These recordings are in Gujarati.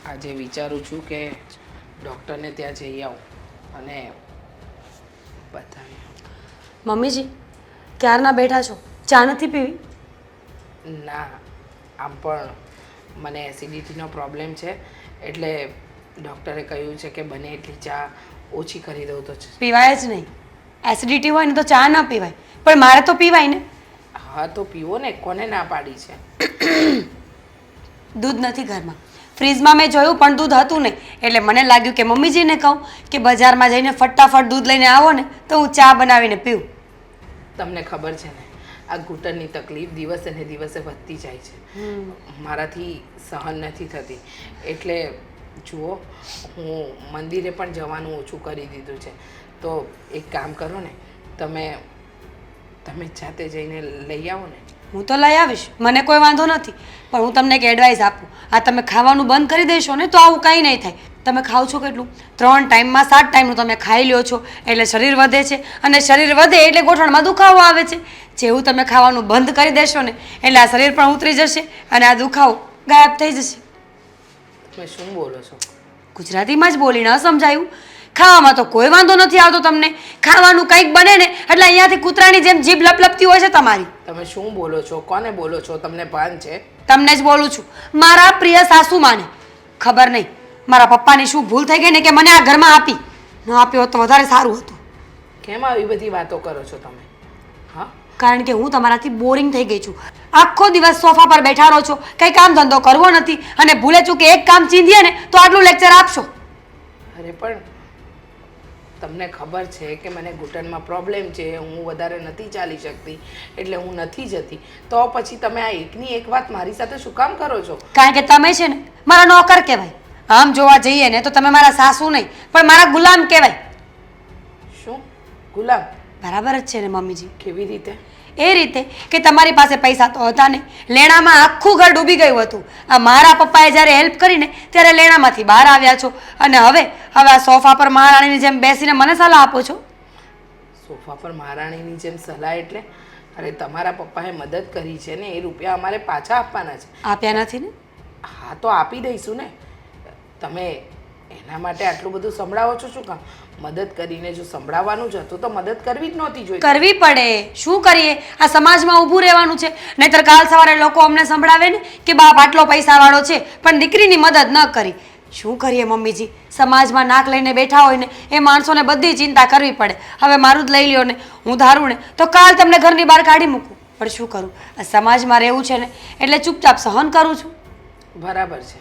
આજે વિચારું છું કે ડૉક્ટરને ત્યાં જઈ આવું અને બતાવી. મમ્મીજી ક્યારના બેઠા છો, ચા નથી પીવી? ના, આમ પણ મને એસિડિટીનો પ્રોબ્લેમ છે એટલે ડૉક્ટરે કહ્યું છે કે બને એટલી ચા ઓછી કરી દઉં તો પીવાય જ નહીં. એસિડિટી હોય ને તો ચા ના પીવાય, પણ મારે તો પીવાય ને. હા તો પીવો ને, કોને ના પાડી છે? દૂધ નથી ઘરમાં. ફ્રીજમાં મેં જોયું પણ દૂધ હતું નહીં, એટલે મને લાગ્યું કે મમ્મીજીને કહું કે બજારમાં જઈને ફટાફટ દૂધ લઈને આવો ને તો હું ચા બનાવીને પીવું. તમને ખબર છે ને, આ ઘૂંટણની તકલીફ દિવસે ને દિવસે વધતી જાય છે. મારાથી સહન નથી થતી એટલે જુઓ, હું મંદિરે પણ જવાનું ઓછું કરી દીધું છે. તો એક કામ કરો ને, તમે જાતે જઈને લઈ આવો ને. હું તો લઈ આવીશ, મને કોઈ વાંધો નથી, પણ હું તમને એક એડવાઇસ આપું. આ તમે ખાવાનું બંધ કરી દેશો ને તો આવું કંઈ નહીં થાય. તમે ખાઓ છો કેટલું? 3 ટાઈમમાં 7 ટાઈમનું તમે ખાઈ લ્યો છો એટલે શરીર વધે છે, અને શરીર વધે એટલે ગોઠણમાં દુખાવો આવે છે. જેવું તમે ખાવાનું બંધ કરી દેશો ને એટલે આ શરીર પણ ઉતરી જશે અને આ દુખાવો ગાયબ થઈ જશે. તમે શું બોલો છો? ગુજરાતીમાં જ બોલી, ન સમજાયું? ખાવામાં તો કોઈ વાંધો નથી આવતો તમને. ખાવાનું કંઈક બને ને એટલે અહીંયાથી કૂતરાની જેમ જીભ લપલપતી હોય છે તમારી. તમે શું બોલો છો? કોને બોલો છો? તમને ભાન છે? તમને જ બોલું છું, મારા પ્રિય સાસુમાને. ખબર નહીં મારા પપ્પાની શું ભૂલ થઈ ગઈ ને કે મને આ ઘરમાં આપી. ન આપ્યો હોત તો વધારે સારું હતું. કેમ આવી બધી વાતો કરો છો તમે? હા, કારણ કે હું તમારાથી બોરિંગ થઈ ગઈ છું. આખો દિવસ સોફા પર બેઠા રહો છો, કંઈ કામ ધંધો કરવો નથી, અને ભૂલે ચૂકે એક કામ ચીંધીએ ને તો આટલું લેક્ચર આપશો. અરે પણ તમને ખબર છે કે મને ઘૂંટણમાં પ્રોબ્લેમ છે, હું વધારે નથી ચાલી શકતી એટલે હું નથી જતી. તો પછી તમે આ એકની એક વાત મારી સાથે શું કામ કરો છો? કારણ કે તમે છે ને મારા નોકર કહેવાય. આમ જોવા જઈએ ને તો તમે મારા સાસુ નહીં પણ મારા ગુલામ કહેવાય. શું ગુલામ? બરાબર જ છે ને મમ્મીજી. કેવી રીતે? એ રીતે કે તમારી પાસે પૈસા તો હતા ને, લેણામાં આખું ઘર ડૂબી ગયું હતું. આ મારા પપ્પાએ જ્યારે હેલ્પ કરીને ત્યારે લેણામાંથી બહાર આવ્યા છો, અને હવે આ સોફા પર મહારાણીની જેમ બેસીને મને સલાહ આપો છો. સોફા પર મહારાણીની જેમ સલાહ એટલે? અરે તમારા પપ્પાએ મદદ કરી છે ને, એ રૂપિયા અમારે પાછા આપવાના છે. આપ્યા નથી ને? હા તો આપી દઈશું ને. તમે એના માટે આટલું બધું સંભળાવો છો શું કામ? મદદ કરીને જો સંભળાવવાનું જ હતું તો મદદ કરવી જ નહોતી જોઈતી. કરવી પડે, શું કરીએ? આ સમાજમાં ઊભું રહેવાનું છે, નહીંતર કાલ સવારે લોકો અમને સંભળાવે ને કે બાપ આટલો પૈસાવાળો છે પણ દીકરીની મદદ ન કરી. શું કરીએ મમ્મીજી? સમાજમાં નાક લઈને બેઠા હોય ને એ માણસોને બધી ચિંતા કરવી પડે. હવે મારું જ લઈ લ્યો ને, હું ધારું ને તો કાલ તમને ઘરની બહાર કાઢી મૂકું, પણ શું કરું? આ સમાજમાં રહેવું છે ને એટલે ચૂપચાપ સહન કરું છું. બરાબર છે.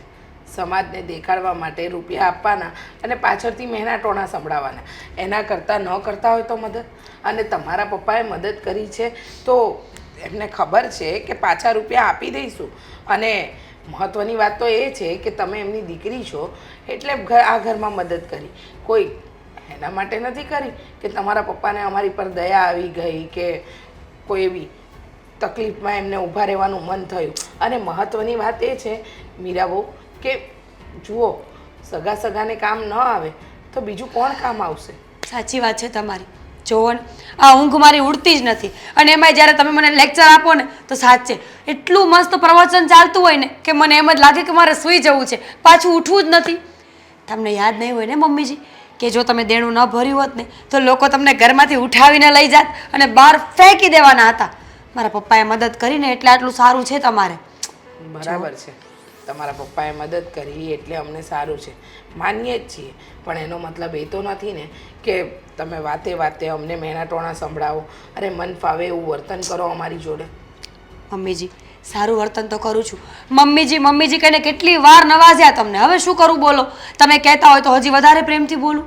સમાજને દેખાડવા માટે રૂપિયા આપવાના અને પાછળથી મહેના ટોણા સંભળાવવાના. એના કરતાં ન કરતા હોય તો મદદ. અને તમારા પપ્પાએ મદદ કરી છે તો એમને ખબર છે કે પાછા રૂપિયા આપી દઈશું. અને મહત્ત્વની વાત તો એ છે કે તમે એમની દીકરી છો એટલે આ ઘરમાં મદદ કરી. કોઈ એના માટે નથી કરી કે તમારા પપ્પાને અમારી પર દયા આવી ગઈ કે કોઈ એવી તકલીફમાં એમને ઊભા રહેવાનું મન થયું. અને મહત્ત્વની વાત એ છે મીરાબહુ કે જુઓ, સગા સગાને કામ ન આવે તો બીજું કોણ કામ આવશે? સાચી વાત છે તમારી. જોવો ને, આ ઊંઘ મારી ઉડતી જ નથી, અને એમાંય જ્યારે તમે મને લેક્ચર આપો ને તો સાચે એટલું મસ્ત પ્રવચન ચાલતું હોય ને કે મને એમ જ લાગે કે મારે સૂઈ જવું છે, પાછું ઉઠવું જ નથી. તમને યાદ નહીં હોય ને મમ્મીજી કે જો તમે દેણું ન ભર્યું હોત ને તો લોકો તમને ઘરમાંથી ઉઠાવીને લઈ જાત અને બહાર ફેંકી દેવાના હતા. મારા પપ્પાએ મદદ કરીને એટલે આટલું સારું છે તમારે. બરાબર છે, તમારા પપ્પાએ મદદ કરી એટલે અમને સારું છે, માનીએ જ છીએ. પણ એનો મતલબ એ તો નથી ને કે તમે વાતે વાતે અમને મહેના ટોણા સંભળાવો. અરે મન ફાવે એવું વર્તન કરો અમારી જોડે. મમ્મીજી સારું વર્તન તો કરું છું. મમ્મીજી મમ્મીજી કહીને કેટલી વાર નવાજ્યા તમને, હવે શું કરું બોલો? તમે કહેતા હોય તો હજી વધારે પ્રેમથી બોલું.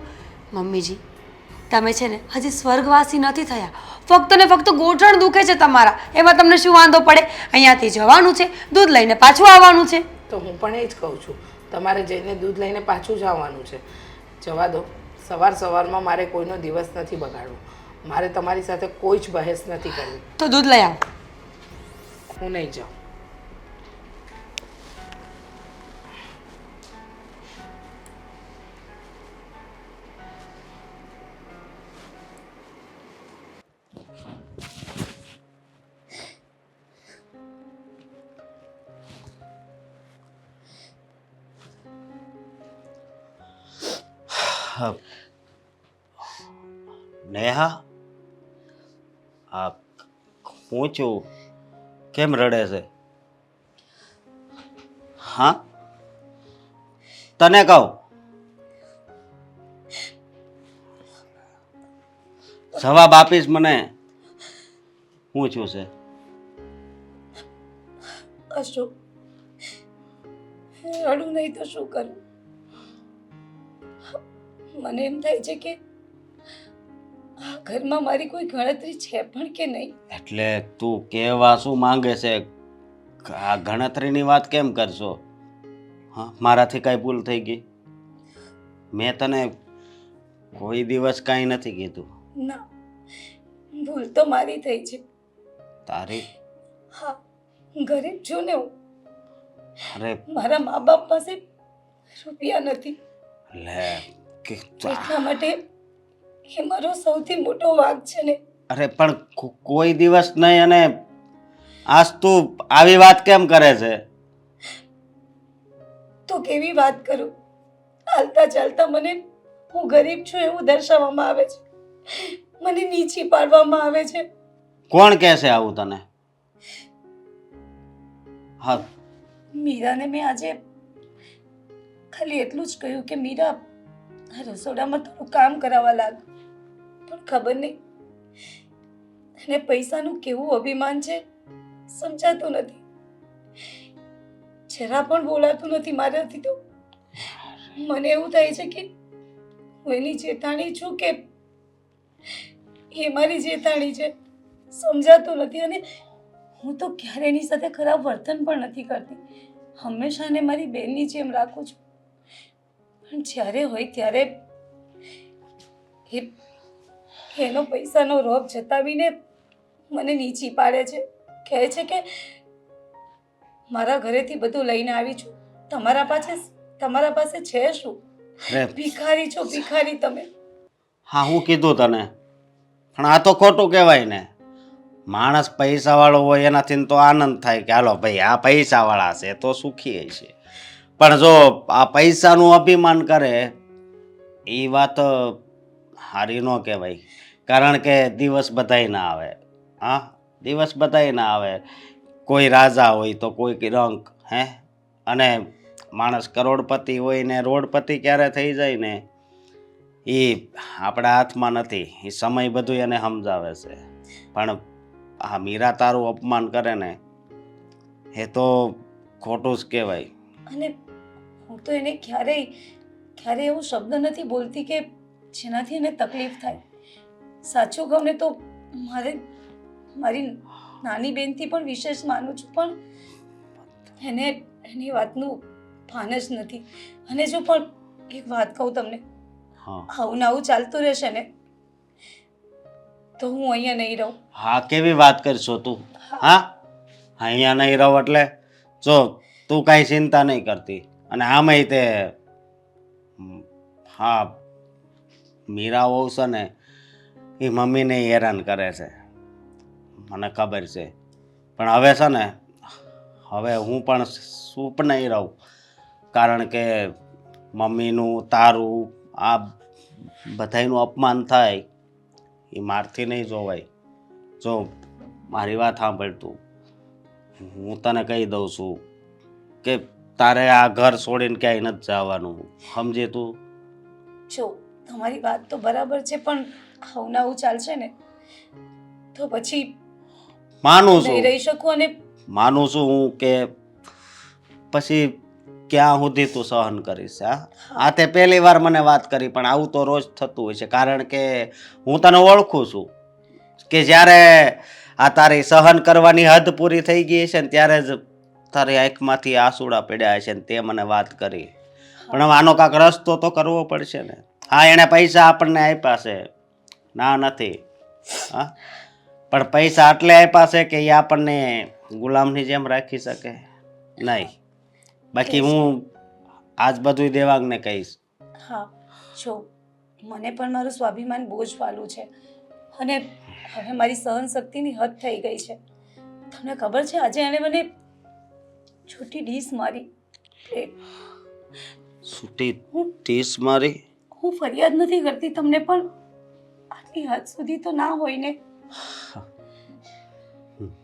મમ્મીજી તમે છે ને હજી સ્વર્ગવાસી નથી થયા. ફક્ત ને ફક્ત ગોઠણ દુખે છે તમારા, એમાં તમને શું વાંધો પડે? અહીંયાથી જવાનું છે, દૂધ લઈને પાછું આવવાનું છે. તો હું પણ એ જ કહું છું, તમારે જઈને દૂધ લઈને પાછું જ આવવાનું છે. જવા દો, સવારમાં મારે કોઈનો દિવસ નથી બગાડવો. મારે તમારી સાથે કોઈ જ બહેસ નથી કરવી. તો દૂધ લઈ આવો. હું નહીં જાઉં. હા, નેહા, આ હું છું, કેમ રડે છે? હા, તને કહું, જવાબ આપીશ મને? હું છું છે? અશોક, રડું નહીં તો શું કરું? મને એમ થાય છે કે આ ઘરમાં મારી કોઈ ગણતરી છે પણ કે નહીં. એટલે તું કહેવા શું માંગે છે? આ ગણતરીની વાત કેમ કરશો? હા, મારાથી કાંઈ ભૂલ થઈ ગઈ? મેં તને કોઈ દિવસ કાંઈ નથી કીધું. ના, ભૂલ તો મારી થઈ છે. તારી? હા, ગરીબ છું ને હું. અરે મારા મા બાપ પાસે રૂપિયા નથી, લે કે એટલા માટે એ મારો સૌથી મોટો વાંક છે ને. અરે પણ કોઈ દિવસ નહીં, અને આજ તું આવી વાત કેમ કરે છે? તો કેવી વાત કરું? હાલતા ચાલતા મને હું ગરીબ છું એવું દર્શાવવામાં આવે છે, મને નીચી પાડવામાં આવે છે. કોણ કહે છે આવું તને? હા, મીરાને મેં આજે ખાલી એટલું જ કહ્યું કે મીરા, આ રસોડામાં થોડું કામ કરાવવા લાગ. પણ ખબર નહીં એને પૈસાનું કેવું અભિમાન છે, સમજાતું નથી. જરા પણ બોલાતું નથી મારાથી. તો મને એવું થાય છે કે હું એની જેઠાણી છું કે એ મારી જેઠાણી છે, સમજાતું નથી. અને હું તો ક્યારે એની સાથે ખરાબ વર્તન પણ નથી કરતી, હંમેશા એને મારી બહેનની જેમ રાખું છું. પણ જ્યારે હોય ત્યારે એનો પૈસાનો રોપ જતાવીને મને નીચી પાડે છે. કહે છે કે મારા ઘરેથી બધું લઈને આવી છું, તમારા પાસે છે શું? અરે ભિખારી છો, ભિખારી તમે. હા, હું કીધું તને, પણ આ તો ખોટું કહેવાય ને. માણસ પૈસાવાળો હોય એનાથી તો આનંદ થાય કે હાલો ભાઈ આ પૈસાવાળા છે તો સુખી હશે. પણ જો આ પૈસાનું અભિમાન કરે એ વાત સારી ન કહેવાય. કારણ કે દિવસ બધાય ના આવે. હા, દિવસ બધાય ના આવે. કોઈ રાજા હોય તો કોઈ રંક, હે? અને માણસ કરોડપતિ હોય ને રોડપતિ ક્યારે થઈ જાય ને એ આપણા હાથમાં નથી. એ સમય બધું એને સમજાવે છે. પણ આ મીરા તારું અપમાન કરે ને એ તો ખોટું જ કહેવાય. અને હું તો એને ક્યારે એવો શબ્દ નથી બોલતી કે જેનાથી એને તકલીફ થાય. સાચું કહું ને તો મારી નાની બેનથી પણ વિશેષ માનું છું, પણ એને એની વાતનું ભાન જ નથી. અને જો પણ એક વાત કહું તમને, હા, આવું ને આવું ચાલતું રહેશે ને તો હું અહીંયા નહીં રહું. હા, કેવી વાત કરશો તું? હા, અહીંયા નહીં રહો એટલે જો તું કાંઈ ચિંતા નહીં કરતી. અને આમાંય તે હા, મીરા વહુ છે ને એ મમ્મીને હેરાન કરે છે, મને ખબર છે. પણ હવે છે ને હવે હું પણ ચૂપ નહીં રહું. કારણ કે મમ્મીનું તારું આ બધાયનું અપમાન થાય એ મારથી નહીં જોવાય. જો મારી વાત સાંભળ તું, હું તને કહી દઉં છું કે તારે આ ઘર છોડીને ક્યાંય નથી જવાનું, સમજે તું? જો તમારી વાત તો બરાબર છે, પણ આવું ને આવું ચાલશે ને તો પછી માનું નહીં છું, રહી શકું. અને માનું છું હું કે પછી ક્યાં સુધી તું સહન કરીશ? આ તે પહેલી વાર મને વાત કરી, પણ આવું તો રોજ થતું હોય છે. કારણ કે હું તને ઓળખું છું કે જ્યારે આ તારી સહન કરવાની હદ પૂરી થઈ ગઈ છે ને ત્યારે જ તારી આંખમાંથી આંસુડા પડ્યા છે ને તે મને વાત કરી. પણ હવે આનો કાંક રસ્તો તો કરવો પડશે ને. હા, એણે પૈસા આપણને આપ્યા છે, ના નથી. હા, પણ પૈસા એટલે આપ્યા છે કે એ આપણને ગુલામની જેમ રાખી શકે નહીં. બાકી હું આજ બધું દેવાંગને કહીશ. હા, જો મને પણ મારું સ્વાભિમાન બહુ જ વાલું છે, અને હવે મારી સહન શક્તિની હદ થઈ ગઈ છે. તમને ખબર છે આજે એણે મને છૂટી ડીશ મારી. છૂટી ટીસ મારી? હું ફરિયાદ નથી કરતી તમને, પણ આટલી હદ સુધી તો ના હોય ને.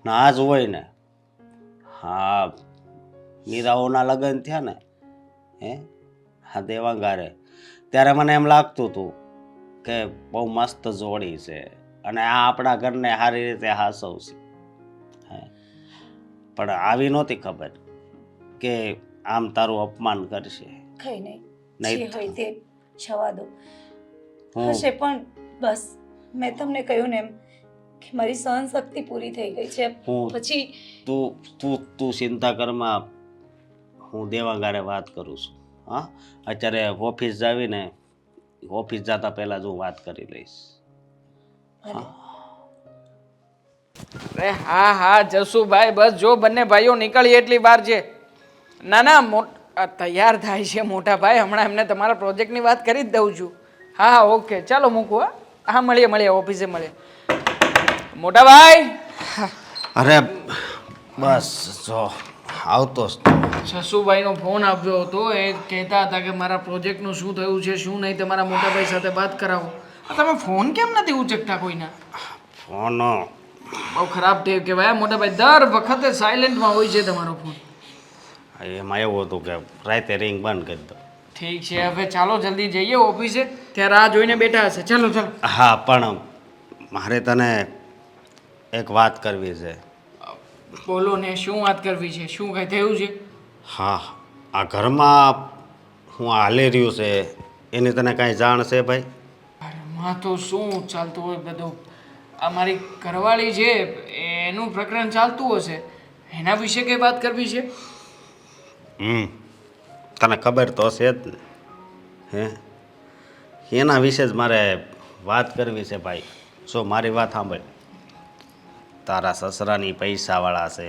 ના જ હોય ને. હા, મીરાઓના લગ્ન થયા ને હા દેવાંગારે, ત્યારે મને એમ લાગતું હતું કે બહુ મસ્ત જોડી છે અને આ આપણા ઘરને સારી રીતે હાસવશે. પણ આવી નહોતી ખબર કે આમ તારું અપમાન કરશે. કઈ નહીં, નહીં જે હોય તે જવા દો. હું હશે પણ બસ મેં તમને કહ્યું ને એમ કે મારી સહન શક્તિ પૂરી થઈ ગઈ છે. હું પછી તું ચિંતા કરમાં, હું દેવાંગારે વાત કરું છું. હા, અત્યારે ઓફિસ જાવીને ઓફિસ જતા પહેલા જ હું વાત કરી લઈશ. ભલે. અરે હા હા જસુભાઈ, બસ જો બંને ભાઈઓ નીકળી એટલી વાર છે. ના ના તૈયાર થાય છે મોટા ભાઈ, હમણાં એમને તમારા પ્રોજેક્ટની વાત કરી જ દઉં છું. હા હા ઓકે, ચાલો મૂકું. હા મળીએ ઓફિસે મળીએ મોટા ભાઈ. અરે બસ જો આવતો જ. જસુભાઈનો ફોન આવ્યો હતો, એ કહેતા હતા કે મારા પ્રોજેક્ટનું શું થયું છે શું નહીં, તમારા મોટાભાઈ સાથે વાત કરાવો. તમે ફોન કેમ નથી ઉચકતા કોઈના? ફોન બહુ ખરાબ ટેવ કહેવાય મોટાભાઈ, દર વખતે સાયલેન્ટમાં હોય છે તમારો ફોન. એમાં એવું હતું કે રાતે રિંગ બંધ કરી દો. ઠીક છે, હવે ચાલો જલ્દી જઈએ ઓફિસે, ત્યાં રાહ જોઈને બેઠા હશે. ચાલો ચાલો. હા, પણ મારે તને એક વાત કરવી છે. બોલો ને, શું વાત કરવી છે? શું કંઈ થયું છે? હા, આ ઘરમાં હું હાલી રહ્યું છે એની તને કાંઈ જાણ છે ભાઈ? માં તો શું ચાલતું હોય બધું, આ મારી ઘરવાળી છે એનું પ્રકરણ ચાલતું હશે, એના વિશે કઈ વાત કરવી છે? તને ખબર તો હશે જ ને. એના વિશે જ મારે વાત કરવી છે ભાઈ. જો મારી વાત સાંભળ, તારા સસરાની પૈસાવાળા છે,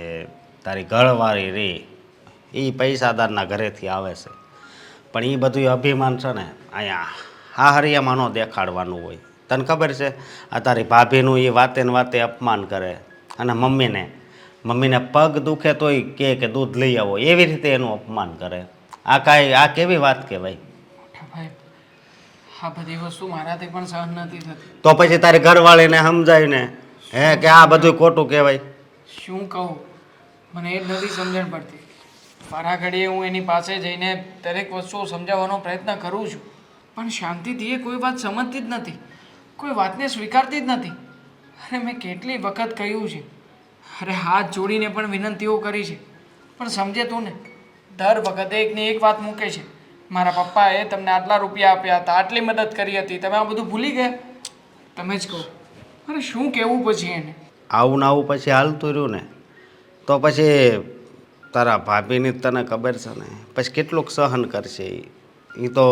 તારી ઘરવાળી રે એ પૈસાદારના ઘરેથી આવે છે, પણ એ બધું અભિમાન છે ને અહીંયા હાહરિયામાં ન દેખાડવાનું હોય. તને ખબર છે, આ તારી ભાભીનું એ વાતે ને વાતે અપમાન કરે અને મમ્મીને પગ દુખે તોય કે દૂધ લઈ આવો, એવી રીતે એનું અપમાન કરે. આ કેવી વાત કહેવાય? મોટા ભાઈ, આ બધી વસ્તુ મારાથી પણ સહન નથી થતી. તો પછી તારી ઘરવાળીને સમજાય ને કે આ બધું ખોટું કહેવાય. શું કહું, મને એ જ નથી સમજણ પડતી. મારા ઘડીએ હું એની પાસે જઈને દરેક વસ્તુઓ સમજાવવાનો પ્રયત્ન કરું છું, પણ શાંતિથી એ કોઈ વાત સમજતી જ નથી, કોઈ વાતને સ્વીકારતી જ નથી. અરે મેં કેટલી વખત કહ્યું છે, અરે હાથ જોડીને પણ વિનંતીઓ કરી છે, પણ સમજે તું ને. દર વખતે એકની એક વાત મૂકે છે, મારા પપ્પાએ તમને આટલા રૂપિયા આપ્યા હતા, આટલી મદદ કરી હતી, તમે આ બધું ભૂલી ગયા. તમે જ કહો, અરે શું કહેવું પછી એને? આવું ને આવું પછી હાલતું રહ્યું ને તો પછી તારા ભાભીની તને ખબર છે ને પછી કેટલુંક સહન કરશે. એ તો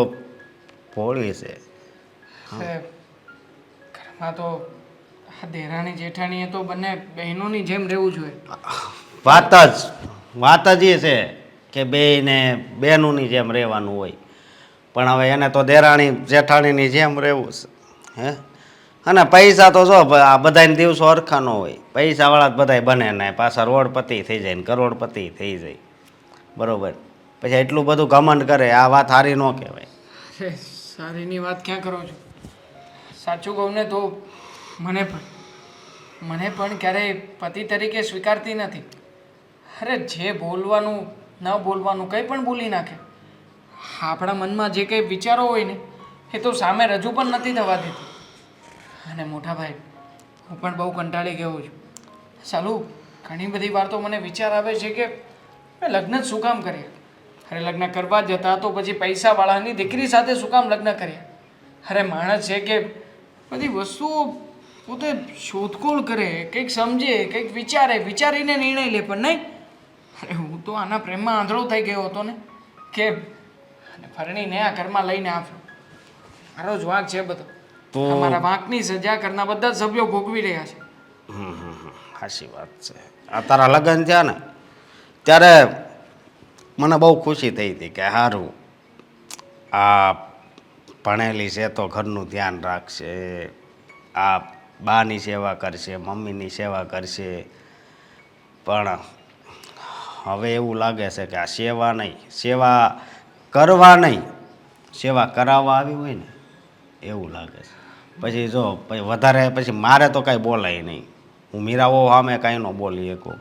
ભોળી છે. ઘરમાં તો દેરાણી જેઠાણીએ તો બંને બહેનોની જેમ રહેવું જોઈએ. વાત જ એ છે કે બેયને બહેનોની જેમ રહેવાનું હોય, પણ હવે એને તો દેરાણી જેઠાણીની જેમ રહેવું છે. અને પૈસા તો જો આ બધાને દિવસો હરખા ન હોય, પૈસાવાળા જ બધાય બને ને પાછા રોડપતિ થઈ જાય ને કરોડપતિ થઈ જાય, બરાબર? પછી એટલું બધું ઘમંડ કરે, આ વાત સારી ન કહેવાય. સારીની વાત ક્યાં કરો છો? સાચું કહું ને તો મને પણ ક્યારેય પતિ તરીકે સ્વીકારતી નથી. અરે જે બોલવાનું ન બોલવાનું કંઈ પણ બોલી નાખે. આપણા મનમાં જે કંઈ વિચારો હોય ને એ તો સામે રજૂ પણ નથી થવા દેતી. અને મોટા ભાઈ, હું પણ બહુ કંટાળી ગયો છું. ચાલુ ઘણી બધી વાર તો મને વિચાર આવે છે કે મેં લગ્ન જ શું કામ કર્યા? અરે લગ્ન કરવા જતા તો પછી પૈસાવાળાની દીકરી સાથે શું કામ લગ્ન કર્યા? અરે માણસ છે કે બધી વસ્તુઓ પોતે શોધખોળ કરે, કંઈક સમજે, કંઈક વિચારીને નિર્ણય લે, પણ નહીં. અરે હું તો આના પ્રેમમાં આંધળો થઈ ગયો હતો ને કે ફરણીને આ ઘરમાં લઈને આવ્યો. મારો જ વાંક છે બધો. અમારા વાંકની સજા કરના બધા જ સભ્યો ભોગવી રહ્યા છે. સાચી વાત છે. આ તારા લગ્ન થયા ને ત્યારે મને બહુ ખુશી થઈ હતી કે સારું આ ભણેલી છે તો ઘરનું ધ્યાન રાખશે, આ બાની સેવા કરશે, મમ્મીની સેવા કરશે. પણ હવે એવું લાગે છે કે આ સેવા નહીં, સેવા કરવા નહીં, સેવા કરાવવા આવી હોય ને એવું લાગે છે. પછી જો પછી વધારે પછી મારે તો કાંઈ બોલાય નહીં. હું મીરાઓ સામે કાંઈ ન બોલી શકું.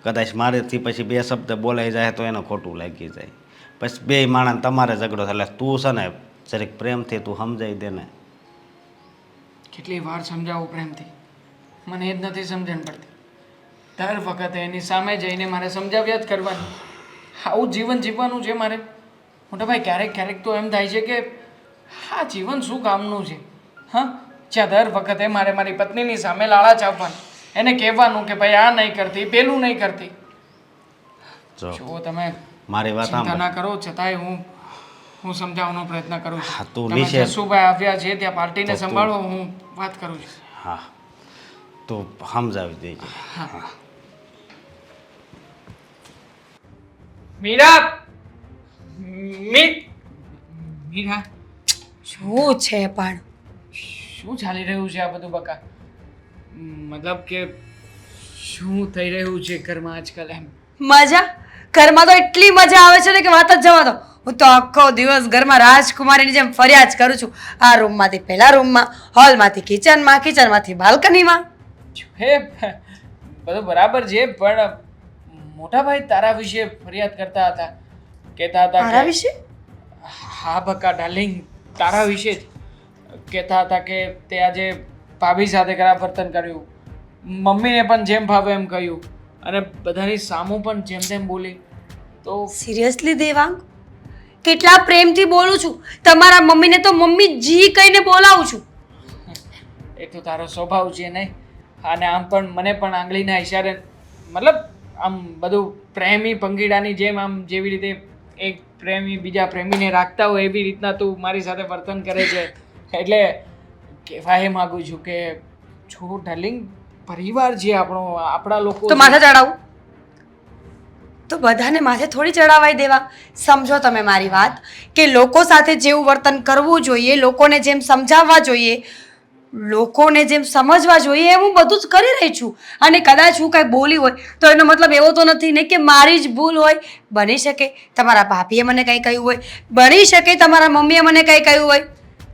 કદાચ મારેથી પછી બે શબ્દ બોલાઈ જાય તો એને ખોટું લાગી જાય. પછી બે માણસ તમારે ઝઘડો થાય. એટલે તું છે ને જરીક પ્રેમથી તું સમજાવી દે ને. કેટલી વાર સમજાવું પ્રેમથી, મને એ જ નથી સમજણ પડતી. દર વખતે એની સામે જઈને મારે સમજાવ્યા જ કરવાનું. આવું જીવન જીવવાનું છે મારે? મોટા ભાઈ, ક્યારેક ક્યારેક તો એમ થાય છે કે આ જીવન શું કામનું છે? હા, જ્યાં દર વખતે મારે મારી પત્નીની સામે લાળા ચાવવાનું, એને કહેવાનું કે ભાઈ આ નહીં કરતી, પેલું નહીં કરતી. જો તમે મારી વાત ચિંતા સાંભળ. ના કરો, છતાંય હું સમજાવવાનો પ્રયત્ન કરું હા, છું. તું તમે નીચે- જસુભાઈ આવ્યા છે ત્યાં પાર્ટીને તો તું- સંભાળો, હું વાત કરું છું. હા, તું સમજાવી દેજે. મીરા, મીરા, શું છે પણ શું ચાલી રહ્યું છે આ બધું બકા? મતલબ કે શું થઈ રહ્યું છે ઘરમાં આજકાલ એમ? મજા? ઘરમાં તો એટલી મજા આવે છે ને કે વાત જ જવા દો. હું તો આખો દિવસ ઘરમાં રાજકુમારીની જેમ ફર્યા જ કરું છું. આ રૂમમાંથી પેલા રૂમમાં, હોલમાંથી કિચનમાં, કિચનમાંથી બાલ્કનીમાં. હે, બધું બરાબર છે, પણ મોટા ભાઈ તારા વિશે ફરિયાદ કરતા હતા, કહેતા હતા મારા કે વિશે? હા બકા ડાર્લિંગ, તારા વિશે જ કહેતા હતા કે તે આજે ભાભી સાથે ખરાબ વર્તન કર્યું, મમ્મીને પણ જેમ ભાવે એમ કહ્યું, અને બધાની સામું પણ જેમ તેમ બોલી. તો સિરિયસલી દેવાંગ, કેટલા પ્રેમથી બોલું છું. તમારા મમ્મીને તો મમ્મી જી કહીને બોલાવું છું. એ તો તારો સ્વભાવ છે નહીં? અને આમ પણ મને પણ આંગળીના ઈશારે, મતલબ આમ બધું પ્રેમી પંગીડાની જેમ, આમ જેવી રીતે એક પ્રેમી બીજા પ્રેમીને રાખતા હોય એવી રીતના તું મારી સાથે વર્તન કરે છે. એટલે કહેવા એ માગું છું કે જો ડાર્લિંગ, પરિવાર છે આપણો, આપણા લોકો તો માથે ચડાવું? તો બધાને માથે થોડી ચડાવાઈ દેવા. સમજો તમે મારી વાત, કે લોકો સાથે જેવું વર્તન કરવું જોઈએ, લોકોને જેમ સમજાવવા જોઈએ, લોકોને જેમ સમજવા જોઈએ, એમ હું બધું જ કરી રહી છું. અને કદાચ હું કાંઈ બોલી હોય તો એનો મતલબ એવો તો નથી ને કે મારી જ ભૂલ હોય. બની શકે તમારા ભાભીએ મને કંઈ કહ્યું હોય, બની શકે તમારા મમ્મીએ મને કંઈ કહ્યું હોય.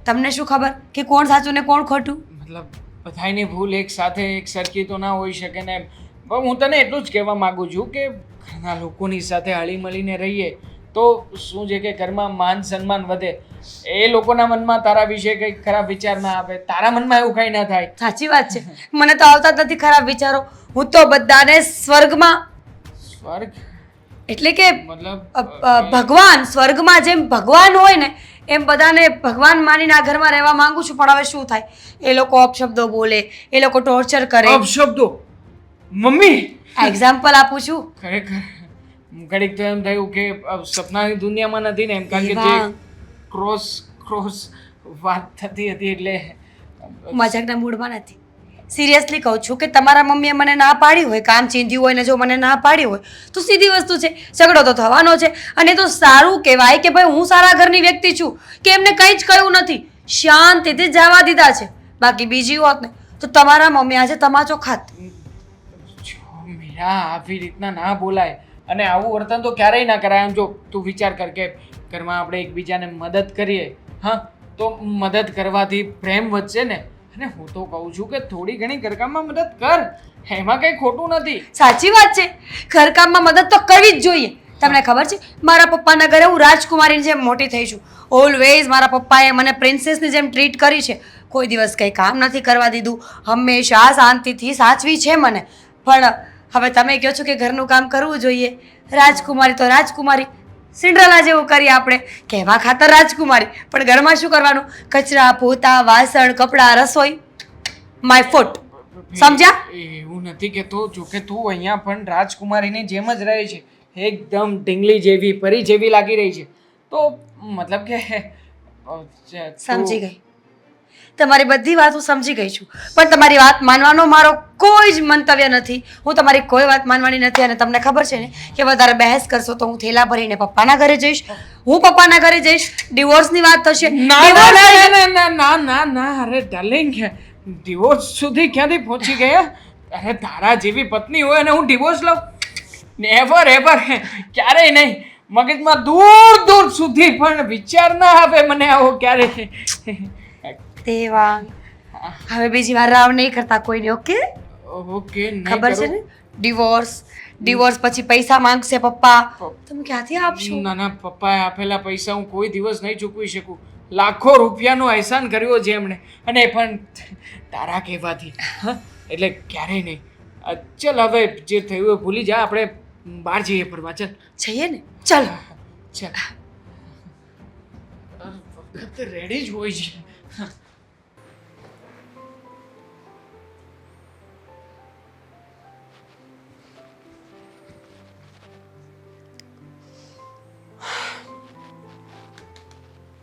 તમને શું ખબર કે કોણ સાચું ને કોણ ખોટું? મતલબ બધાની ભૂલ એક સાથે એક સરખી તો ના હોઈ શકે ને. પણ હું તને એટલું જ કહેવા માંગુ છું કે ઘરના લોકોની સાથે હળી મળીને રહીએ તો શું છે કે ઘરમાં માન સન્માન વધે. એ લોકોના મનમાં તારા વિશે કંઈક ખરાબ વિચાર ના આવે, તારા મનમાં એવું કંઈ ના થાય. સાચી વાત છે, મને તો આવતા જ નથી ખરાબ વિચારો. હું તો બધાને સ્વર્ગમાં, સ્વર્ગ એટલે કે મતલબ ભગવાન, સ્વર્ગમાં જેમ ભગવાન હોય ને એમ બધાને ભગવાન માનીને આ ઘરમાં રહેવા માંગુ છું. પણ હવે શું થાય, એ લોકો અપશબ્દો બોલે, એ લોકો ટોર્ચર કરે. અપશબ્દો? મમ્મી, એક્ઝામ્પલ આપું છું. ખરેખર ઘડીક તો એમ થયું કે સપનાની દુનિયામાં નથી ને એમ, કારણ કે જે દેવાંગ, ક્રોસ વાત થતી હતી એટલે મજાકના મૂડમાં નથી. સિરિયસલી કહું છું કે તમારા મમ્મીએ મને ના પાડી હોય, કામ ચીંધ્યું હોય ને જો મને ના પાડી હોય તો સીધી વસ્તુ છે, ઝઘડો તો થવાનો છે. અને તો સારું કહેવાય કે ભાઈ હું સારા ઘરની વ્યક્તિ છું, કે એમને કંઈ જ કહ્યું નથી, શાંતિથી જવા દીધા છે. બાકી બીજી હોત ને તો તમારા મમ્મી આજે તમાચો ખાત. જો મીરા, આવી રીતના ના બોલાય, અને આવું વર્તન તો ક્યારેય ના કરાય. આમ જો તું વિચાર કર કે ઘરમાં આપણે એકબીજાને મદદ કરીએ, હા, તો મદદ કરવાથી પ્રેમ વધશે ને. અને હું તો કહું છું કે થોડી ઘણી ઘરકામમાં મદદ કર, એમાં કંઈ ખોટું નથી. સાચી વાત છે, ઘરકામમાં મદદ તો કરવી જ જોઈએ. તમને ખબર છે, મારા પપ્પાના ઘરે હું રાજકુમારીની જેમ મોટી થઈ છું. ઓલવેઝ મારા પપ્પાએ મને પ્રિન્સેસની જેમ ટ્રીટ કરી છે. કોઈ દિવસ કંઈ કામ નથી કરવા દીધું, હંમેશા શાંતિથી સાચવી છે મને. પણ હવે તમે કહો છો કે ઘરનું કામ કરવું જોઈએ. રાજકુમારી તો રાજકુમારી, સિન્ડ્રેલા જેવું કરીએ આપણે, કહેવા ખાતર રાજકુમારી, પણ ઘરમાં શું કરવાનું? કચરા, પોતા, વાસણ, કપડાં, રસોઈ, માય ફૂટ. સમજ્યા? એવું નથી કહેતો, જો કે તું અહીંયા પણ રાજકુમારીની જેમ જ રહે છે, એકદમ ઢીંગલી જેવી, પરી જેવી લાગી રહી છે. તો મતલબ કે સમજી ગઈ, તમારી બધી વાત હું સમજી ગઈ છું. પણ તમારી વાત માનવાનો મારો કોઈ જ મંતવ્ય નથી. હું તમારી કોઈ વાત માનવાની નથી. અને તમને ખબર છે ને કે વધારે બહેસ કરશો તો હું થેલા ભરીને પપ્પાના ઘરે જઈશ. હું પપ્પાના ઘરે જઈશ, ડિવોર્સની વાત થશે. ના, અરે ડાર્લિંગ, ડિવોર્સ સુધી ક્યાંથી પહોંચી ગયા? અરે તારા જેવી પત્ની હોય અને હું ડિવોર્સ લઉં? નેવર એવર, ક્યારેય નહીં. મગજમાં દૂર દૂર સુધી પણ વિચાર ના આવે મને આવો ક્યારે. દેવાંગ, હવે બીજી વાર રાવ નહીં કરતા કોઈને, ઓકે? ઓકે નહીં ખબર છે કરું. ને, ડિવોર્સ પછી પૈસા માંગશે પપ્પા, તમે ક્યાંથી આપશો? ના ના, પપ્પાએ આપેલા પૈસા હું કોઈ દિવસ નહીં ચૂકવી શકું. લાખો રૂપિયાનો અહેસાન કર્યો છે એમણે, અને એ પણ તારા કહેવાથી. હા, એટલે ક્યારેય નહીં. ચલ હવે જે થયું એ ભૂલી જા, આપણે બહાર જઈએ ફરવા. ચાલ જઈએ ને, ચાલો. ચાલ. વખત રેડી જ હોય છે.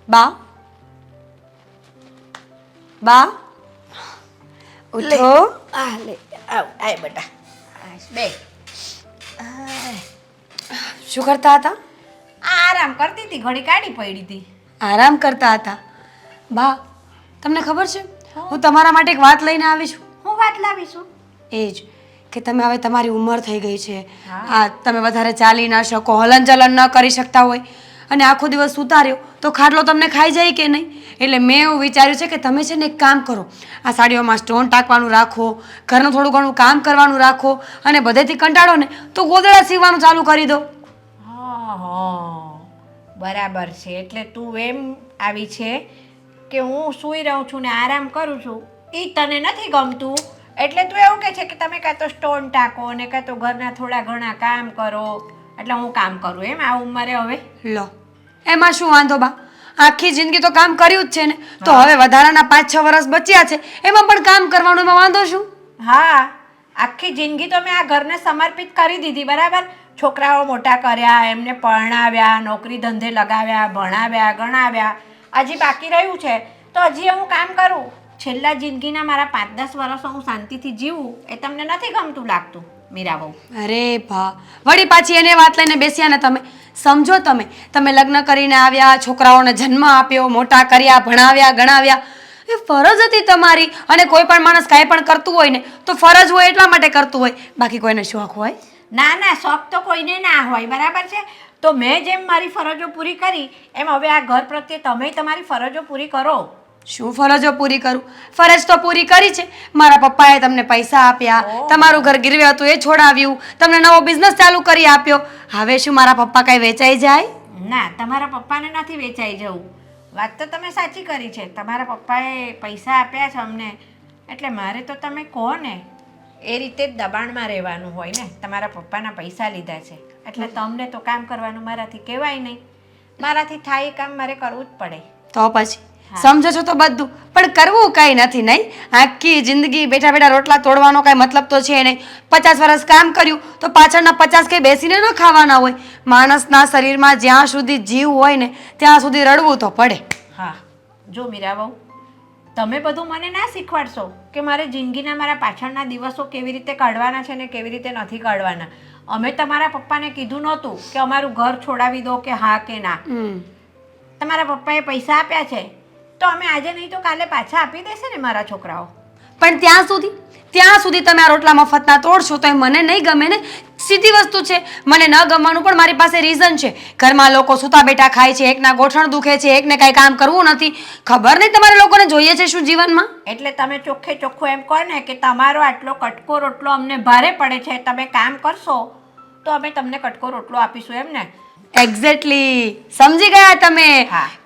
બા, બા, ઉઠો. આ લે આવ આય બેટા બે શું કરતા હતા? આરામ કરતી હતી, ઘડી કાઢી પડી હતી. આરામ કરતા હતા. બા, તમને ખબર છે હું તમારા માટે એક વાત લઈને આવી છું. હું વાત લાવીશું. એ જ કે તમે હવે તમારી ઉંમર થઈ ગઈ છે, તમે વધારે ચાલી ના શકો, હલન ચલન ન કરી શકતા હોય, અને આખો દિવસ સૂતા રહ્યો તો ખાટલો તમને ખાઈ જાય કે નહીં. એટલે મેં એવું વિચાર્યું છે કે તમે છે ને એક કામ કરો, આ સાડીઓમાં સ્ટોન ટાંકવાનું રાખો, ઘરનું થોડું ઘણું કામ કરવાનું રાખો, અને બધેથી કંટાળો ને તો ગોદડા સીવવાનું ચાલુ કરી દો. હા બરાબર છે. એટલે તું એમ આવી છે કે હું સૂઈ રહું છું ને આરામ કરું છું, એ તને નથી ગમતું, એટલે તું એવું કહે છે કે તમે કાં તો સ્ટોન ટાંકો ને કાં તો ઘરના થોડા ઘણા કામ કરો, એટલે હું કામ કરું એમ આ ઉંમરે હવે. લો, એમાં શું વાંધો બા? આખી જિંદગી તો કામ કર્યું જ છે ને, તો હવે વધારાના 5-6 વર્ષ બચ્યા છે એમાં પણ કામ કરવાનું, એમાં વાંધો શું? હા, આખી જિંદગી તો મેં આ ઘરને સમર્પિત કરી દીધી, બરાબર. છોકરાઓ મોટા કર્યા, એમને પરણાવ્યા, નોકરી ધંધે લગાવ્યા, ભણાવ્યા, ગણાવ્યા. હજી બાકી રહ્યું છે તો હજી હું કામ કરું. છેલ્લા જિંદગીના મારા 5-10 વર્ષો હું શાંતિથી જીવું, એ તમને નથી ગમતું લાગતું મીરાબહુ? અરે ભા, વળી પાછી એને વાત લઈને બેસ્યા ને તમે. સમજો, તમે લગ્ન કરીને આવ્યા, છોકરાઓને જન્મ આપ્યો, મોટા કર્યા, ભણાવ્યા, ગણાવ્યા, એ ફરજ હતી તમારી. અને કોઈ પણ માણસ કાંઈ પણ કરતું હોય ને તો ફરજ હોય એટલા માટે કરતું હોય, બાકી કોઈને શોખ હોય? ના ના, શોખ તો કોઈને ના હોય, બરાબર છે. તો મેં જેમ મારી ફરજો પૂરી કરી એમ હવે આ ઘર પ્રત્યે તમે તમારી ફરજો પૂરી કરો. શું ફરજો પૂરી કરું? ફરજ તો પૂરી કરી છે. મારા પપ્પાએ તમને પૈસા આપ્યા, તમારું ઘર ગીરવે હતું એ છોડાવ્યું, તમને નવો બિઝનેસ ચાલુ કરી આપ્યો. હવે શું મારા પપ્પા કાંઈ વેચાઈ જાય? ના, તમારા પપ્પાને નથી વેચાઈ જવું. વાત તો તમે સાચી કરી છે, તમારા પપ્પાએ પૈસા આપ્યા છે અમને, એટલે મારે તો તમે કહો ને એ રીતે જ દબાણમાં રહેવાનું હોય ને. તમારા પપ્પાના પૈસા લીધા છે એટલે તમને તો કામ કરવાનું મારાથી કહેવાય નહીં. મારાથી થાય એ કામ મારે કરવું જ પડે. તો પછી સમજો છો તો બધું, પણ કરવું કાંઈ નથી. નહીં, આખી જિંદગી બેઠા બેઠા રોટલા તોડવાનો કાંઈ મતલબ તો છે નહીં. 50 વર્ષ કામ કર્યું તો પાછળના 50 કંઈ બેસીને ન ખાવાના હોય. માણસના શરીરમાં જ્યાં સુધી જીવ હોય ને ત્યાં સુધી રડવું તો પડે. હા, જો મીરાબહુ, તમે બધું મને ના શીખવાડશો કે મારે જિંદગીના મારા પાછળના દિવસો કેવી રીતે કાઢવાના છે ને કેવી રીતે નથી કાઢવાના. અમે તમારા પપ્પાને કીધું નહોતું કે અમારું ઘર છોડાવી દો કે હા કે ના. તમારા પપ્પાએ પૈસા આપ્યા છે તો અમે આજે નહીં તો કાલે પાછા આપી દેશે ને મારા છોકરાઓ. પણ ત્યાં સુધી તમે આ રોટલા મફતના તોડશો તો એ મને નહીં ગમે ને. સીધી વસ્તુ છે, મને ન ગમવાનું પણ મારી પાસે રીઝન છે. ઘરમાં લોકો સૂતા બેઠા ખાય છે, એકના ગોઠણ દુખે છે, એકને કાંઈ કામ કરવું નથી. ખબર નહીં તમારે લોકોને જોઈએ છે શું જીવનમાં? એટલે તમે ચોખ્ખે ચોખ્ખું એમ કહો ને કે તમારો આટલો કટકો રોટલો અમને ભારે પડે છે, તમે કામ કરશો તો અમે તમને કટકો રોટલો આપીશું, એમ ને? એક્ઝેક્ટલી, સમજી ગયા તમે.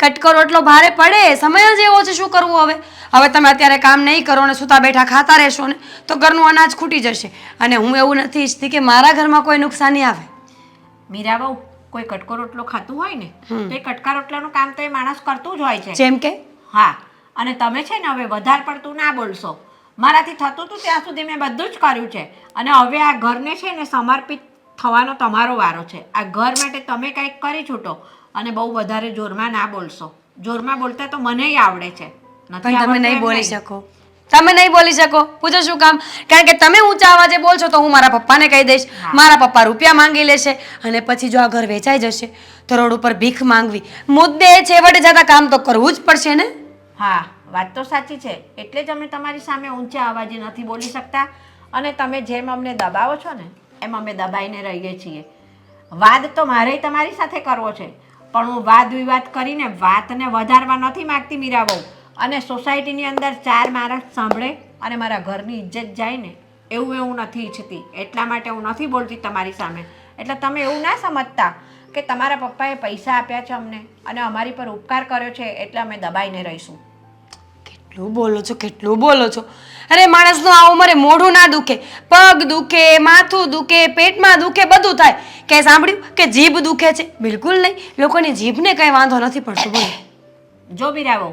કટકો રોટલો ભારે પડે, સમય જ એવો છે, શું કરવું હવે? હવે તમે અત્યારે કામ નહીં કરો ને સૂતા બેઠા ખાતા રહેશો ને તો ઘરનું અનાજ ખૂટી જશે. અને હું એવું નથી ઈચ્છતી કે મારા ઘરમાં કોઈ નુકસાની આવે. મીરાબહુ, કોઈ કટકો રોટલો ખાતું હોય ને તો એ કટકા રોટલાનું કામ તો એ માણસ કરતું જ હોય છે. જેમ કે? હા, અને તમે છે ને હવે વધારે પડતું ના બોલશો. મારાથી થતું હતું ત્યાં સુધી મેં બધું જ કર્યું છે, અને હવે આ ઘરને છે ને સમર્પિત થવાનો તમારો વારો છે. આ ઘર માટે તમે કંઈક કરી છૂટો, અને બહુ વધારે જોરમાં ના બોલશો. જોરમાં બોલતા તો મનેય આવડે છે. પણ તમે નહીં બોલી શકો. તમે નહીં બોલી શકો. પૂછો શું કામ? કારણ કે તમે ઊંચા અવાજે બોલશો તો હું મારા પપ્પાને કહી દઈશ, મારા પપ્પા રૂપિયા માંગી લેશે, અને પછી જો આ ઘર વેચાઈ જશે તો રોડ ઉપર ભીખ માંગવી. મુદ્દે છેવટે જતા કામ તો કરવું જ પડશે ને. હા, વાત તો સાચી છે. એટલે જ અમે તમારી સામે ઊંચા અવાજે નથી બોલી શકતા, અને તમે જેમ અમને દબાવો છો ને એમ અમે દબાઈને રહીએ છીએ. વાદ તો મારે તમારી સાથે કરવો છે, પણ હું વાદ વિવાદ કરીને વાતને વધારવા નથી માંગતી મીરાબહુ. અને સોસાયટીની અંદર 4 માણસ સાંભળે અને મારા ઘરની ઇજ્જત જાય ને એવું નથી ઈચ્છતી. એટલા માટે હું નથી બોલતી તમારી સામે. એટલે તમે એવું ના સમજતા કે તમારા પપ્પાએ પૈસા આપ્યા છે અમને અને અમારી પર ઉપકાર કર્યો છે એટલે અમે દબાઈને રહીશું. કેટલું બોલો છો, કેટલું બોલો છો. અરે માણસનું આ ઉંમરે મોઢું ના દુખે, પગ દુખે, માથું દુખે, પેટમાં દુખે, બધું થાય. કે સાંભળ્યું કે જીભ દુખે છે? બિલકુલ નહીં. લોકોની જીભને કંઈ વાંધો નથી પડતો. બોલો. જો બિરાવો,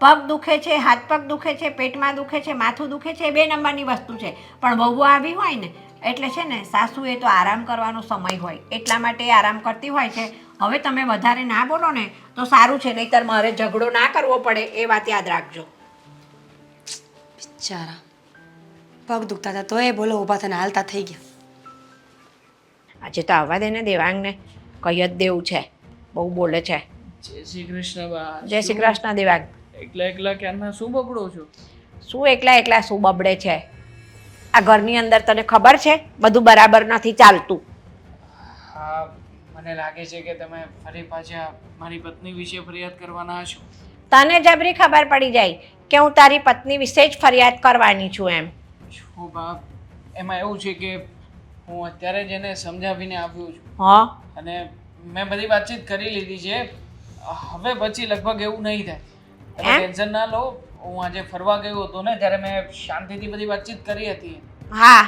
પગ દુખે છે, હાથ પગ દુખે છે, પેટમાં દુખે છે, માથું દુખે છે, એ 2 નંબરની વસ્તુ છે. પણ વહુ આવી હોય ને એટલે છે ને સાસુએ તો આરામ કરવાનો સમય હોય એટલા માટે એ આરામ કરતી હોય છે. હવે તમે વધારે ના બોલો ને તો સારું છે, નહીંતર મારે ઝઘડો ના કરવો પડે, એ વાત યાદ રાખજો. બિચારા પગ દુખતા હતા તો એ બોલો ઊભા થઈને હાલતા થઈ ગયા. આજે તો આવવા દે ને દેવાંગને, કહી જ દેવું છે, બહુ બોલે છે. જય શ્રી કૃષ્ણ બા. જય શ્રી કૃષ્ણ દેવાંગ. એકલા એકલા ક્યારના શું બગડો છો? શું એકલા શું બબડે છે? આ ઘરની અંદર તને ખબર છે બધું બરાબર નથી ચાલતું. હા, મને લાગે છે કે તમે ફરી પાછા મારી પત્ની વિશે ફરિયાદ કરવાના હશો. તને જબરી ખબર પડી જાય કે હું તારી પત્ની વિશે જ ફરિયાદ કરવાની છું એમ. શું બા, એમાં એવું છે કે હું અત્યારે જ એને સમજાવીને આવ્યો છું હા, અને મેં બધી વાતચીત કરી લીધી છે. હવે પછી લગભગ એવું નહીં થાય. તમે એમ? ટેન્શન ના લો. હું આજે ફરવા ગયો હતો ને ત્યારે મેં શાંતિથી બધી વાતચીત કરી હતી. હા,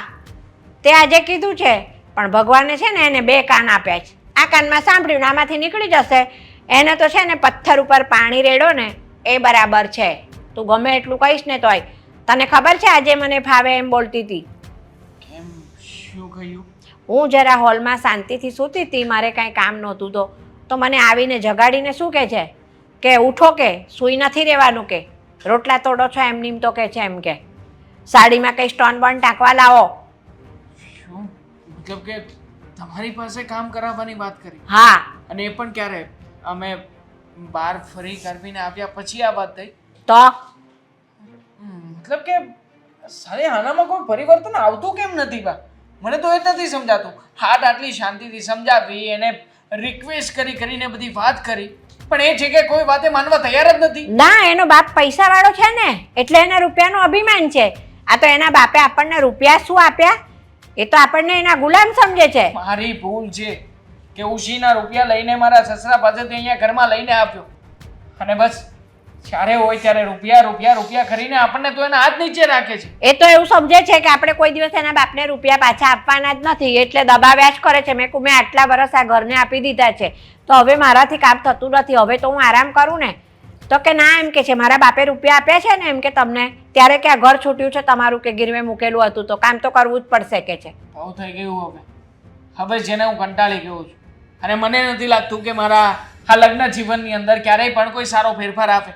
તે આજે કીધું છે પણ ભગવાને છે ને એને 2 કાન આપ્યા છે. આ કાનમાં સાંભળ્યું ને આમાંથી નીકળી જશે. એને તો છે ને પથ્થર ઉપર પાણી રેડો ને એ બરાબર છે. તું ગમે એટલું કહીશ ને તોય. તને ખબર છે આજે મને ફાવે એમ બોલતી હતી. કેમ, શું કહ્યું? હું જરા હોલમાં શાંતિથી સૂતી હતી, મારે કાંઈ કામ નહોતું તો મને આવીને જગાડીને શું કહે છે કે ઉઠો, કે સૂઈ નથી રહેવાનું, કે રોટલા તોડો છો એમની તો કે છે, એમ કે સાડીમાં કંઈ સ્ટોન બોન ટાંકવા લાવો. શું મતલબ કે તમારી પાસે કામ કરાવવાની વાત કરી? હા, અને એ પણ ક્યારે? અમે બહાર ફરી કરવીને આવ્યા પછી આ વાત થઈ? તો મતલબ કે સારી આનામાં કોઈ પરિવર્તન આવતું કેમ નથી બા? મને તો એ જ નથી સમજાતું. હાથ આટલી શાંતિથી સમજાવી, એને રિક્વેસ્ટ કરીને બધી વાત કરી, પણ એ છે કે કોઈ વાતે માનવા તૈયાર જ નથી. ના, એનો બાપ પૈસાવાળો છે ને એટલે એને રૂપિયાનો અભિમાન છે. આ તો એના બાપે આપણને રૂપિયા શું આપ્યા, એ તો આપણને એના ગુલામ સમજે છે. મારી ભૂલ છે કે ઉશીના રૂપિયા લઈને મારા સસરા પાસેથી અહીંયા ઘરમાં લઈને આવ્યો અને બસ જ્યારે હોય ત્યારે રૂપિયા રૂપિયા રૂપિયા કરીને આપણને તો એના હાથ નીચે રાખે છે. એ તો એવું સમજે છે કે આપણે કોઈ દિવસ એના બાપને રૂપિયા પાછા આપવાના જ નથી એટલે દબાવ્યા જ કરે છે. મેં આટલા વર્ષ આ ઘરને આપી દીધા છે તો હવે મારાથી કામ થતું નથી, હવે તો હું આરામ કરું ને. તો કે ના, એમ કે છે મારા બાપે રૂપિયા આપ્યા છે ને એમ કે તમને ત્યારે કે આ ઘર છૂટ્યું છે તમારું, કે ગીરવે મૂકેલું હતું તો કામ તો કરવું જ પડશે કે છે. બહુ થઈ ગયું હવે જેને હું કંટાળી ગયો છું અને મને નથી લાગતું કે મારા આ લગ્ન જીવનની અંદર ક્યારેય પણ કોઈ સારો ફેરફાર આવે.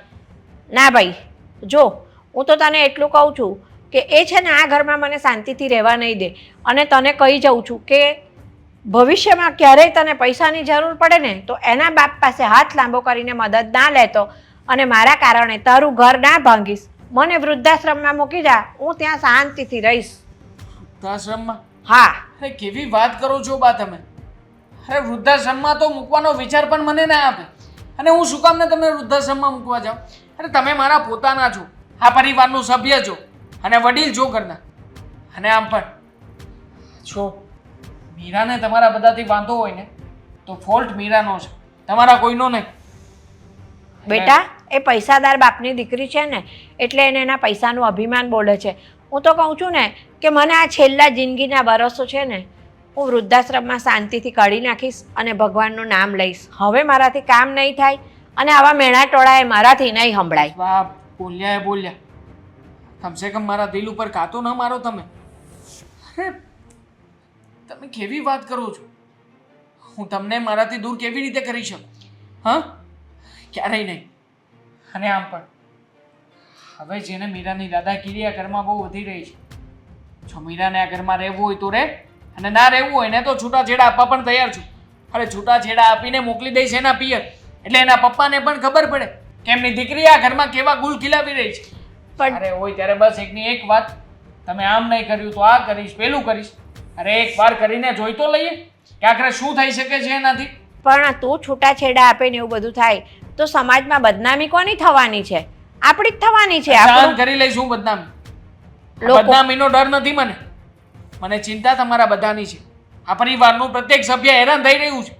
ના ભાઈ, જો હું તો તને એટલું કહું છું કે એ છે ને આ ઘરમાં મને શાંતિથી રહેવા નહીં દે. અને તને કહી જાઉં છું કે ભવિષ્યમાં ક્યારેય તને પૈસાની જરૂર પડે ને તો એના બાપ પાસે હાથ લાંબો કરીને મદદ ના લેતો અને મારા કારણે તારું ઘર ના ભાંગીશ. મને વૃદ્ધાશ્રમમાં મૂકી જા, હું ત્યાં શાંતિથી રહીશ. વૃદ્ધાશ્રમમાં? હા. અરે કેવી વાત કરો છો બા તમે? અરે વૃદ્ધાશ્રમમાં તો મૂકવાનો વિચાર પણ મને ના આપે. અને હું શું કામ ને તમે વૃદ્ધાશ્રમમાં મૂકવા જાઉં? અરે તમે મારા પોતાના છો, આ પરિવારનું સભ્ય છો અને વડીલ છો ઘરના. અને આમ પણ છો, મીરાને તમારા બધાથી વાંધો હોય ને તો ફોલ્ટ મીરાનો છે, તમારા કોઈનો નહીં. બેટા, એ પૈસાદાર બાપની દીકરી છે ને એટલે એને એના પૈસાનું અભિમાન બોલે છે. હું તો કહું છું ને કે મને આ છેલ્લા જિંદગીના વર્ષો છે ને હું વૃદ્ધાશ્રમમાં શાંતિથી કાઢી નાખીશ અને ભગવાનનું નામ લઈશ. હવે મારાથી કામ નહીં થાય અને આવા મેણા ટોળાએ મારાથી નહીં સંભળાય. વાહ, બોલ્યા એ બોલ્યા. કમસે કમ મારા દિલ ઉપર કાતો ન મારો તમે. અરે તમે કેવી વાત કરો છો? હું તમને મારાથી દૂર કેવી રીતે કરી શકું? હા, ક્યારેય નહીં. અને આમ પણ હવે જેને મીરાની દાદાગીરી આ ઘરમાં બહુ વધી રહી છે, જો મીરાને આ ઘરમાં રહેવું હોય તો રહે અને ના રહેવું હોય ને તો છૂટાછેડા આપવા પણ તૈયાર છું. અરે છૂટાછેડા આપીને મોકલી દઈશ એના પિયર, એટલે એના પપ્પાને પણ ખબર પડે કે એમની દીકરી આ ઘરમાં કેવા ગુલ ખીલાવી રહી છે. પણ અરે હોય ત્યારે બસ એકની એક વાત, તમે આમ નહીં કર્યું તો આ કરીશ, પેલું કરીશ. અરે એક વાર કરીને જોઈ તો લઈએ કે આખરે શું થઈ શકે છે એનાથી. પણ તું છૂટાછેડા આપે ને એવું બધું થાય તો સમાજમાં બદનામી કોની થવાની છે? આપણી જ થવાની છે સહન આપણું કરી લઈશ હું બદનામી. લોકો- બદનામીનો ડર નથી મને. મને ચિંતા તમારા બધાની છે. આ પરિવારનું પ્રત્યેક સભ્ય હેરાન થઈ રહ્યું છે.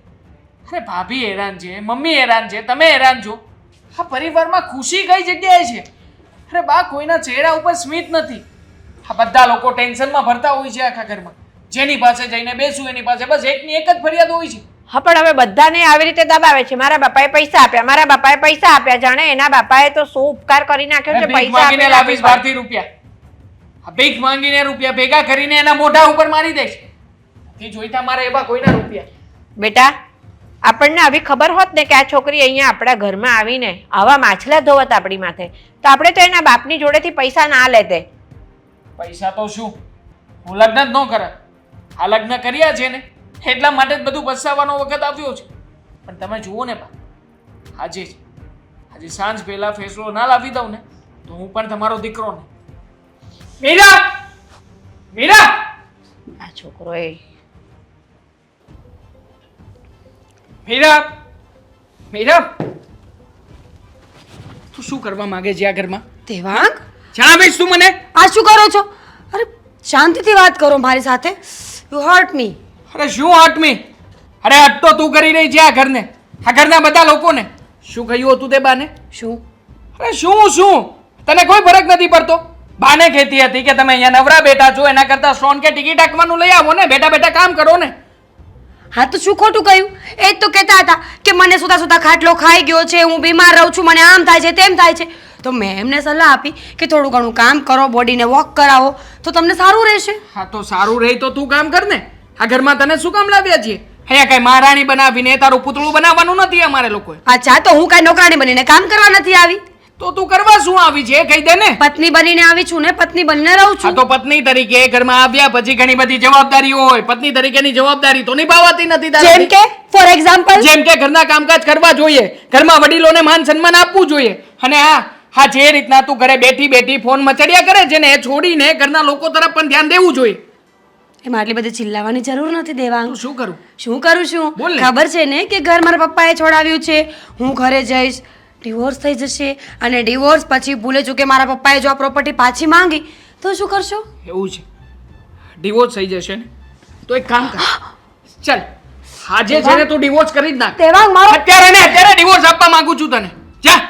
અરે ભાભી હેરાન છે, મમ્મી હેરાન છે, તમે હેરાન છો. આ પરિવારમાં ખુશી કઈ જગ્યાએ છે? અરે બા, કોઈના ચહેરા ઉપર સ્મિત નથી. આ બધા લોકો ટેન્શનમાં ભરતા હોય છે આખા ઘરમાં. જેની પાસે જઈને બેસું એની પાસે બસ એકની એક જ ફરિયાદ હોય છે. હા પણ હવે બધાને આવી રીતે દબાવે છે મારા બાપાએ પૈસા આપ્યા, મારા બાપાએ પૈસા આપ્યા. જાણે એના બાપાએ તો શું ઉપકાર કરી નાખ્યો છે, ભીખ પૈસા માંગીને આપીને લાવીશ બહારથી રૂપિયા. આ ભીખ માંગીને રૂપિયા ભેગા કરીને એના મોઢા ઉપર મારી દઈશ. નથી જોઈતા મારે એવા કોઈના રૂપિયા. બેટા, આપણને આવી ખબર હોત ને કે આ છોકરી અહીંયા આપણા ઘરમાં આવીને આવા માછલા ધોવત આપણી માથે, તો આપણે તો એના બાપની જોડેથી પૈસા ના લેતે. પૈસા તો શું, હું લગ્ન જ ન કરા. આ લગ્ન કર્યા છે ને એટલા માટે જ બધું પસ્તાવાનો વખત આવ્યો છે. પણ તમે જુઓ ને બા, આજે સાંજ પહેલા ફેસલો ના લાવી દઉં ને તો હું પણ તમારો દીકરો ને. મીરા, મીરા, આ છોકરોએ મીરા, મીરા, તું શું કરવા માંગે છે આ ઘરમાં? દેવાંગ, જણાવીશ તું મને? આ શું કરો છો? અરે શાંતિથી વાત કરો મારી સાથે. You hurt me. અરે શું આટમી? અરે અટતો તું કરી રહી છે આ ઘરને, આ ઘરના બધા લોકોને. શું કહ્યું હતું તે બાને? શું? અરે શું તને કોઈ ફરક નથી પડતો? બાને કહેતી હતી કે તમે અહીંયા નવરા બેઠા છો, એના કરતા સોન કે ટિકિટ આંકવાનું લઈ આવો ને, બેઠા બેઠા કામ કરો ને. હા તો શું ખોટું કહ્યું? એ જ તો કહેતા હતા કે મને સુતા સુતા ખાટલો ખાઈ ગયો છે, હું બીમાર રહું છું, મને આમ થાય છે તેમ થાય છે. તો મેં એમને સલાહ આપી કે થોડું ઘણું કામ કરો, બોડીને વોક કરાવો તો તમને સારું રહેશે. હા તો સારું રહે તો તું કામ કર ને. આ ઘરમાં તને શું કામ લાવ્યા છીએ? અહીંયા કઈ મહારાણી બનાવીને તારું પૂતળું બનાવવાનું નથી અમારે લોકોએ. અચ્છા, તો હું કાંઈ નોકરાણી બનીને કામ કરવા નથી આવી. તો તું કરવા શું આવી છે એ કહી દે ને. પત્ની બનીને આવી છું ને, પત્ની બનીને રહું હા છું. તો પત્ની તરીકે ઘરમાં આવ્યા પછી ઘણી બધી જવાબદારીઓ હોય. પત્ની તરીકેની જવાબદારી તો નિભાવાતી નથી જેમ તારાથી. કે ફોર એક્ઝામ્પલ જેમ કે ઘરના કામકાજ કરવા જોઈએ, ઘરમાં વડીલોને માન સન્માન આપવું જોઈએ. અને હા જે રીતના તું ઘરે બેઠી બેઠી ફોન મચડ્યા કરે છે ને એ છોડીને ઘરના લોકો તરફ પણ ધ્યાન દેવું જોઈએ. એમાં આટલી બધી ચિલ્લાવાની જરૂર નથી દેવાંગ. તું શું કરું? શું કરું છું? બોલ ને. ખબર છે ને કે ઘર મારા પપ્પાએ છોડાવ્યું છે. હું ઘરે જઈશ, ડિવોર્સ થઈ જશે અને ડિવોર્સ પછી ભૂલે ચૂકે મારા પપ્પાએ જો આ પ્રોપર્ટી પાછી માંગી તો શું કરશો? એવું છે, ડિવોર્સ થઈ જશે ને તો એક કામ કર, ચાલ આજે છે ને તું ડિવોર્સ કરી જ નાખ. દેવાંગ, મારો અત્યારે ડિવોર્સ આપવા માંગુ છું તને. જા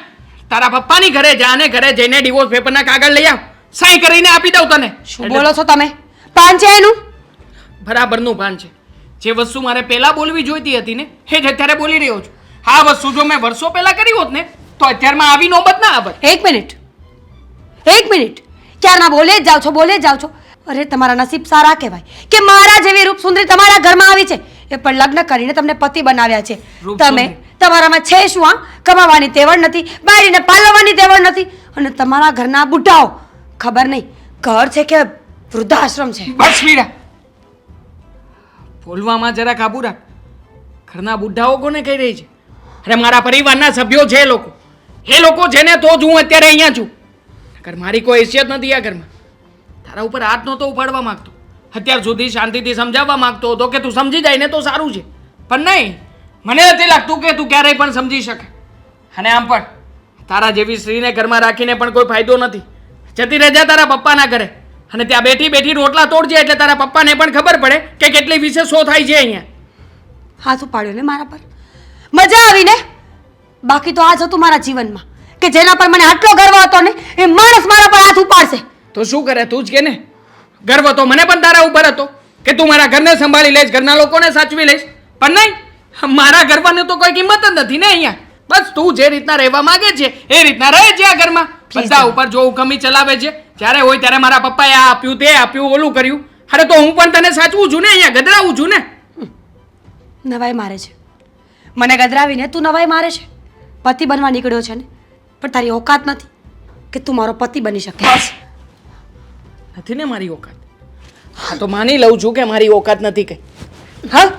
તારા પપ્પાની ઘરે જા અને ઘરે જઈને ડિવોર્સ પેપરના કાગળ લઈ આવ, સહી કરીને આપી દઉં તને. શું બોલો છો તમે? પાન છે એનું? બરાબરનું ભાન છે. જે વસ્તુ મારે પહેલા બોલવી જોઈતી હતી ને એ જ અત્યારે બોલી રહ્યો છું. આ વસ્તુ જો મેં વર્ષો પહેલા કરી હોત ને તો અત્યારમાં આવી નોબત ના આવત. એક મિનિટ, ક્યારના બોલે જ જાઓ છો, બોલે જ જાઓ છો. અરે તમારા નસીબ સારા કહેવાય કે મારા જેવી રૂપસુંદરી તમારા ઘરમાં આવી છે. એ પણ લગ્ન કરીને તમને પતિ બનાવ્યા છે. રૂપસુંદરી. તમે તમારામાં છે શું? આ કમાવાની તેવડ નથી, બાયડીને પાલવવાની તેવડ નથી, અને તમારા ઘરના બુઢાઓ ખબર નહીં ઘર છે કે વૃદ્ધાશ્રમ છે. બસ મીરા, બોલવામાં જરા કાબુ રાખ. ઘરના બુઢાઓ કોને કહી રહી છે? અરે મારા પરિવારના સભ્યો છે એ લોકો છે ને તો જ હું અત્યારે અહીંયા છું. અગર મારી કોઈ હેસિયત નથી આ ઘરમાં. તારા ઉપર હાથ નહોતો ઉપાડવા માંગતો, અત્યાર સુધી શાંતિથી સમજાવવા માંગતો હતો કે તું સમજી જાય ને તો સારું છે. પણ નહીં, મને નથી લાગતું કે તું ક્યારેય પણ સમજી શકે. અને આમ પણ તારા જેવી સ્ત્રીને ઘરમાં રાખીને પણ કોઈ ફાયદો નથી. જતી રહેજા તારા પપ્પાના ઘરે અને ત્યાં બેઠી બેઠી રોટલા તોડજે એટલે તારા પપ્પાને પણ ખબર પડે કે કેટલી વિશે શો થાય છે અહીંયા. હાથ ઉપાડ્યો ને મારા પર, મજા આવી ને? બાકી તો આ જ હતું મારા જીવનમાં કે જેના પર મને આટલો ગર્વ હતો ને એ માણસ મારા પર હાથ ઉપાડશે. તો શું કરે તું જ કે ને. ગર્વ તો મને પણ તારા ઉપર હતો કે તું મારા ઘરને સંભાળી લઈશ, ઘરના લોકોને સાચવી લઈશ. પણ નહીં, મારા ગર્વની તો કોઈ કિંમત જ નથી ને અહીંયા. બસ તું જે રીતના રહેવા માંગે છે એ રીતના રહે છે આ ઘરમાં. બધા ઉપર જો હુકમી ચલાવે છે, જ્યારે હોય ત્યારે મારા પપ્પાએ આ આપ્યું, તે આપ્યું, ઓલું કર્યું. અરે તો હું પણ તને સાચવું છું ને, અહીંયા ગધરાવું છું ને. નવાઈ મારે છે મને ગદરાવીને, તું નવાઈ મારે છે. પતિ બનવા નીકળ્યો છે ને, પણ તારી ઓકાત નથી કે તું મારો પતિ બની શકે. બસ નથી ને મારી ઓકાત. હા તો માની લઉં છું કે મારી ઓકાત નથી કઈ. હા,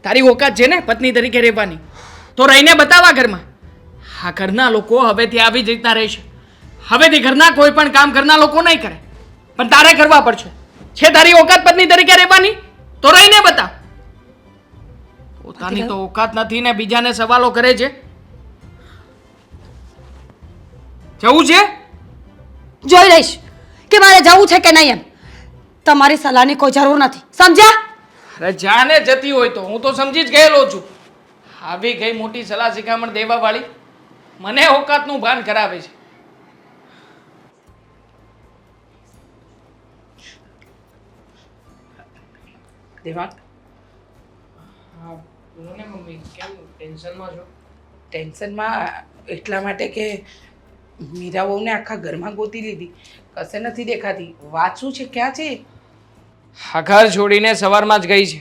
તારી ઓકાત છે ને પત્ની તરીકે રહેવાની, તો રહીને બતાવા ઘરમાં. આ ઘરના લોકો હવેથી આવી જ રીતના રહેશે. હવેથી ઘરના કોઈ પણ કામ ઘરના લોકો નહીં કરે, પણ તારે કરવા પડશે. છે તારી ઓકાત પત્ની તરીકે રહેવાની, તો રહીને બતાવ. પોતાની તો ઓકાત નથી ને બીજાને સવાલો કરે છે. જવું છે? જોઈ લઈશ કે મારે જવું છે કે નહીં એમ. તમારી સલાહની કોઈ જરૂર નથી, સમજ્યા? અરે જાને જતી હોય તો હું તો સમજી જ ગયેલો છું. આવી ગઈ મોટી સલાહ શિખામણ દેવા વાળી, મને ઓકાતનું ભાન કરાવે છે. દેવાંગ, હા બોલો ને મમ્મી, કેમ ટેન્શનમાં છો? ટેન્શનમાં એટલા માટે કે મીરા વહુને આખા ઘરમાં ગોતી લીધી, કશે નથી દેખાતી. વાત શું છે, ક્યાં છે? આ ઘર છોડીને સવારમાં જ ગઈ છે.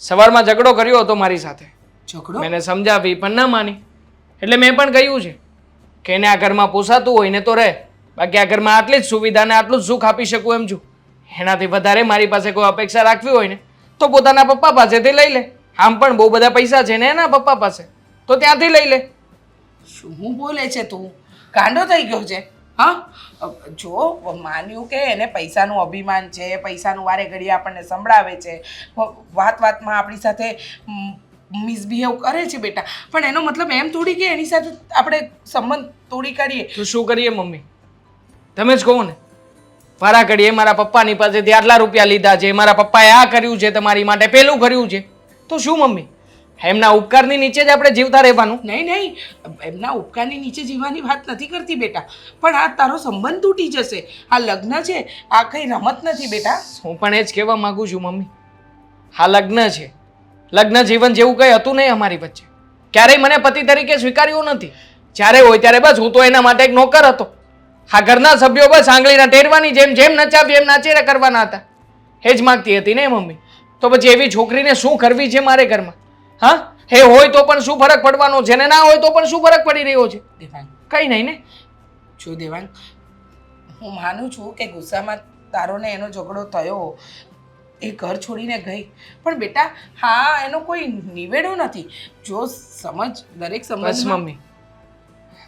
સવારમાં ઝઘડો કર્યો હતો મારી સાથે. ઝઘડો? મેં એને સમજાવી પણ ના માની. એટલે મેં પણ કહ્યું છે કે એને આ ઘરમાં પોસાતું હોય ને તો રહે, બાકી આ ઘરમાં આટલી જ સુવિધા ને આટલું જ સુખ આપી શકું એમ છું. એનાથી વધારે મારી પાસે કોઈ અપેક્ષા રાખવી હોય ને તો પોતાના પપ્પા પાસેથી લઈ લે. આમ પણ બહુ બધા પૈસા છે ને એના પપ્પા પાસે, તો ત્યાંથી લઈ લે. શું બોલે છે તું? ગાંડો થઈ ગયો છે? હા, જો માન્યું કે એને પૈસાનું અભિમાન છે, પૈસાનું વારે ઘડીએ આપણને સંભળાવે છે, વાત વાતમાં આપણી સાથે મિસબિહેવ કરે છે બેટા, પણ એનો મતલબ એમ થોડી કે એની સાથે આપણે સંબંધ તોડી કાઢીએ. તો શું કરીએ મમ્મી, તમે જ કહો ને. વારા ઘડીએ મારા પપ્પાની પાસેથી આટલા રૂપિયા લીધા છે, મારા પપ્પાએ આ કર્યું છે તમારી માટે, પેલું કર્યું છે, તો શું મમ્મી એમના ઉપકારની નીચે જ આપણે જીવતા રહેવાનું? નહીં નહીં, એમના ઉપકારની નીચે જીવવાની વાત નથી કરતી બેટા, પણ આ તારો સંબંધ તૂટી જશે. આ લગ્ન છે, આ કઈ રમત નથી બેટા. હું પણ એ જ કહેવા માંગુ છું મમ્મી, આ લગ્ન છે, લગ્ન જીવન જેવું કંઈ હતું નહીં અમારી વચ્ચે. ક્યારેય મને પતિ તરીકે સ્વીકાર્યો નથી. જ્યારે હોય ત્યારે બસ હું તો એના માટે એક નોકર હતો. આ ઘરના સભ્યો બસ આંગળીના ટેરવાની જેમ જેમ નચાવી એમ નાચેરા કરવાના હતા. એ જ માગતી હતી ને મમ્મી. તો પછી એવી છોકરીને શું કરવી છે મારે ઘરમાં? હા, એ હોય તો પણ શું ફરક પડવાનો છે, ને ના હોય તો પણ શું ફરક પડી રહ્યો છે? દેવાંગ, કઈ નહીં ને. જો દેવાંગ, હું માનું છું કે ગુસ્સામાં તારો ને એનો ઝઘડો થયો, એ ઘર છોડીને ગઈ, પણ બેટા હા એનો કોઈ નિવેડો નથી. જો સમજ, દરેક બસ સમજ મમ્મી,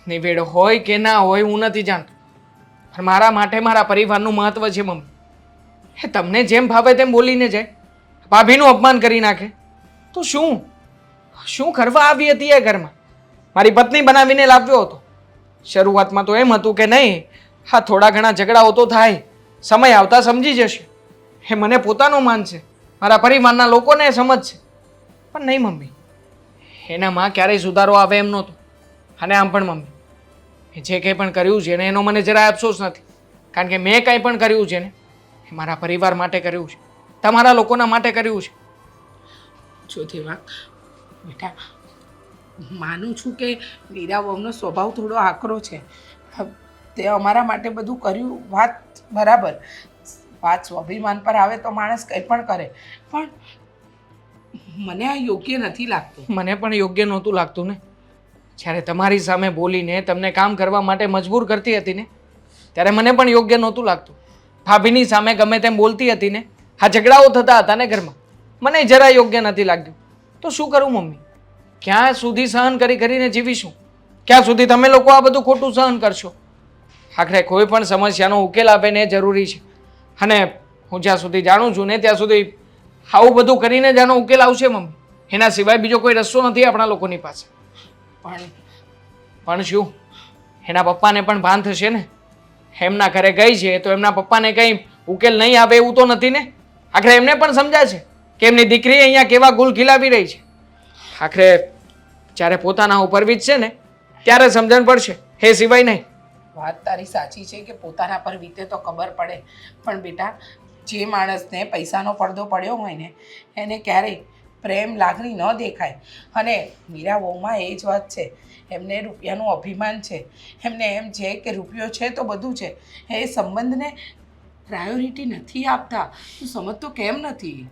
નિવેડો હોય કે ના હોય હું નથી જાણતો, પણ મારા માટે મારા પરિવારનું મહત્વ છે મમ્મી. એ તમને જેમ ભાવે તેમ બોલીને જાય, ભાભીનું અપમાન કરી નાખે, તો શું શું કરવા આવી હતી એ ઘરમાં? મારી પત્ની બનાવીને લાવ્યો હતો. શરૂઆતમાં તો એમ હતું કે નહીં, હા થોડા ઘણા ઝઘડાઓ તો થાય, સમય આવતા સમજી જશે, એ મને પોતાનો માન છે, મારા પરિવારના લોકોને સમજ છે. પણ નહીં મમ્મી, એનામાં ક્યારેય સુધારો આવે એમ નહોતો. અને આમ પણ મમ્મી, એ જે કંઈ પણ કર્યું છે ને એનો મને જરાય અફસોસ નથી, કારણ કે મેં કંઈ પણ કર્યું છે ને એ મારા પરિવાર માટે કર્યું છે, તમારા લોકોના માટે કર્યું છે. જો દેવાંગ બેટા, માનું છું કે મીરા વહુનો સ્વભાવ થોડો આકરો છે, તે અમારા માટે બધું કર્યું, વાત બરાબર. વાત સ્વાભિમાન પર આવે તો માણસ કંઈ પણ કરે, પણ મને આ યોગ્ય નથી લાગતું. મને પણ યોગ્ય નહોતું લાગતું ને. જ્યારે તમારી સામે બોલીને તમને કામ કરવા માટે મજબૂર કરતી હતી ને, ત્યારે મને પણ યોગ્ય નહોતું લાગતું. ભાભીની સામે ગમે તેમ બોલતી હતી ને, આ ઝઘડાઓ થતા હતા ને ઘરમાં, મને જરા યોગ્ય નથી લાગ્યું. તો શું કરું મમ્મી? ક્યાં સુધી સહન કરીને જીવીશું? ક્યાં સુધી તમે લોકો આ બધું ખોટું સહન કરશો? આખરે કોઈ પણ સમસ્યાનો ઉકેલ આપે ને એ જરૂરી છે, અને હું જ્યાં સુધી જાણું છું ને ત્યાં સુધી આવું બધું કરીને જ આનો ઉકેલ આવશે મમ્મી. એના સિવાય બીજો કોઈ રસ્તો નથી આપણા લોકોની પાસે. પણ શું, એના પપ્પાને પણ ભાન થશે ને? એમના ઘરે ગઈ છે તો એમના પપ્પાને કંઈ ઉકેલ નહીં આવે એવું તો નથી ને? આખરે એમને પણ સમજાય છે કે એમની દીકરી અહીંયા કેવા ગુલ ખીલાવી રહી છે. આખરે જ્યારે પોતાના ઉપર વીતશે ને ત્યારે સમજણ પડશે, એ સિવાય નહીં. વાત તારી સાચી છે કે પોતાના પર વીતે તો ખબર પડે, પણ બેટા જે માણસને પૈસાનો પડદો પડ્યો હોય ને એને ક્યારેય પ્રેમ લાગણી ન દેખાય. અને મીરા વહુમાં એ જ વાત છે, એમને રૂપિયાનું અભિમાન છે, એમને એમ છે કે રૂપિયો છે તો બધું છે, એ સંબંધને પ્રાયોરિટી નથી આપતા. તું સમજતો કેમ નથી?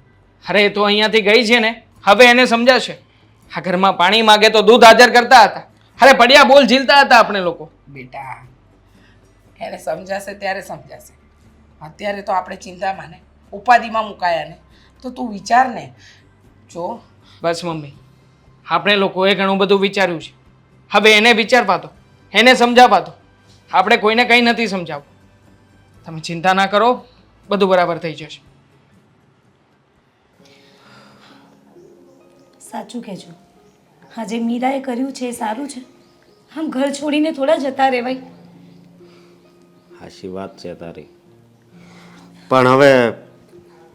અરે તો અહીંયાથી ગઈ છે ને, હવે એને સમજાશે. આ ઘરમાં પાણી માગે તો દૂધ હાજર કરતા હતા, અરે પડ્યા બોલ ઝીલતા હતા આપણે લોકો. બેટા એને સમજાશે ત્યારે સમજાશે, અત્યારે તો આપણે ચિંતામાં ને ઉપાધિમાં મુકાયા ને, તો તું વિચાર ને. જો બસ મમ્મી, આપણે લોકોએ ઘણું બધું વિચાર્યું છે, હવે એને વિચારવા દો, એને સમજાવવા દો. આપણે કોઈને કંઈ નથી સમજાવવું. તમે ચિંતા ના કરો, બધું બરાબર થઈ જશે. સાચું કહેજો, હા જે મીરાએ કર્યું છે એ સારું છે. આમ ઘર છોડીને થોડા જતા રહેવાય. હાચી વાત છે તારી, પણ હવે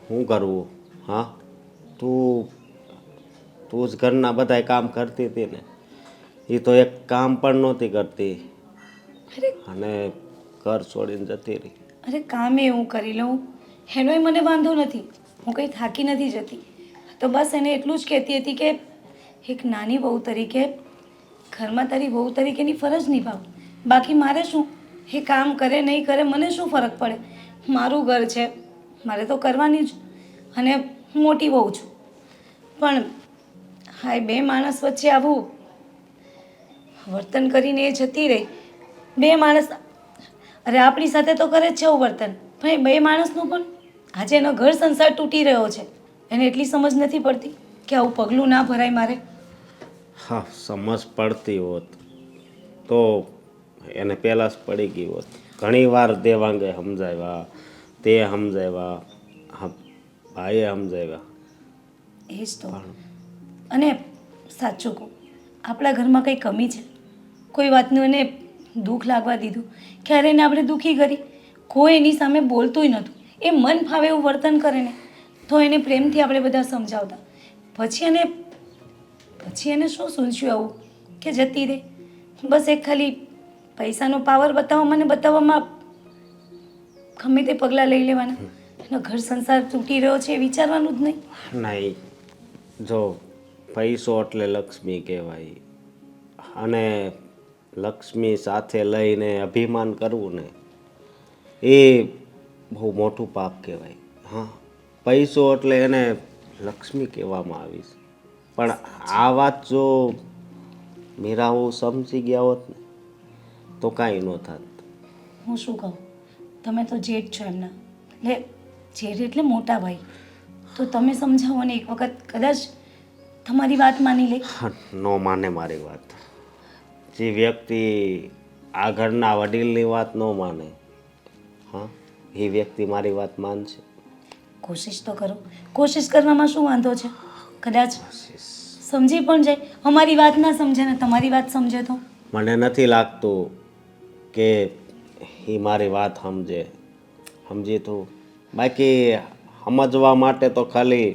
શું કરવું? હા, તું તું જ ઘરના બધાય કામ કરતી હતી ને, એ તો એક કામ પણ નહોતી કરતી અરે અને ઘર છોડીને જતી રહી. અરે કામે હું કરી લઉં એનોય મને વાંધો નથી, હું કંઈ થાકી નથી જતી. તો બસ એને એટલું જ કહેતી હતી કે એક નાની વહુ તરીકે ઘરમાં તારી વહુ તરીકેની ફરજ નિભાવ. બાકી મારે શું, એ કામ કરે નહીં કરે મને શું ફરક પડે? મારું ઘર છે, મારે તો કરવાની જ. અને હું મોટી વહુ છું, પણ હા એ બે માણસ વચ્ચે આવું વર્તન કરીને એ જતી રહી. બે માણસ અરે આપણી સાથે તો કરે જ છે એવું વર્તન, પણ એ બે માણસનું પણ આજે એનો ઘર સંસાર તૂટી રહ્યો છે. એને એટલી સમજ નથી પડતી કે આવું પગલું ના ભરાય મારે. હા, સમજ પડતી હોત તો એને પહેલાં જ પડી ગઈ હોત. ઘણી વાર દેવાંગે સમજાવ્યા, તે સમજાવ્યા, હા ભાઈએ સમજાવ્યા. એ જ તો. અને સાચું કહું, આપણા ઘરમાં કંઈ કમી છે? કોઈ વાતનું એને દુઃખ લાગવા દીધું? ક્યારે એને આપણે દુઃખી કરી? કોઈ એની સામે બોલતુંય નહોતું. એ મન ફાવે એવું વર્તન કરે ને તો એને પ્રેમથી આપણે બધા સમજાવતા. પછી એને શું સૂંચ્યું આવું કે જતી રહે? બસ એક ખાલી પૈસાનો પાવર બતાવવામાં ગમે તે પગલાં લઈ લેવાના. એનો ઘર સંસાર તૂટી રહ્યો છે એ વિચારવાનું જ નહીં. નહીં, જો પૈસો એટલે લક્ષ્મી કહેવાય, અને લક્ષ્મી સાથે લઈને અભિમાન કરવું ને એ બહુ મોટું પાપ કહેવાય. હા, પૈસો એટલે એને લક્ષ્મી કહેવામાં આવી છે, પણ આ વાત જો મીરાઓ સમજી ગયા હોત ને તો કાંઈ ન થાત. હું શું કહું, તમે તો જેઠ છો એમના, એટલે જેઠ એટલે મોટા ભાઈ, તો તમે સમજાવો ને એક વખત કદાચ તમારી વાત માની લે. ન માને મારી વાત. જે વ્યક્તિ આ ઘરના વડીલની વાત ન માને, હા, એ વ્યક્તિ મારી વાત માનશે. કોશિશ તો કરો. કોશિશ કરવામાં શું વાંધો છે? કદાચ સમજી પણ જાય. અમારી વાત ના સમજે ને તમારી વાત સમજે તો મને નથી લાગતું કે એ મારી વાત સમજી તું. બાકી સમજવા માટે તો ખાલી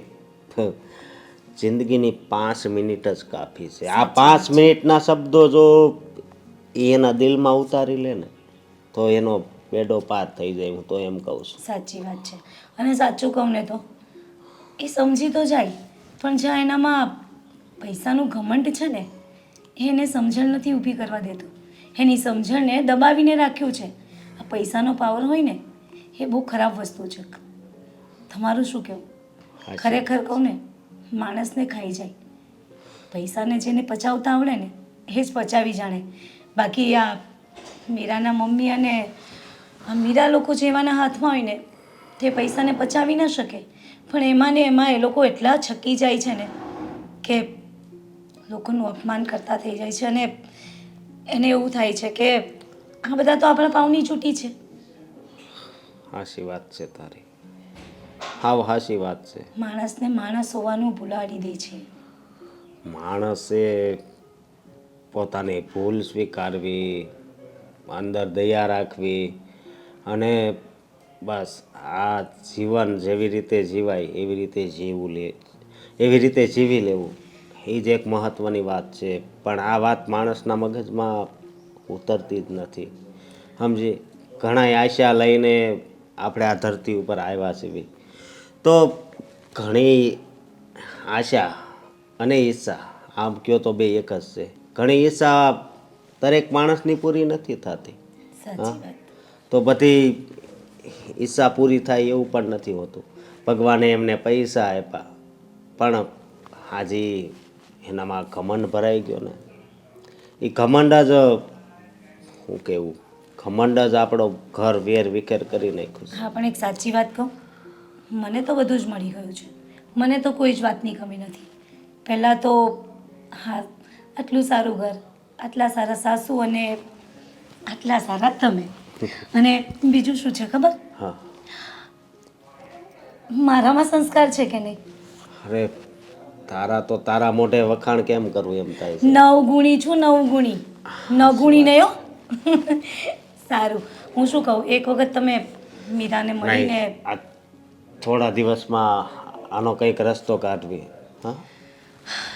જિંદગીની 5 મિનિટ જ કાફી છે. આ 5 મિનિટના શબ્દો જો એ એના દિલમાં ઉતારી લે ને તો એનો બેડો પાર થઈ જાય. હું તો એમ કહું છું. સાચી વાત છે. અને સાચું કહું ને તો એ સમજી તો જાય, પણ જ્યાં એનામાં પૈસાનું ઘમંડ છે ને એને સમજણ નથી ઊભી કરવા દેતું. એની સમજણને દબાવીને રાખ્યું છે. આ પૈસાનો પાવર હોય ને એ બહુ ખરાબ વસ્તુ છે. તમારું શું કહેવું? ખરેખર કહું ને, માણસને ખાઈ જાય. પૈસાને જેને પચાવતા આવડે ને એ જ પચાવી જાણે. બાકી આ મીરાના મમ્મી અને આ મીરા લોકો જેવાના હાથમાં હોય ને તે પૈસાને પચાવી ન શકે. પણ એમાં ને એમાં એ લોકો એટલા છકી જાય છે ને કે લોકોનું અપમાન કરતા થઈ જાય છે. અને એને એવું થાય છે કે આ બધા તો આપણા પાવની ચૂંટી છે. હાચી વાત છે તારી, હાવ હાચી વાત છે. માણસને માણસ હોવાનું ભૂલાડી દે છે. માણસે પોતાની ભૂલ સ્વીકારવી, અંદર દયા રાખવી, અને બસ આ જીવન જેવી રીતે જીવાય એવી રીતે જીવી લેવું, એ જ એક મહત્ત્વની વાત છે. પણ આ વાત માણસના મગજમાં ઉતરતી જ નથી. સમજી, ઘણા આશા લઈને આપણે આ ધરતી ઉપર આવ્યા છીએ, તો ઘણી આશા અને ઈચ્છા, આમ કહો તો બે એક જ છે. ઘણી ઈચ્છા દરેક માણસની પૂરી નથી થતી. સાચી વાત. તો બધી ઈચ્છા પૂરી થાય એવું પણ નથી હોતું. ભગવાને એમને પૈસા આપ્યા, પણ હાજી એનામાં ઘમંડ ભરાઈ ગયો ને, એ ઘમંડ જ શું કહેવું, ઘમંડ જ આપણો ઘર વેર વિખેર કરી નાખ્યું છે. હા, પણ એક સાચી વાત કહું, મને તો બધું જ મળી ગયું છે. મને તો કોઈ જ વાતની કમી નથી. પહેલાં તો હા, આટલું સારું ઘર, આટલા સારા સાસુ અને આટલા સારા તમે. અને બીજું શું છે ખબર? હા, મારામાં સંસ્કાર છે કે નહીં? અરે તારા મોઢે વખાણ કેમ કરવું એમ થાય છે. 9 ગુણી છું, 9 ગુણી. 9 ગુણી નહીં હો. સારું, હું શું કહું, એક વખત તમે મીરાને મળીને નહીં, આ થોડા દિવસમાં આનો કંઈક રસ્તો કાઢવી. હા,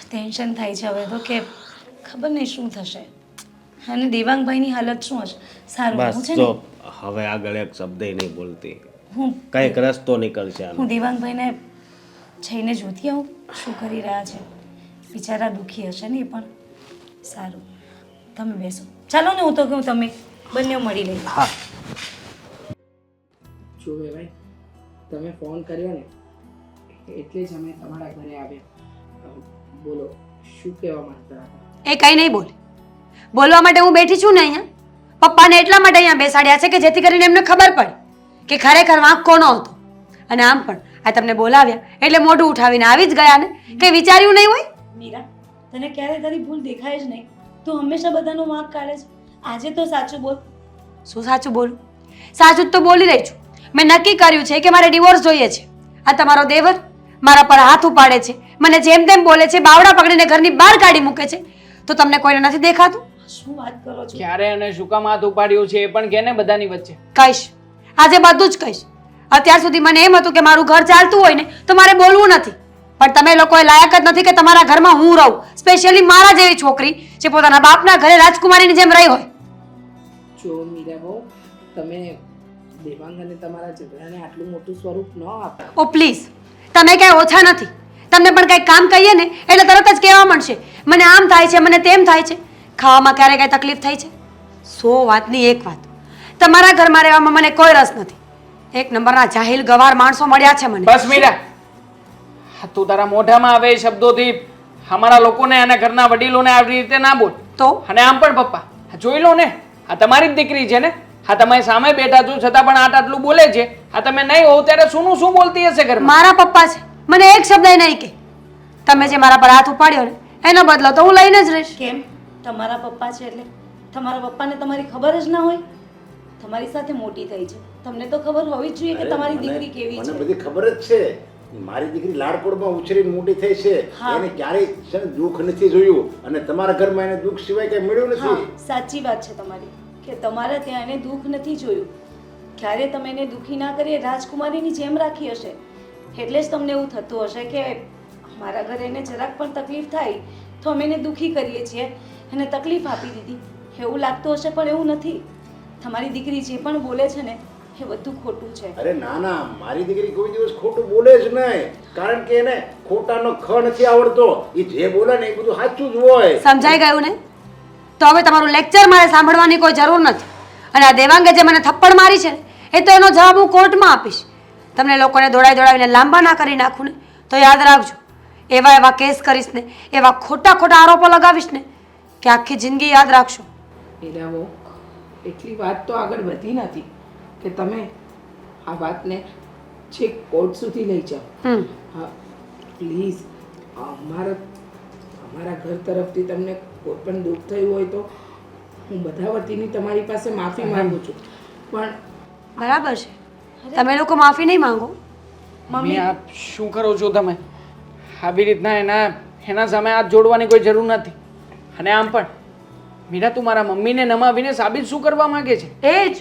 ટેન્શન થાય છે હવે તો કે ખબર નહીં શું થશે અને દેવાંગભાઈની હાલત શું હશે. સારું, હું બસ છે જો ને હવે આગળ એક શબ્દ નહીં બોલતી, હું કંઈક રસ્તો નીકળશે આનો. હું દેવાંગભાઈને જઈને જોતી આવું શું કરી રહ્યા છે. બિચારા દુઃખી હશે ને એ પણ. સારું, તમે બેસો. ચાલો ને, હું તો કહું તમે બંને મળી લઈ. હા, જો ભાઈ, તમે ફોન કર્યો ને એટલે જ અમે તમારા ઘરે આવ્યા. બોલો, શું કહેવા માંગતા હતા? એ કંઈ નહીં બોલે. બોલવા માટે હું બેઠી છું ને અહીંયા. પપ્પાને એટલા માટે અહીંયા બેસાડ્યા છે કે જેથી કરીને એમને ખબર પડે કે ખરેખર વાંક કોનો હતો. અને આમ પણ આ તમને બોલાવ્યા એટલે મોઢું ઉઠાવીને આવી જ ગયા ને, કંઈ વિચાર્યું નહીં હોય. મીરા, તને ક્યારે તારી ભૂલ દેખાય જ નહીં. તું હંમેશા બધાનો વાંક કાઢે છે. આજે તો સાચું બોલ. શું સાચું બોલું? સાચું જ તો બોલી રહી છું. મેં નક્કી કર્યું છે કે મારે ડિવોર્સ જોઈએ છે. આ તમારો દેવર મારા પર હાથ ઉપાડે છે, મને જેમ તેમ બોલે છે, બાવડા પકડીને ઘરની બહાર કાઢી મૂકે છે. તો તમને કોઈને નથી દેખાતું? શું વાત કરો છો? ક્યારે અને શું કામ હાથ ઉપાડ્યું છે એ પણ કે ને બધાની વચ્ચે. કહીશ, આજે બધું જ કહીશ. અત્યાર સુધી મને એમ હતું કે મારું ઘર ચાલતું હોય ને તો મારે બોલવું નથી, પણ તમે લોકોએ લાયક જ નથી કે તમારા ઘરમાં હું રહું, સ્પેશિયલી મારા જેવી છોકરી જે પોતાના બાપના ઘરે રાજકુમારીની જેમ રહી હોય. જો મીરા બહુ, તમે દેવાંગ અને તમારા ઝઘડાને આટલું મોટું સ્વરૂપ ન આપો. ઓ પ્લીઝ, તમે ક્યાંય ઓછા નથી. તમને પણ કંઈક કામ કહીએ ને એટલે તરત જ કહેવા મળશે મને આમ થાય છે, મને તેમ થાય છે. ખાવામાં ક્યારે કઈ તકલીફ થઈ છે? 100 વાતની એક વાત, તમારા ઘરમાં રહેવામાં મને કોઈ રસ નથી. એક નંબરના જાહિલ ગવાર માણસો મળ્યા છે મને. બસ મીરા, તું તારા મોઢામાં આવે એ શબ્દોથી અમારા લોકોને અને ઘરના વડીલોને આવી રીતે ના બોલ. તો અને આમ પણ પપ્પા, આ જોઈ લો ને, આ તમારી જ દીકરી છે ને. હા, તમે સામે બેઠા છો છતાં પણ આટલું બોલે છે. આ તમે નહીં હોવ ત્યારે શું શું બોલતી હશે ઘરમાં? મારા પપ્પા છે, મને એક શબ્દ નહીં કે. તમે જે મારા પર હાથ ઉપાડ્યો ને એનો બદલો તો હું લઈને જ રહીશ. કેમ? તમારા પપ્પા છે એટલે તમારા પપ્પાને તમારી ખબર જ ના હોય? તમારી સાથે મોટી થઈ છે, તમને તો ખબર હોવી જ જોઈએ કે તમારી દીકરી કેવી મને છે. બધી ખબર જ છે. મારી દીકરી લાડકોડમાં ઉછરીને મોટી થઈ છે. હા. એને ક્યારેય છે ને દુઃખ નથી જોયું અને તમારા ઘરમાં એને દુઃખ સિવાય કઈ મળ્યું હા, નથી. સાચી વાત છે તમારી કે તમારા ત્યાં એને દુઃખ નથી જોયું. ક્યારે તમે એને દુઃખી ના કરી રાજકુમારીની જેમ રાખી હશે, એટલે જ તમને એવું થતું હશે કે મારા ઘરે એને જરાક પણ તકલીફ થાય તો અમે એને દુઃખી કરીએ છીએ, એને તકલીફ આપી દીધી એવું લાગતું હશે, પણ એવું નથી. તમારી દીકરી જે પણ બોલે છે ને એ બધું ખોટું છે. અરે ના ના, મારી દીકરી કોઈ દિવસ ખોટું બોલે જ નહીં, કારણ કે એને ખોટાનો ખ નથી આવડતો. એ જે બોલે ને એ બધું સાચું જ હોય. સમજાઈ ગયું ને? તો હવે તમારું લેક્ચર મારે સાંભળવાની કોઈ જરૂર નથી. અને આ દેવાંગે જે મને થપ્પડ મારી છે ને એ તો એનો જવાબ હું કોર્ટમાં આપીશ. તમને લોકોને દોડાવીને લાંબા ના કરી નાખું ને તો યાદ રાખજો, એવા એવા કેસ કરીશ ને, એવા ખોટા ખોટા આરોપો લગાવીશ ને કે આખી જિંદગી યાદ રાખશો. મીરા બહુ, એટલી વાત તો આગળ વધી નથી કે તમે આ વાતને છેક કોર્ટ સુધી લઈ જાઓ. હા પ્લીઝ, અમારા ઘર તરફથી તમને કોઈ પણ દુઃખ થયું હોય તો હું બધા વતીની તમારી પાસે માફી માંગુ છું. પણ બરાબર છે, તમે લોકો માફી નહીં માંગો. મમ્મી, આ શું કરો છો તમે? આવી રીતના એના સામે હાથ જોડવાની કોઈ જરૂર નથી. અને આમ પણ મીરા, તું મારા મમ્મીને નમાવીને સાબિત શું કરવા માંગે છે? એ જ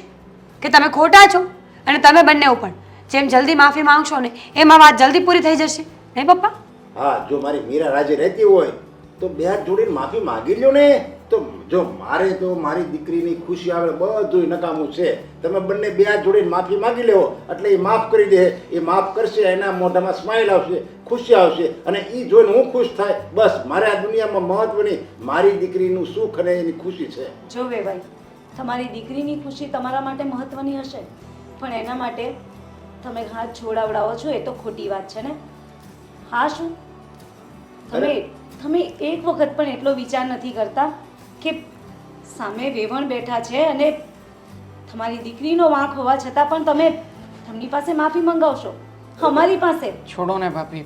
કે તમે ખોટા છો અને તમે બંને પણ જેમ જલ્દી માફી માંગશો ને એમાં વાત જલ્દી પૂરી થઈ જશે, નહીં પપ્પા? હા, જો મારી મીરા રાજી રહેતી હોય તો બે હાથ જોડીને માફી માંગી લ્યો ને. તો જો મારે તો મારી દીકરીની ખુશી આવે બધું નકામું છે. તમે બંને બે હાથ જોડીને માફી માંગી લેવો એટલે એ માફ કરી દે. એ માફ કરશે, એના મોઢામાં સ્માઇલ આવશે, ખુશી આવશે અને એ જોઈને હું ખુશ થાય. બસ મારે આ દુનિયામાં મહત્વની મારી દીકરીનું સુખ અને એની ખુશી છે. જો વેવાઈ, તમારી દીકરીની ખુશી તમારા માટે મહત્વની હશે, પણ એના માટે તમે હાથ જોડાવડાવો છો એ તો ખોટી વાત છે ને. હા, શું તમે એક વખત પણ એટલો વિચાર નથી કરતા કે સામે વેવણ બેઠા છે અને તમારી દીકરીનો વાંક હોવા છતાં પણ તમે તેમની પાસે માફી મંગાવશો, અમારી પાસે? છોડો ને ભાભી,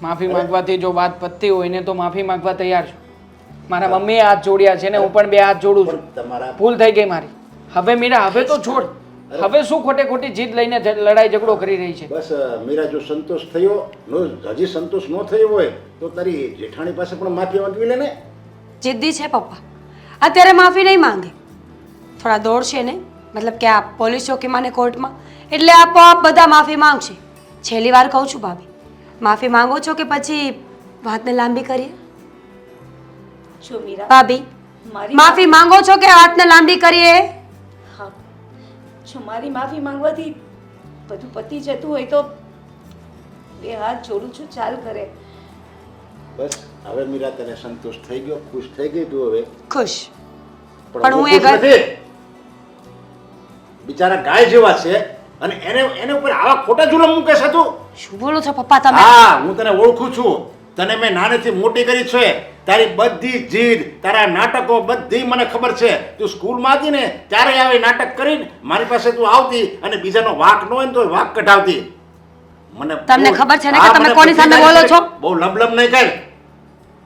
માફી માંગવાથી જો વાત પતતી હોય ને તો માફી માંગવા તૈયાર છું. મારા મમ્મીએ હાથ જોડ્યા છે ને હું પણ બે હાથ જોડું છું. તમારા ભૂલ થઈ ગઈ મારી. હવે મીરા, હવે તો છોડ. હવે શું ખોટે ખોટી જીદ લઈને લડાઈ ઝઘડો કરી રહી છે? બસ મીરા, જો સંતોષ થયો હજી સંતોષ ન થયો હોય તો તારી જેઠાણી પાસે પણ માફી માંગવી લે ને. જિદ્દી છે પપ્પા, અત્યારે માફી નહીં માંગે, થોડા દોડશે ને મતલબ કે આ પોલીસ ચોકીમાં ને કોર્ટમાં, એટલે આપોઆપ બધા માફી માંગશે. છેલ્લી વાર કહું છું ભાભી, માફી માંગો છો કે પછી વાતને લાંબી કરીએ? જો મીરા, ભાભી, મારી માફી માંગો છો કે વાતને લાંબી કરીએ? હા, જો મારી માફી માંગવાથી બધું પતી જતું હોય તો બે હાથ જોડું છું, ચાલ કરે. બસ હવે મીરા તને સંતોષ થઈ ગયો, ખુશ થઈ ગઈ તું હવે? ખુશ. પણ હું એ ખુશ નથી. બિચારા ગાય જેવા છે અને એને ઉપર આવા ખોટા જુલમ મૂકે છે તું. શું બોલો છો પપ્પા તમે? હા, હું તને ઓળખું છું. તને મેં નાનેથી મોટી કરી છે. તારી બધી જીદ, તારા નાટકો બધી મને ખબર છે. તું સ્કૂલમાં હતી ને ત્યારે આવી નાટક કરીને મારી પાસે તું આવતી અને બીજાનો વાંક ન હોય ને તો વાંક કઢાવતી. મને તમને બહુ- ખબર છે ને કે હા, તમે મને કોની સામે બધી બોલો છો? બહુ લબલબ નહીં કર.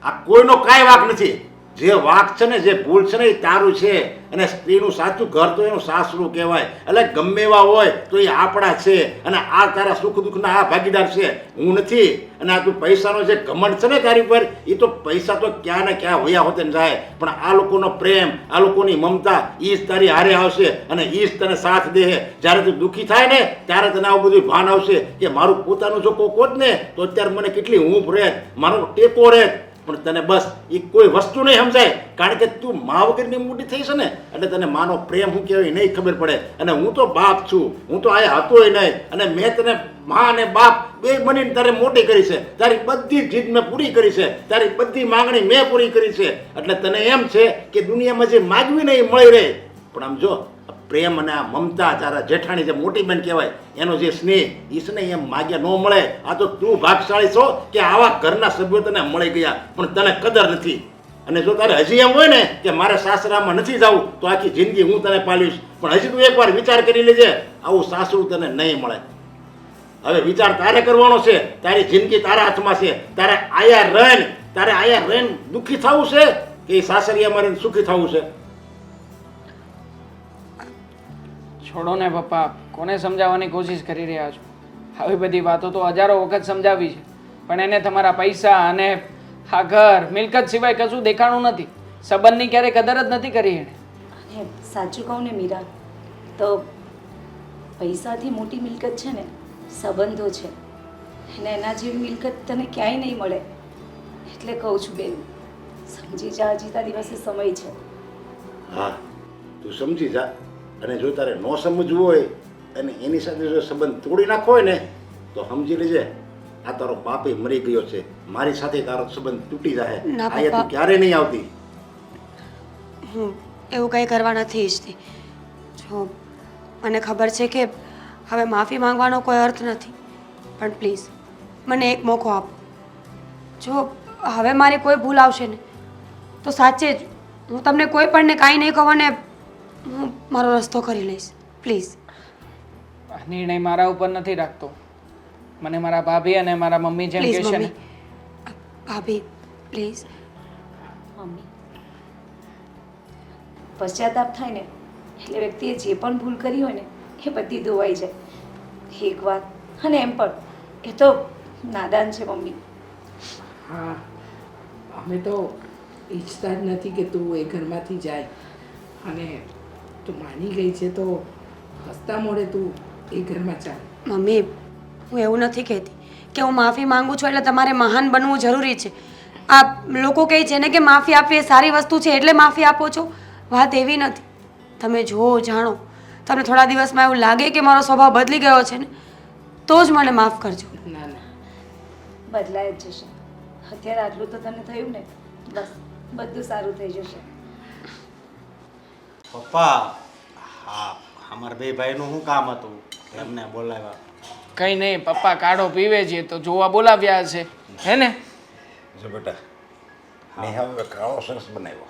આ કોઈનો કાંઈ વાંક નથી. જે વાંક છે ને, જે ભૂલ છે ને એ તારું છે. અને સ્ત્રીનું સાચું ઘર તો એનું સાસરું કહેવાય. એટલે ગમે એવા હોય તો એ આપણા છે. અને આ તારા સુખ દુઃખના આ ભાગીદાર છે, હું નથી. અને આ તું પૈસાનો જે ઘમંડ છે ને તારી પર, એ તો પૈસા તો ક્યાં ને ક્યાં વયા હોતે ને જાય, પણ આ લોકોનો પ્રેમ, આ લોકોની મમતા, એ જ તારી હારે આવશે અને એ જ તને સાથ દે. જ્યારે તું દુઃખી થાય ને ત્યારે તને આવું બધું ભાન આવશે કે મારું પોતાનું જો કોક હોત ને તો અત્યારે મને કેટલી ઊંઘ રહેત, મારો ટેકો રહેત. પણ તને બસ એ કોઈ વસ્તુ નહીં સમજાય, કારણ કે તું મા વગરની મોટી થઈ છે ને, એટલે તને માનો પ્રેમ શું કહેવાય નહીં ખબર પડે. અને હું તો બાપ છું, હું તો આ હતોય નહીં. અને મેં તને મા અને બાપ બે બનીને તારે મોટી કરી છે. તારી બધી જીદ મેં પૂરી કરી છે, તારી બધી માંગણી મેં પૂરી કરી છે. એટલે તને એમ છે કે દુનિયામાં જે માગવી ને એ મળી રહે. પણ આમ જો પ્રેમ અને આ મમતા, તારા જેઠાણી જે મોટી બેન કહેવાય, એનો જે સ્નેહ, એ સ્નેહ એમ માગ્યા ન મળે. આ તો તું ભાગશાળી છો કે આવા ઘરના સભ્યો તને મળી ગયા, પણ તને કદર નથી. અને જો તારે હજી એમ હોય ને કે મારે સાસરામાં નથી જવું તો આખી જિંદગી હું તને પાલીશ, પણ હજી તું એકવાર વિચાર કરી લેજે, આવું સાસરું તને નહીં મળે. હવે વિચાર તારે કરવાનો છે. તારી જિંદગી તારા હાથમાં છે. તારે આયા રહીને દુઃખી થવું છે કે સાસરિયામાં રહીને સુખી થવું છે? છોડો ને પપ્પા, કોને સમજાવવાની કોશિશ કરી રહ્યા છો? આવી બધી વાતો તો હજારો વખત સમજાવી છે, પણ એને તમારા પૈસા અને આ ઘર મિલકત સિવાય કશું દેખાણું નથી. સંબંધની ક્યારેય કદર જ નથી કરી એણે. અને સાચું કહું ને મીરા, તો પૈસાથી મોટી મિલકત છે ને સંબંધો છે. અને એના જેવી મિલકત તને ક્યાંય નહીં મળે. એટલે કહું છું બેન, સમજી જા, હજી તારી પાસે સમય છે. હા, તું સમજી જા. અને જો તારે ન સમજવું હોય અને એની સાથે જો સંબંધ તોડી નાખવો હોય ને તો સમજી લેજે, આ તારો બાપે મરી ગયો છે, મારી સાથે તારો સંબંધ તૂટી જાય. ના અહીંયા પપ્પા. તું ક્યારે નહીં આવતી. હું એવું કંઈ કરવા નથી ઈચ્છતી. જો મને ખબર છે કે હવે માફી માંગવાનો કોઈ અર્થ નથી, પણ પ્લીઝ મને એક મોકો આપો. જો હવે મારી કોઈ ભૂલ આવશે ને તો સાચે જ હું તમને કોઈ પણને કાંઈ નહીં કહું અને હું મારો રસ્તો કરી લઈશ. પ્લીઝ. આ નિર્ણય મારા ઉપર નથી રાખતો. મને મારા ભાભી અને મારા મમ્મી જેમ પ્લીઝ કહે છે મમ્મી. ને, ભાભી પ્લીઝ. મમ્મી, પશ્ચાતાપ થાય ને એટલે વ્યક્તિએ જે પણ ભૂલ કરી હોય ને એ બધી ધોવાઈ જાય. એક વાત, અને એમ પણ એ તો નાદાન છે મમ્મી. હા, અમે તો ઈચ્છતા જ નથી કે તું એ ઘરમાંથી જાય. અને તું માની ગઈ છે તો હસતા મોડે તું એ ઘરમાં ચાલ. મમ્મી, હું એવું નથી કહેતી કે હું માફી માંગુ છું એટલે તમારે મહાન બનવું જરૂરી છે. આ લોકો કહે છે ને કે માફી આપવી એ સારી વસ્તુ છે એટલે માફી આપો છો. વાત એવી નથી. તમે જુઓ, જાણો, તમને થોડા દિવસમાં એવું લાગે કે મારો સ્વભાવ બદલી ગયો છે ને તો જ મને માફ કરજો. ના ના, બદલાય જ જશે. અત્યારે આટલું તો તને થયું ને, બસ બધું સારું થઈ જશે. પપ્પા, હા, અમારા બે ભાઈનું શું કામ હતું એમને બોલાવ્યા? કંઈ નહીં, પપ્પા કાઢો પીવે છે તો જોવા બોલાવ્યા હશે, હે ને? જો બેટા, મેં હવે કાળો સરસ બનાવ્યો.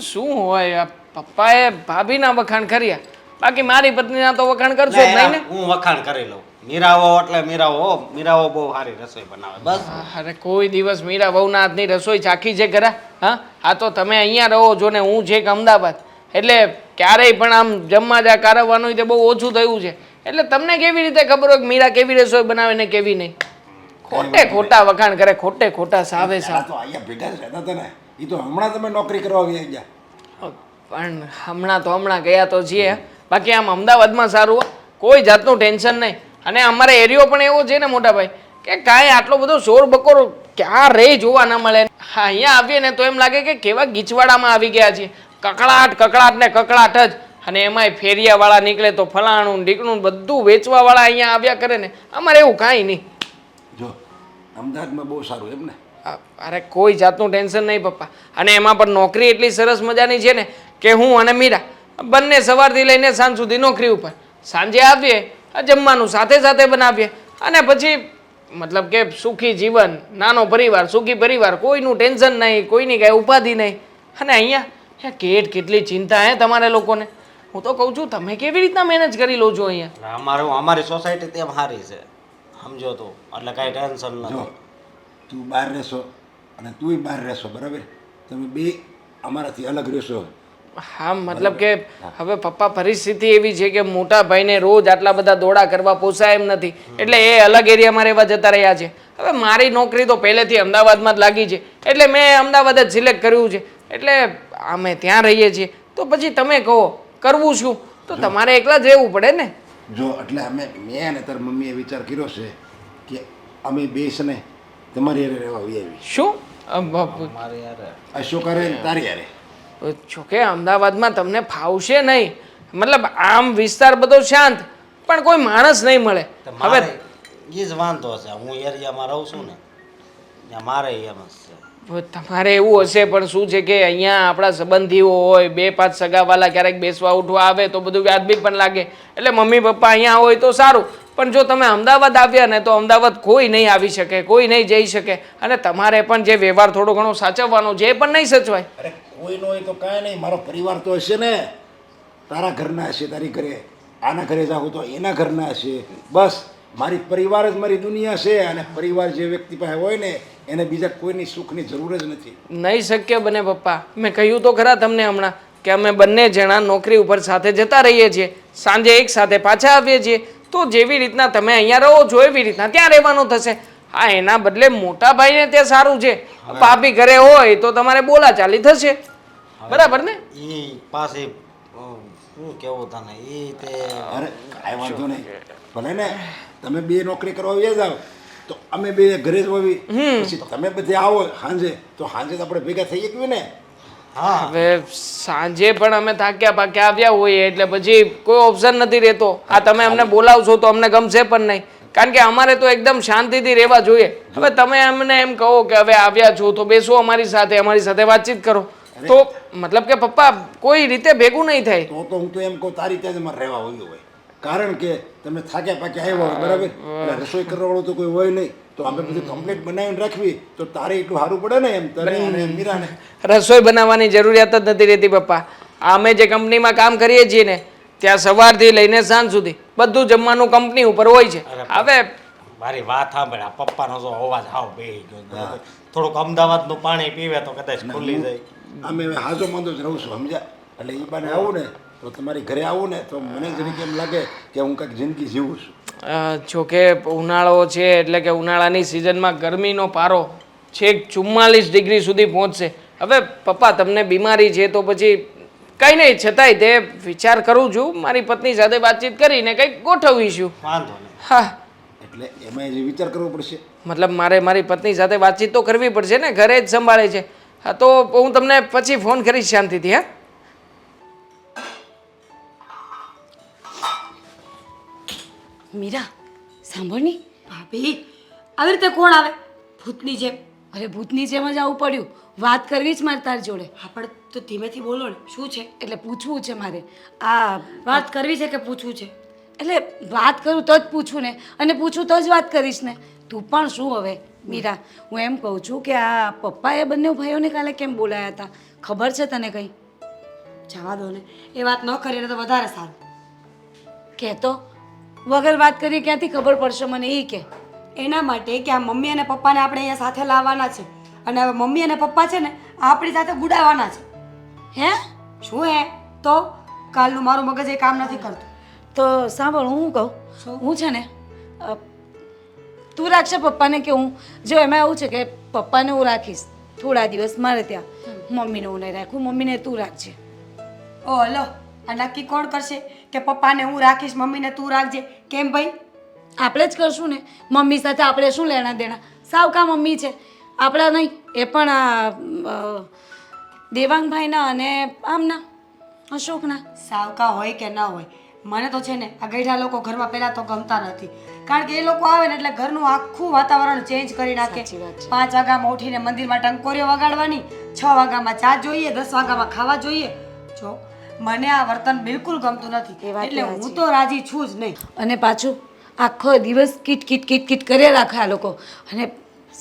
શું હોય, આ પપ્પાએ ભાભીના વખાણ કર્યા, બાકી મારી પત્નીના તો વખાણ કરશો જ નહીં ને. હું વખાણ કરી લઉં. મીરાવો એટલે મીરાવો બહુ સારી રસોઈ બનાવે. બસ અરે કોઈ દિવસ મીરા વહુના હાથની રસોઈ ચાખી છે ખરા? હા, આ તો તમે અહીંયા રહો છો ને હું છેક અમદાવાદ, એટલે ક્યારેય પણ આમ જમવા જા કારવવાનું તે બહુ ઓછું થયું છે. એટલે તમને કેવી રીતે ખબર હોય કે મીરા કેવી રસોઈ બનાવે ને કેવી નહીં? ખોટે ખોટા વખાણ કરે, ખોટે ખોટા સાવે સાવ. તો અહીંયા ભેગા જ રહેતા હતા ને, એ તો હમણાં તમે નોકરી કરવા આવી ગયા. પણ હમણાં ગયા તો છીએ, બાકી આમ અમદાવાદમાં સારું હો, કોઈ જાતનું ટેન્શન નહીં. અને અમારે એરિયો પણ એવો છે ને મોટા ભાઈ કે કાંઈ આટલો બધો શોર બકોર ક્યાં રે જોવા ના મળે. હા, અહીંયા આવીએ ને તો એમ લાગે કે કેવા ગીચવાડામાં આવી ગયા છીએ. કકળાટ કકળાટ ને કકળાટ જ. અને એમાંય ફેરિયાવાળા નીકળે તો ફલાણું ઢીકણું બધું વેચવાવાળા અહીંયા આવ્યા કરે ને. અમારે એવું કાંઈ નહીં. જો અમદાવાદમાં બહુ સારું એમ ને. અરે કોઈ જાતનું ટેન્શન નહીં પપ્પા. અને એમાં પણ નોકરી એટલી સરસ મજાની છે ને કે હું અને મીરા બંને સવારથી લઈને સાંજ સુધી નોકરી ઉપર. સાંજે આવીએ, જમવાનું સાથે સાથે બનાવીએ અને પછી મતલબ કે સુખી જીવન, નાનો પરિવાર, સુખી પરિવાર, કોઈનું ટેન્શન નહીં, કોઈની કાંઈ ઉપાધિ નહીં. અને અહીંયા કેટલી ચિંતા હે તમારે લોકોને. હું તો કહું છું તમે કેવી રીતના મેનેજ કરી લો છો અહીંયા? અમારી સોસાયટી તેમ સારી છે, સમજો તો, એટલે કાંઈ ટેન્શન જો નથી. તું બહાર રહેશો અને તુંય બહાર રહેશો, બરાબર? તમે બે અમારાથી અલગ રહેશો. હા, મતલબ કે હવે પપ્પા પરિસ્થિતિ એવી છે કે મોટા ભાઈને રોજ આટલા બધા દોડા કરવા પોસાય એમ નથી, એટલે એ અલગ એરિયામાં રહેવા જતા રહ્યા છે. હવે મારી નોકરી તો પહેલેથી અમદાવાદમાં જ લાગી છે, એટલે મેં અમદાવાદ જ સિલેક્ટ કર્યું છે. એટલે અમે ત્યાં રહીએ છીએ. તો પછી તમે કહો કરવું શું? તો તમારે એકલા જ રહેવું પડે ને. જો એટલે મેં અને તારી મમ્મીએ વિચાર કર્યો છે કે અમે બે છે ને તમારી હારે રહેવા આવી. શું અમારે યાર અશોક હારે ને તારી હારે. જોકે અમદાવાદમાં તમને ફાવશે નહીં, મતલબ આમ વિસ્તાર બધો શાંત, પણ કોઈ માણસ નહીં મળે. હવે મારે એ જ વાંધો છે, હું એરિયામાં રહું છું ને ત્યાં મારે એમ જ છે. તમારે એવું હશે, પણ શું છે કે અહીંયા આપણા સંબંધીઓ હોય, 2-5 સગાવાલા ક્યારેક બેસવા ઉઠવા આવે તો બધું વ્યાજબી પણ લાગે. એટલે મમ્મી પપ્પા અહીંયા હોય તો સારું, પણ જો તમે અમદાવાદ આવ્યા ને તો અમદાવાદ કોઈ નહીં આવી શકે, કોઈ નહીં જઈ શકે. અને તમારે પણ જે વ્યવહાર થોડો ઘણો સાચવવાનો છે એ પણ નહીં સચવાય. અરે કોઈ ન હોય તો કાંઈ નહીં, મારો પરિવાર તો હશે ને. તારા ઘરના હશે, તારી ઘરે, આના ઘરે જાઉં તો એના ઘરના હશે. બસ મારી પરિવાર જ મારી દુનિયા છે. અને પરિવાર જે વ્યક્તિ પાસે હોય ને એને બીજા કોઈની સુખની જરૂર જ નથી. નહીં શક્ય બને પપ્પા. મેં કહ્યું તો ખરા તમને હમણાં કે અમે બંને જણા નોકરી ઉપર સાથે જતા રહીએ છીએ, સાંજે એક સાથે પાછા આવીએ છીએ. તો જેવી રીતના તમે અહીંયા રહો છો એવી રીતના ત્યાં રહેવાનું થશે. હા, એના બદલે મોટા ભાઈને ત્યાં સારું છે, ભાભી ઘરે હોય તો તમારે બોલાચાલી થશે, બરાબર ને? એ પાસે શું કેવું તને એ તે અરે કાંઈ વાંધો નહીં, ભલે ને તમે બે નોકરી કરવા આવ્યા જાઓ તો અમે બે ઘરે જ હોવી. પછી તમે બધે આવો સાંજે તો સાંજે તો આપણે ભેગા થઈ શકીએ ને. હા હવે સાંજે પણ અમે થાક્યા પાક્યા આવ્યા હોઈએ એટલે પછી કોઈ ઓપ્શન નથી રહેતો. આ તમે અમને બોલાવશો તો અમને ગમશે પણ નહીં, કારણ કે અમારે તો એકદમ શાંતિથી રહેવા જોઈએ. હવે તમે અમને એમ કહો કે હવે આવ્યા છો તો બેસો અમારી સાથે વાતચીત કરો, તો મતલબ કે પપ્પા કોઈ રીતે ભેગું નહીં થાય. તો હું તો એમ કહું તારી ત્યાં જ મારે રહેવા હોયું હોય, કારણ કે તમે થાક્યા પાક્યા આવ્યા હોય, બરાબર? એટલે રસોઈ કરવાવાળું તો કોઈ હોય નહીં, તો આપણે બધું કમ્પ્લીટ બનાવીને રાખવી તો તારે એટલું સારું પડે ને. એમ તને અને મીરાને રસોઈ બનાવવાની જરૂરિયાત જ નથી રહેતી પપ્પા. અમે જે કંપનીમાં કામ કરીએ છીએ ને ત્યાં સવારથી લઈને સાંજ સુધી બધું જમવાનું કંપની ઉપર હોય છે. હવે મારી વાત સાંભળ, આ પપ્પાનો જો અવાજ હાવ બેહી ગયો. થોડુંક અમદાવાદનું પાણી પીવે તો કદાચ ખુલી જાય. અમે હવે હાજો માંદો જ રહું છું, સમજ્યા? એટલે એ બાને આવું ને તો તમારી ઘરે આવું ને તો મને જરીક એમ લાગે કે હું કંઈક જિંદગી જીવું છું. જોકે ઉનાળો છે એટલે કે ઉનાળાની સિઝનમાં ગરમીનો પારો છેક 44 ડિગ્રી સુધી પહોંચશે. હવે પપ્પા તમને બીમારી છે તો પછી કંઈ નહીં, છતાંય તે વિચાર કરું છું, મારી પત્ની સાથે વાતચીત કરીને કંઈક ગોઠવીશું. વાંધો નહીં. હા, એટલે એમાં જે વિચાર કરવો પડશે. મતલબ મારે મારી પત્ની સાથે વાતચીત તો કરવી પડશે ને, ઘરે જ સંભાળે છે. હા, તો હું તમને પછી ફોન કરીશ શાંતિથી. હા, મીરા સાંભળની, ભાભી આવી રીતે કોણ આવે ભૂતની જેમ? અરે ભૂતની જેમ જ આવું પડ્યું, વાત કરવી જ મારે તાર જોડે. હા પણ તો ધીમેથી બોલો ને, શું છે? એટલે પૂછવું છે મારે. આ વાત કરવી છે કે પૂછવું છે? એટલે વાત કરું તો જ પૂછું ને, અને પૂછું તો જ વાત કરીશ ને. તું પણ શું હવે મીરા, હું એમ કહું છું કે આ પપ્પાએ બંને ભાઈઓને કાલે કેમ બોલાયા હતા, ખબર છે તને કંઈ? જવા દો ને, એ વાત ન કરીએ તો વધારે સારું. કહેતો વગર વાત કરીએ ક્યાંથી ખબર પડશે મને? એ કે એના માટે કે આ મમ્મી અને પપ્પાને આપણે અહીંયા સાથે લાવવાના છે, અને હવે મમ્મી અને પપ્પા છે ને આપણી સાથે ગુડાવવાના છે. હે? શું હે? તો કાલનું મારું મગજ એ કામ નથી કરતું. તો સાંભળ, હું કહું, હું છે ને તું રાખશે પપ્પાને કે હું? જો એમાં એવું છે કે પપ્પાને હું રાખીશ થોડા દિવસ મારે ત્યાં, મમ્મીને હું નહીં રાખું, મમ્મીને તું રાખજે. ઓ લો, આ નક્કી કોણ કરશે કે પપ્પાને હું રાખીશ મમ્મીને તું રાખજે? કેમ ભાઈ? આપણે જ કરશું ને. મમ્મી સાથે આપણે શું લેણા દેણા? સાવ કા મમ્મી છે આપણા નહીં. એ પણ આ દેવાંગભાઈના અને આમના અશોકના. સાવકા હોય કે ના હોય, મને તો છે ને આ ગઈઢા લોકો ઘરમાં પહેલાં તો ગમતા નથી. કારણ કે એ લોકો આવે ને એટલે ઘરનું આખું વાતાવરણ ચેન્જ કરી નાખે. 5 વાગ્યામાં ઉઠીને મંદિરમાં ટંકોરીઓ વગાડવાની, 6 વાગ્યામાં ચા જોઈએ, 10 વાગ્યામાં ખાવા જોઈએ. જો મને આ વર્તન બિલકુલ ગમતું નથી, એટલે હું તો રાજી છું જ નહીં. અને પાછું આખો દિવસ કીટ કીટ કીટ કીટ કર્યા રાખે આ લોકો. અને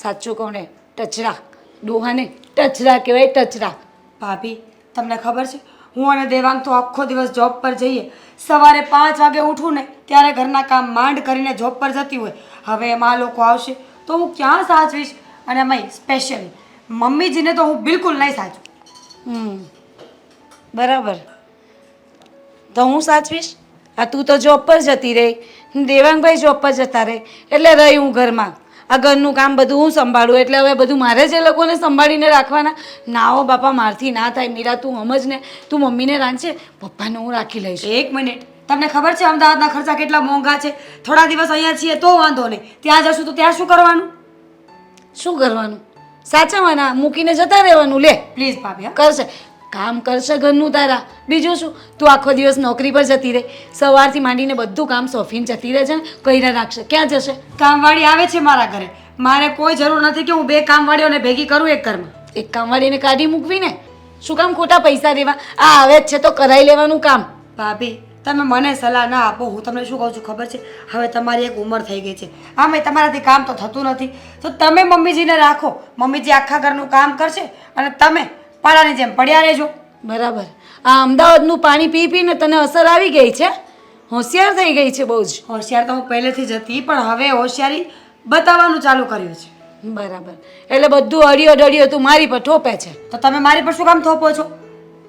સાચું કહું ને, ટચરા ડોહાને ટચરા કહેવાય, ટચરા. ભાભી તમને ખબર છે, હું અને દેવાંગ તો આખો દિવસ જોબ પર જઈએ. સવારે 5 વાગે ઉઠું ને ત્યારે ઘરના કામ માંડ કરીને જોબ પર જતી હોય. હવે એમાં લોકો આવશે તો હું ક્યાં સાચવીશ? અને એમાંય સ્પેશિયલી મમ્મીજીને તો હું બિલકુલ નહીં સાચું. બરાબર. તો હું સાચવીશ? આ તું તો જોબ પર જતી રહી, દેવાંગભાઈ જોબ પર જતા રહે, એટલે રહી હું ઘરમાં. આ ઘરનું કામ બધું હું સંભાળું, એટલે હવે બધું મારે જ એ લોકોને સંભાળીને રાખવાના. ના હો બાપા, મારથી ના થાય. મીરા તું સમજ ને, તું મમ્મીને રાંધશે, પપ્પાને હું રાખી લઈશ. 1 મિનિટ, તમને ખબર છે અમદાવાદના ખર્ચા કેટલા મોંઘા છે? થોડા દિવસ અહીંયા છીએ તો વાંધો નહીં, ત્યાં જશું તો ત્યાં શું કરવાનું? શું કરવાનું? સાચવવાના, મૂકીને જતા રહેવાનું. લે પ્લીઝ ભાભી હા. કરશે કામ કરશે ઘરનું તારા. બીજું શું? તું આખો દિવસ નોકરી પર જતી રહે, સવારથી માંડીને બધું કામ સોંપીને જતી રહે છે ને, કહીને રાખશે. ક્યાં જશે? કામવાળી આવે છે મારા ઘરે, મારે કોઈ જરૂર નથી કે હું 2 કામવાળીઓને ભેગી કરું એક ઘરમાં. એક કામવાળીને કાઢી મૂકવી ને, શું કામ ખોટા પૈસા દેવા? આ આવે જ છે તો કરાવી લેવાનું કામ. ભાભી તમે મને સલાહ ના આપો. હું તમને શું કહું છું ખબર છે? હવે તમારી એક ઉંમર થઈ ગઈ છે, આમે તમારાથી કામ તો થતું નથી, તો તમે મમ્મીજીને રાખો. મમ્મીજી આખા ઘરનું કામ કરશે અને તમે પાડાની જેમ પડ્યા રહેજો. બરાબર. આ અમદાવાદનું પાણી પી પીને તને અસર આવી ગઈ છે. હોશિયાર થઈ ગઈ છે બહુ જ. હોશિયાર તો હું પહેલેથી જ હતી, પણ હવે હોશિયારી બતાવવાનું ચાલુ કર્યું છે. બરાબર. એટલે બધું અડિયો ડડિયો તું મારી પર ઠોપે છે. તો તમે મારી પર શું કામ થોપો છો?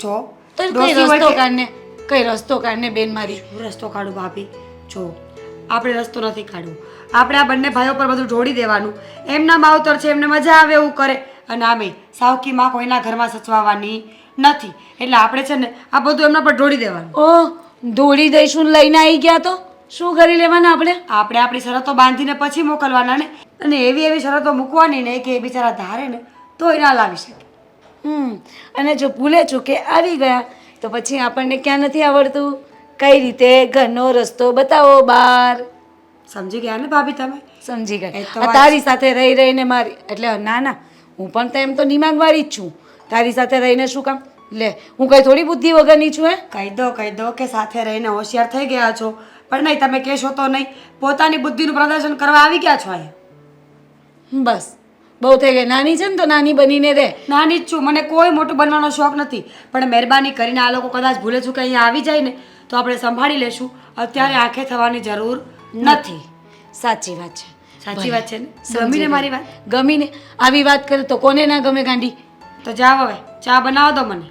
જો તો કઈ ડોશી હોય રસ્તો કે- કાઢને, કઈ રસ્તો કાઢને બેન મારી. હું રસ્તો કાઢું ભાભી? જો આપણે રસ્તો નથી કાઢવું, આપણે આ બંને ભાઈઓ પર બધું ઢોળી દેવાનું. એમના માવતર છે, એમને મજા આવે એવું કરે, અને આમે સાવકી માં કોઈના ઘરમાં સચવાવાની નથી, એટલે આપણે છે ને આ બધું એમના પર ઢોળી દેવાનું. ઓ દોડી દઈશું ને લઈને આવી ગયા તો શું કરી લેવાના આપણે? આપણે આપણી શરતો બાંધીને પછી મોકલવાના ને, અને એવી એવી શરતો મૂકવાની ને કે એ બિચારા ધારે ને તોય ના લાવી શકે. અને જો ભૂલે ચૂકે આવી ગયા તો પછી આપણને ક્યાં નથી આવડતું કઈ રીતે ઘરનો રસ્તો બતાવો બાર. સમજી ગયા ને ભાભી તમે? સમજી એ ગઈ. તો આ વાત તારી સાથે રહી રહીને મારી એટલે ના ના, હું પણ તો એમ તો દિમાગવાળી જ છું. તારી સાથે રહીને શું કામ? લે હું કઈ થોડી બુદ્ધિ વગરની છું? કહી દો કે સાથે રહીને હોશિયાર થઈ ગયા છો, પણ નહીં તમે કહેશો તો નહીં, પોતાની બુદ્ધિનું પ્રદર્શન કરવા આવી ગયા છો અહીંયા. બસ બહુ થઈ ગઈ. નાની છે ને તો નાની બનીને રહે. નાની જ છું, મને કોઈ મોટું બનવાનો શોખ નથી, પણ મહેરબાની કરીને આ લોકો કદાચ ભૂલે ચૂકે અહીંયા આવી જાય ને તો આપણે સંભાળી લેશું. અત્યારે આંખે થવાની જરૂર નથી. સાચી વાત છે. સાચી વાત છે ને? ગમીને મારી વાત? ગમીને આવી વાત કરે તો કોને ના ગમે ગાંડી? તો જાઓ હવે ચા બનાવો દો મને.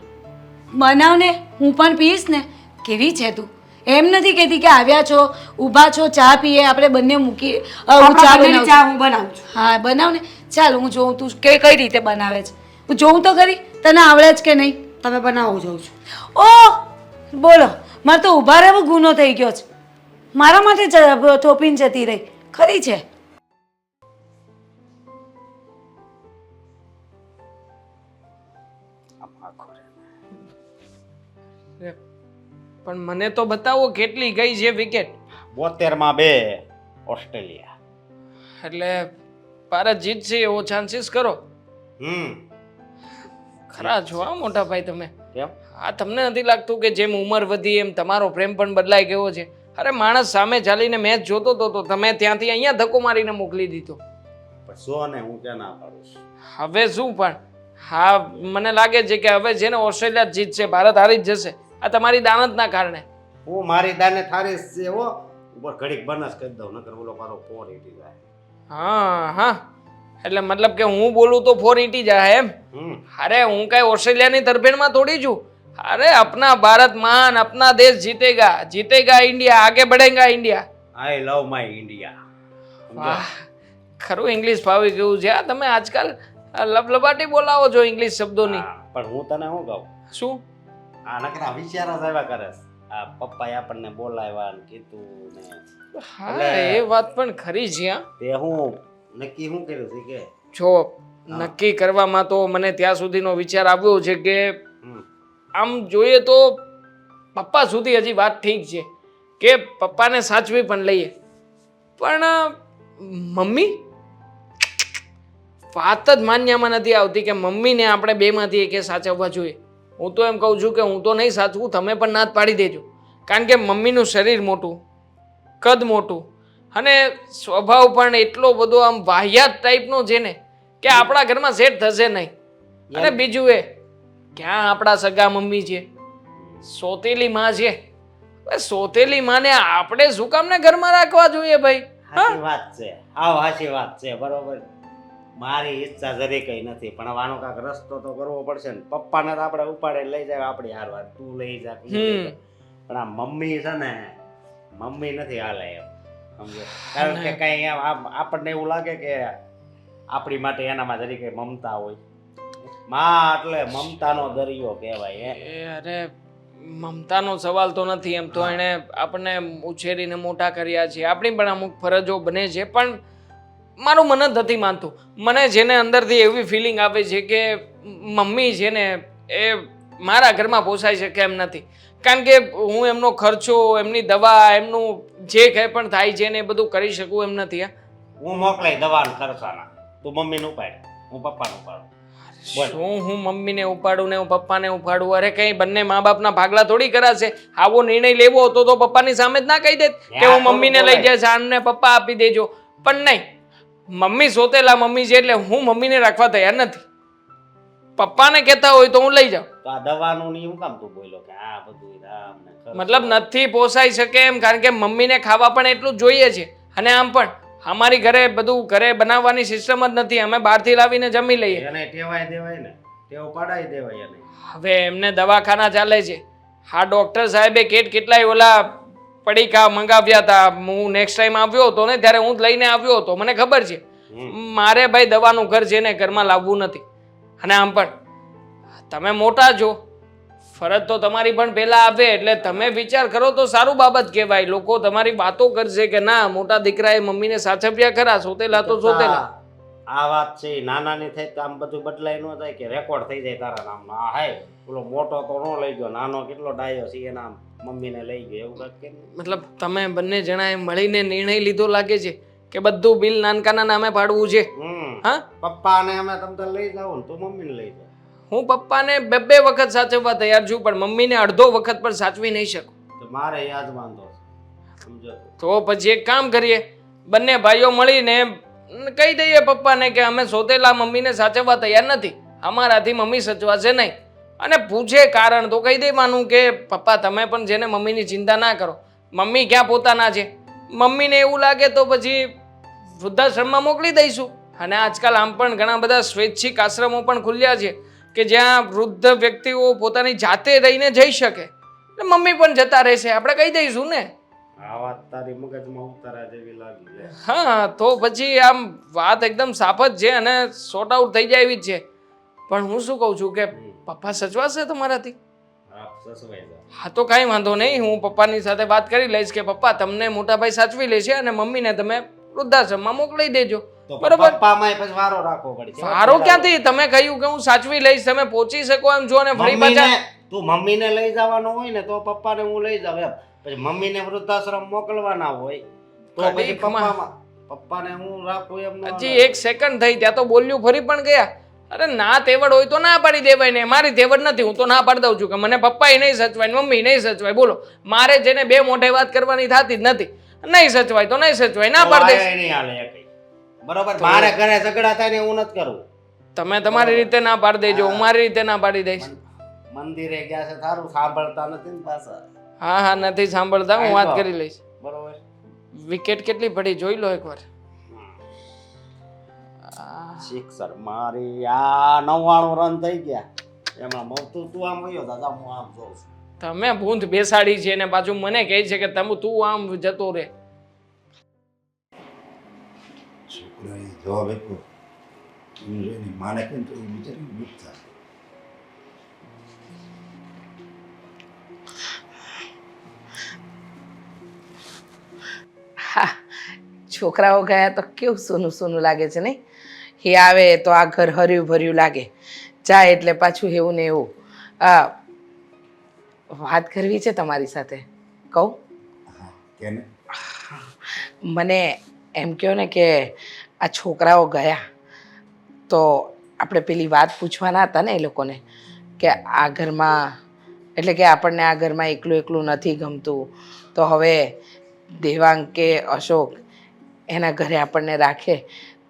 બનાવ ને, હું પણ પીશ ને. કેવી છે તું? એમ નથી કહેતી કે આવ્યા છો, ઊભા છો, ચા પીએ આપણે બંને મૂકી. હું આપણા ચા બંનેની બનાવું ચા છું. હું બનાવું છું. હા બનાવ ને. ચાલ હું જોઉં તું કઈ રીતે બનાવે છે. હું જોઉં તો ખરી તને આવડે જ કે નહીં. તમે બનાવો જોઉં છું. ઓ બોલો, મારે તો ઊભા રહેવો ગુનો થઈ ગયો છે. મારા માટે થોપીને જતી રહી ખરી છે. પણ મને તો બતાવો કેટલી ગઈ છે વિકેટ? 72 માં 2 ઓસ્ટ્રેલિયા. એટલે ભારત જીતશે એવો ચાન્સીસ કરો. ખરા છો આ મોટા ભાઈ તમે. કેમ? આ તમને નથી લાગતું કે જેમ ઉંમર વધી એમ તમારો પ્રેમ પણ બદલાઈ ગયો છે? અરે માણસ સામે ચાલીને મેચ જોતો હતો તો તમે ત્યાંથી અહીંયા ધક્કો મારીને મોકલી દીધો. જો ને હું ક્યાં ના પાડું છું. હવે શું પણ? હા મને લાગે છે કે હવે જેને ઓસ્ટ્રેલિયા જ જીતશે, ભારત હારી જ જશે. આ તમારી દાનતના કારણે. હું મારી દાને થારી છે હો. ઉપર ઘડીક બનસ કરી દઉં, નકર બોલો મારો ફોન ઈટી જાય. હા હા, એટલે મતલબ કે હું બોલું તો 480 જાય એમ? અરે હું કઈ ઓસ્ટ્રેલિયાની તરફેણમાં થોડી છું. अरे अपना भारत महान, अपना देश जीतेगा, जीतेगा इंडिया, आगे बढ़ेगा India. I love my India. વાહ, ખરું ઇંગ્લિશ ફાવી ગયું છે. તમે આજકાલ લબલબાટી બોલાવો છો ઇંગ્લિશ શબ્દોની. પણ હું તને શું કહું? શું? આ નકરા વિચાર જ આવ્યા કરે. આ પપ્પાએ આપણને બોલાવ્યા ને કીધું ને હા એ વાત પણ ખરી છે હા. તે હું નક્કી શું કર્યું છે કે જો નક્કી કરવામાં તો મને ત્યાં સુધીનો વિચાર આવ્યો છે કે હમ, આમ જોઈએ તો પપ્પા સુધી હજી વાત ઠીક છે કે પપ્પાને સાચવી પણ લઈએ પણ મમ્મી વાત જ માન્યામાં નથી આવતી કે મમ્મીને આપણે બેમાંથી એકે સાચવવા જોઈએ. હું તો એમ કહું છું કે હું તો નહીં સાચવું, તમે પણ ના જ પાડી દેજો. કારણ કે મમ્મીનું શરીર મોટું, કદ મોટું અને સ્વભાવ પણ એટલો બધો આમ વાહિયાત ટાઈપનો છે ને કે આપણા ઘરમાં સેટ થશે નહીં. અને બીજું એ ક્યાં આપણા સગા મમ્મી છે, સોતેલી માં છે. હવે સોતેલી માને આપણે શું કામ ને ઘરમાં રાખવા જોઈએ ભાઈ? સાચી વાત છે, આવ સાચી વાત છે, બરોબર. મારી ઈચ્છા જરી કઈ નથી, પણ હવે આનો કાંઈક રસ્તો તો કરવો પડશે ને. પપ્પાને તો આપણે ઉપાડે લઈ જાય આપણી હારવાર, તું લઈ જા તું લઈ જા. પણ આ મમ્મી છે ને, મમ્મી નથી હાલે એમ, સમજો. કારણ કે કઈ એમ આપણને એવું લાગે કે આપણી માટે એનામાં જરી કઈ મમતા હોય. માં એટલે મમતાનો દરિયો કહેવાય. અરે મમતાનો સવાલ તો નથી, એમ તો એણે આપણને ઉછેરીને મોટા કર્યા છે, આપણી પણ અમુક ફરજો બને છે. પણ મારું મન જ નથી માનતું. મને જેને અંદરથી એવી ફિલિંગ આવે છે કે મમ્મી છે ને એ મારા ઘરમાં પોસાઈ શકે એમ નથી. કારણ કે હું એમનો ખર્ચો, એમની દવા, એમનું જે કંઈ પણ થાય છે ને એ બધું કરી શકું એમ નથી. હું મોકલાઈ દવાનું ખર્ચાના, તું મમ્મીને ઉપાડ, હું પપ્પાને ઉપાડું. શું હું મમ્મીને ઉપાડું ને હું પપ્પાને ઉપાડું? અરે કઈ બંને મા બાપના ભાગલા થોડી કરાશે. આવો નિર્ણય લેવો હતો તો પપ્પાની સામે જ ના કહી દેત કે હું મમ્મીને લઈ જાય આને પપ્પા આપી દેજો. પણ નહીં, મમ્મી સોતેલા મમ્મી છે એટલે હું મમ્મીને રાખવા તૈયાર નથી. પપ્પાને કહેતા હોય તો હું લઈ જાઉં. તો આ દવાનું ની હું કામ તું બોલ્યો કે આ બધું મતલબ નથી પોસાઈ શકે એમ, કારણ કે મમ્મીને ખાવા પણ એટલું જ જોઈએ છે. અને આમ પણ અમારી ઘરે બધું ઘરે બનાવવાની સિસ્ટમ જ નથી, અમે બહારથી લાવીને જમી લઈએ. એને ટેવાય દેવાય ને, ટેવ પડાઈ દેવાય એને. હવે એમને દવાખાના ચાલે છે. હા, ડોક્ટર સાહેબે કેટલાય ઓલા પડીકા મંગાવ્યા હતા. હું નેક્સ્ટ ટાઈમ આવ્યો હતો ને ત્યારે હું જ લઈને આવ્યો હતો, મને ખબર છે. મારે ભાઈ દવાનું ઘર છે ને ઘરમાં લાવવું નથી. અને આમ પણ તમે મોટા છો, ફરજ તો તમારી પણ પહેલા આવે, એટલે તમે વિચાર કરો તો સારું બાબત કહેવાય. લોકો તમારી વાતો કરશે કે ના મોટા દીકરાએ મમ્મીને સાચવ્યા ખરા, સોતેલા તો સોતેલા. આ વાત છે નાનાની થઈ તો આમ બધું બદલાય ન જાય કે રેકોર્ડ થઈ જાય તારા નામનો. આ હાય પેલો મોટો તો ન લઈ ગયો, નાનો કેટલો ડાયો છે એના મમ્મીને લઈ ગયો, એવું કાંઈક કે મતલબ તમે બંને જણાએ મળીને નિર્ણય લીધો લાગે છે કે બધું બિલ નાનકાના નામે પાડવું છે. હા, પપ્પાને અમે તમને લઈ જાવ ને તું મમ્મીને લઈ જાવ. હું પપ્પાને બે વખત સાચવવા તૈયાર છું, પણ મમ્મીને અડધો વખત પણ સાચવી નહીં શકું. તો મારે યાદ વાંધો છે, સમજો. તો પછી એક કામ કરીએ, બંને ભાઈઓ મળીને કહી દઈએ પપ્પાને કે અમે સોતેલા મમ્મીને સાચવવા તૈયાર નથી, અમારાથી મમ્મી સચવાશે નહીં. અને પૂછે કારણ તો કહી દેવાનું કે પપ્પા તમે પણ જેને મમ્મીની ચિંતા ના કરો, મમ્મી ક્યાં પોતાના છે. મમ્મીને એવું લાગે તો પછી વૃદ્ધાશ્રમમાં મોકલી દઈશું. અને આજકાલ આમ પણ ઘણા બધા સ્વૈચ્છિક આશ્રમો પણ ખુલ્યા છે કે જ્યાં વૃદ્ધ વ્યક્તિઓ પોતાની જાતે રહીને જઈ શકે. મમ્મી પણ જતા રહેશે, આપણે કહી દઈશું ને. આ વાત તારી મગજમાં ઉતારા જેવી લાગી છે. હા, તો પછી આમ વાત એકદમ સાફ જ છે અને સોર્ટ આઉટ થઈ જાય એવી જ છે. પણ હું શું કહું છું કે પપ્પા સચવાશે તમારાથી? હા, તો કાંઈ વાંધો નહીં, હું પપ્પાની સાથે વાત કરી લઈશ કે પપ્પા તમને મોટા ભાઈ સાચવી લેશે અને મમ્મીને તમે વૃદ્ધાશ્રમમાં મોકલી દેજો. બરોબર? પપ્પામાં પછી વારો રાખવો પડશે. વારો ક્યાંથી? તમે કહ્યું કે હું સાચવી લઈશ, તમે પહોંચી શકો એમ છો. અને ફરી પાછા તું મમ્મીને લઈ જવાનો હોય ને તો પપ્પાને હું લઈ જાવ એમ. પછી મમ્મીને વૃદ્ધાશ્રમ મોકલવાના હોય તો પછી પપ્પાને હું રાખું એમ. હજી એક સેકન્ડ થઈ ત્યાં તો બોલ્યું ફરી પણ ગયા. અરે ના તેવડ હોય તો ના પાડી દેવાય ને, મારી તેવડ નથી, હું તો ના પાડી દઉં છું કે મને પપ્પાએ નહીં સચવાય, મમ્મી નહીં સચવાય. બોલો, મારે જેને બે મોઢે વાત કરવાની થતી જ નથી. નહીં સચવાય તો નહીં સચવાય, ના પાડી દઈશ. નહીં હાલે બરોબર. મારે ઘરે ઝઘડા થાય ને હું નથી કરવું. તમે તમારી રીતે ના પાડી દેજો, હું મારી રીતે ના પાડી દઈશ. મંદિરે ગયા છે તારું સાંભળતા નથી ને પાછા. હા હા, નથી સાંભળતા, હું વાત કરી લઈશ. બરોબર. વિકેટ કેટલી પડી જોઈ લો એકવાર. સિક્સર મારી આ 99 રન થઈ ગયા એમાં તું આમ ગયો દાદા, હું આમ જોઉં છું. તમે ભૂંધ બેસાડી છે ને પાછું મને કહે છે કે તમે તું આમ જતો રે. છોકરાએ જવાબ આપ્યો એની માને કેમ તો એ બિચારી દુઃખ થાય. હા, છોકરાઓ ગયા તો કેવું સૂનું સૂનું લાગે છે નહીં? એ આવે તો આ ઘર હર્યું ભર્યું લાગે, જાય એટલે પાછું એવું ને એવું. આ વાત કરવી છે તમારી સાથે, કહું? હા કેને? મને એમ કહો ને કે આ છોકરાઓ ગયા તો આપણે પેલી વાત પૂછવાના હતા ને એ લોકોને કે આ ઘરમાં, એટલે કે આપણને આ ઘરમાં એકલું એકલું નથી ગમતું, તો હવે દેવાંગ કે અશોક એના ઘરે આપણને રાખે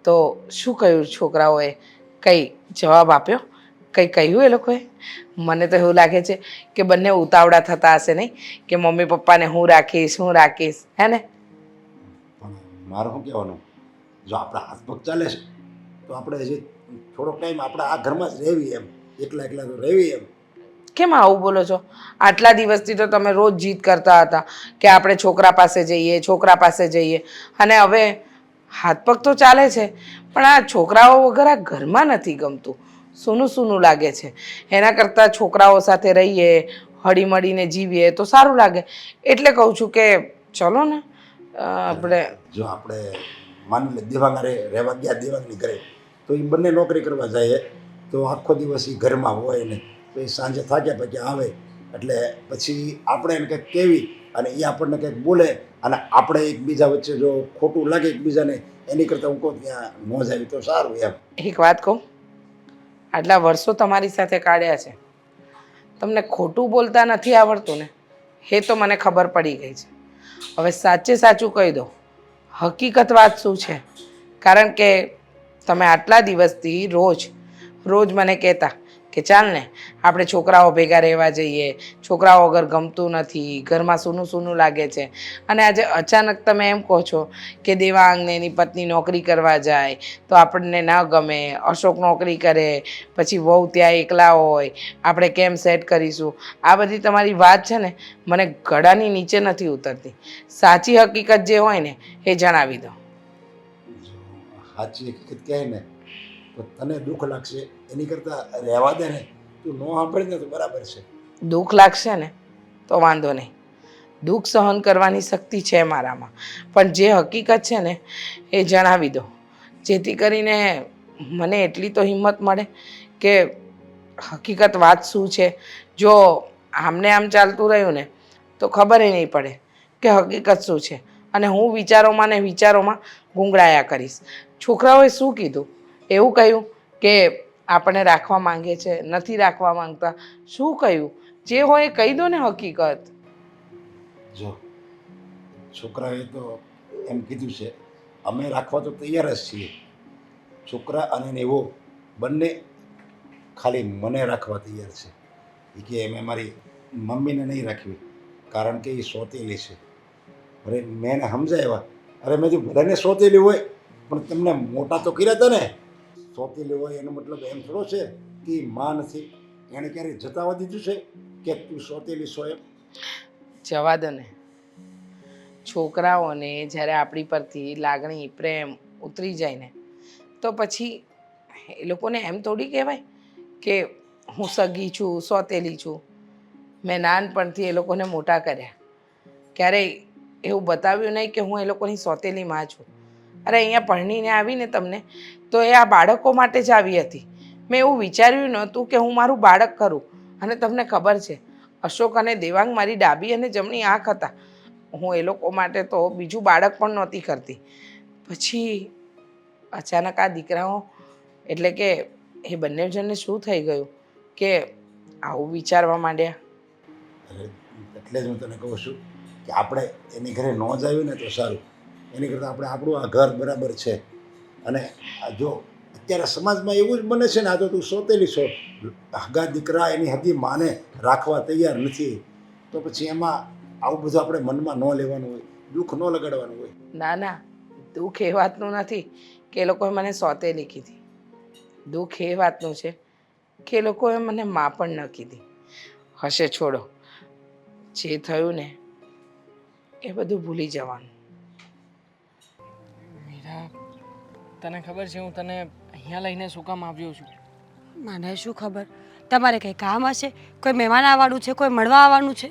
તો શું કહ્યું છોકરાઓએ? કંઈ જવાબ આપ્યો? કંઈ કહ્યું એ લોકોએ? મને તો એવું લાગે છે કે બંને ઉતાવળા થતા હશે નહીં કે મમ્મી પપ્પાને હું રાખીશ હે ને? પણ મારું શું કહેવાનું, જો આપણા હાથ પગ ચાલે છે તો આપણે હજી થોડોક ટાઈમ આપણા આ ઘરમાં જ રહેવી, એમ એકલા એકલા તો રહેવી એમ. કેમ આવું બોલો છો? આટલા દિવસથી તો તમે રોજ જીદ કરતા હતા કે આપણે છોકરા પાસે જઈએ, અને હવે હાથ પગ તો ચાલે છે પણ આ છોકરાઓ વગર આ ઘરમાં નથી ગમતું, સૂનું સૂનું લાગે છે. એના કરતાં છોકરાઓ સાથે રહીએ, હળીમળીને જીવીએ તો સારું લાગે. એટલે કહું છું કે ચલો ને આપણે. જો આપણે માની લે દેવાંગ રહેવા ગયા દેવાંગની ઘરે, તો એ બંને નોકરી કરવા જાય તો આખો દિવસ એ ઘરમાં હોય ને, તો એ સાંજે થાક્યા પછી આવે એટલે પછી આપણે એને કંઈક કહેવી અને એ આપણને કંઈક બોલે અને આપણે એકબીજા વચ્ચે જો ખોટું લાગે એકબીજાને, એની કરતાં હું કહું ત્યાં ન જાય તો સારું એમ. એક વાત કહું, આટલા વર્ષો તમારી સાથે કાઢ્યા છે, તમને ખોટું બોલતા નથી આવડતું ને, એ તો મને ખબર પડી ગઈ છે. હવે સાચે સાચું કહી દો, હકીકત વાત શું છે? કારણ કે તમે આટલા દિવસથી રોજ મને કહેતા કે ચાલ ને આપણે છોકરાઓ ભેગા રહેવા જઈએ, છોકરાઓ વગર ગમતું નથી, ઘરમાં સૂનું સૂનું લાગે છે, અને આજે અચાનક તમે એમ કહો છો કે દેવાંગને એની પત્ની નોકરી કરવા જાય તો આપણને ના ગમે, અશોક નોકરી કરે પછી વહુ ત્યાં એકલા હોય, આપણે કેમ સેટ કરીશું? આ બધી તમારી વાત છે ને મને ગળાની નીચે નથી ઉતરતી. સાચી હકીકત જે હોય ને એ જણાવી દો. સાચી હકીકત કહે ને તો તને દુઃખ લાગશે, એની કરતાં રહેવા દે ને, તું ન સાંભળે ને તો બરાબર છે. દુઃખ લાગશે ને તો વાંધો નહીં, દુઃખ સહન કરવાની શક્તિ છે મારામાં, પણ જે હકીકત છે ને એ જણાવી દો, જેથી કરીને મને એટલી તો હિંમત મળે કે હકીકત વાત શું છે. જો આમને આમ ચાલતું રહ્યું ને તો ખબર નહીં પડે કે હકીકત શું છે, અને હું વિચારોમાં ગુંગળાયા કરીશ. છોકરાઓએ શું કીધું? એવું કહ્યું કે આપણને રાખવા માંગે છે, નથી રાખવા માંગતા? શું કહ્યું? જે હોય એ કહી દો ને હકીકત. જો છોકરાએ તો એમ કીધું છે, અમે રાખવા તો તૈયાર જ છીએ, છોકરા અને એવો બંને ખાલી મને રાખવા તૈયાર છે. એ કે એમ મારી મમ્મીને નહીં રાખવી કારણ કે એ સોતેલી છે. અરે મેં એને સમજાવ્યા, અરે મેં જો બધાને સોતેલી હોય પણ તમને મોટા તો કર્યા હતા ને. સોતેલી હોય એનો મતલબ એમ થોડો છે કે માં નથી, એણે ક્યારેય જતાવા દીધું છે કે તું સોતેલી છો એમ? જવા દો ને, છોકરાઓને જ્યારે આપણી પરથી લાગણી પ્રેમ ઉતરી જાય ને તો પછી એ લોકોને એમ થોડી કહેવાય કે હું સગી છું, સોતેલી છું. મેં નાનપણથી એ લોકોને મોટા કર્યા, ક્યારેય એવું બતાવ્યું નહીં કે હું એ લોકોની સોતેલી માં છું. અરે અહીંયા ભણીને આવીને તમને તો એ આ બાળકો માટે જ આવી હતી. મેં એવું વિચાર્યું નહોતું કે હું મારું બાળક કરું. અને તમને ખબર છે અશોક અને દેવાંગ મારી ડાબી અને જમણી આંખ હતા. હું એ લોકો માટે તો બીજું બાળક પણ નહોતી કરતી. પછી અચાનક આ દીકરાઓ, એટલે કે એ બંને જણને શું થઈ ગયું કે આવું વિચારવા માંડ્યા? એટલે જ હું તને કહું છું કે આપણે એની ઘરે ન જ આવ્યું ને તો સારું. એની કરતાં આપણે આપણું આ ઘર બરાબર છે. અને આ જો અત્યારે સમાજમાં એવું જ બને છે ને, આ તો તું સોતેલી છો, હગા દીકરા એની હદી માને રાખવા તૈયાર નથી, તો પછી એમાં આવું બધું આપણે મનમાં ન લેવાનું હોય, દુઃખ ન લગાડવાનું હોય. ના ના, દુઃખ એ વાતનું નથી કે એ લોકોએ મને સોતેલી કીધી. દુઃખ એ વાતનું છે કે એ લોકોએ મને માં પણ ન કીધી. હશે, છોડો. જે થયું ને એ બધું ભૂલી જવાનું. મીરા, તને ખબર છે હું તને અહીંયા લઈને શું કામ આવ્યો છું? મને શું ખબર, તમારે કંઈ કામ હશે, કોઈ મહેમાન આવવાનું છે, કોઈ મળવા આવવાનું છે?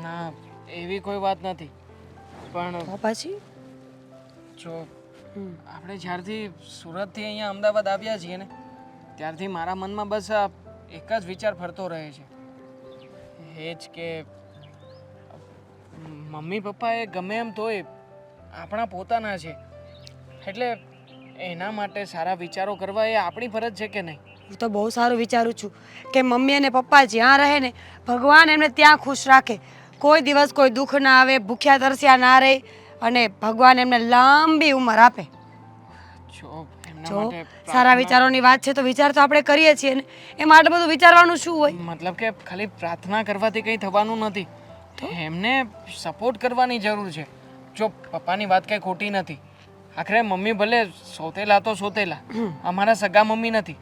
ના, એવી કોઈ વાત નથી, પણ તો પછી જો આપણે જ્યારથી સુરતથી અહીંયા અમદાવાદ આવ્યા છીએ ને ત્યારથી મારા મનમાં બસ આ એક જ વિચાર ફરતો રહે છે એ જ કે મમ્મી પપ્પા એ ગમે એમ તોય આપણા પોતાના છે એટલે એના માટે સારા વિચારો કરવા એ આપણી ફરજ છે કે નહીં? હું તો બહુ સારું વિચારું છું કે મમ્મી અને પપ્પા જ્યાં રહે ને ભગવાન એમને ત્યાં ખુશ રાખે, કોઈ દિવસ કોઈ દુઃખ ના આવે, ભૂખ્યા તરસ્યા ના રહે અને ભગવાન એમને લાંબી ઉંમર આપે. જો એમના જો માટે સારા વિચારોની વાત છે તો વિચાર તો આપણે કરીએ છીએ ને, એમાં આટલું બધું વિચારવાનું શું હોય? મતલબ કે ખાલી પ્રાર્થના કરવાથી કંઈ થવાનું નથી, એમને સપોર્ટ કરવાની જરૂર છે. જો પપ્પાની વાત કંઈ ખોટી નથી, આખરે મમ્મી ભલે સોતેલા તો સોતેલા, અમારા સગા મમ્મી નથી,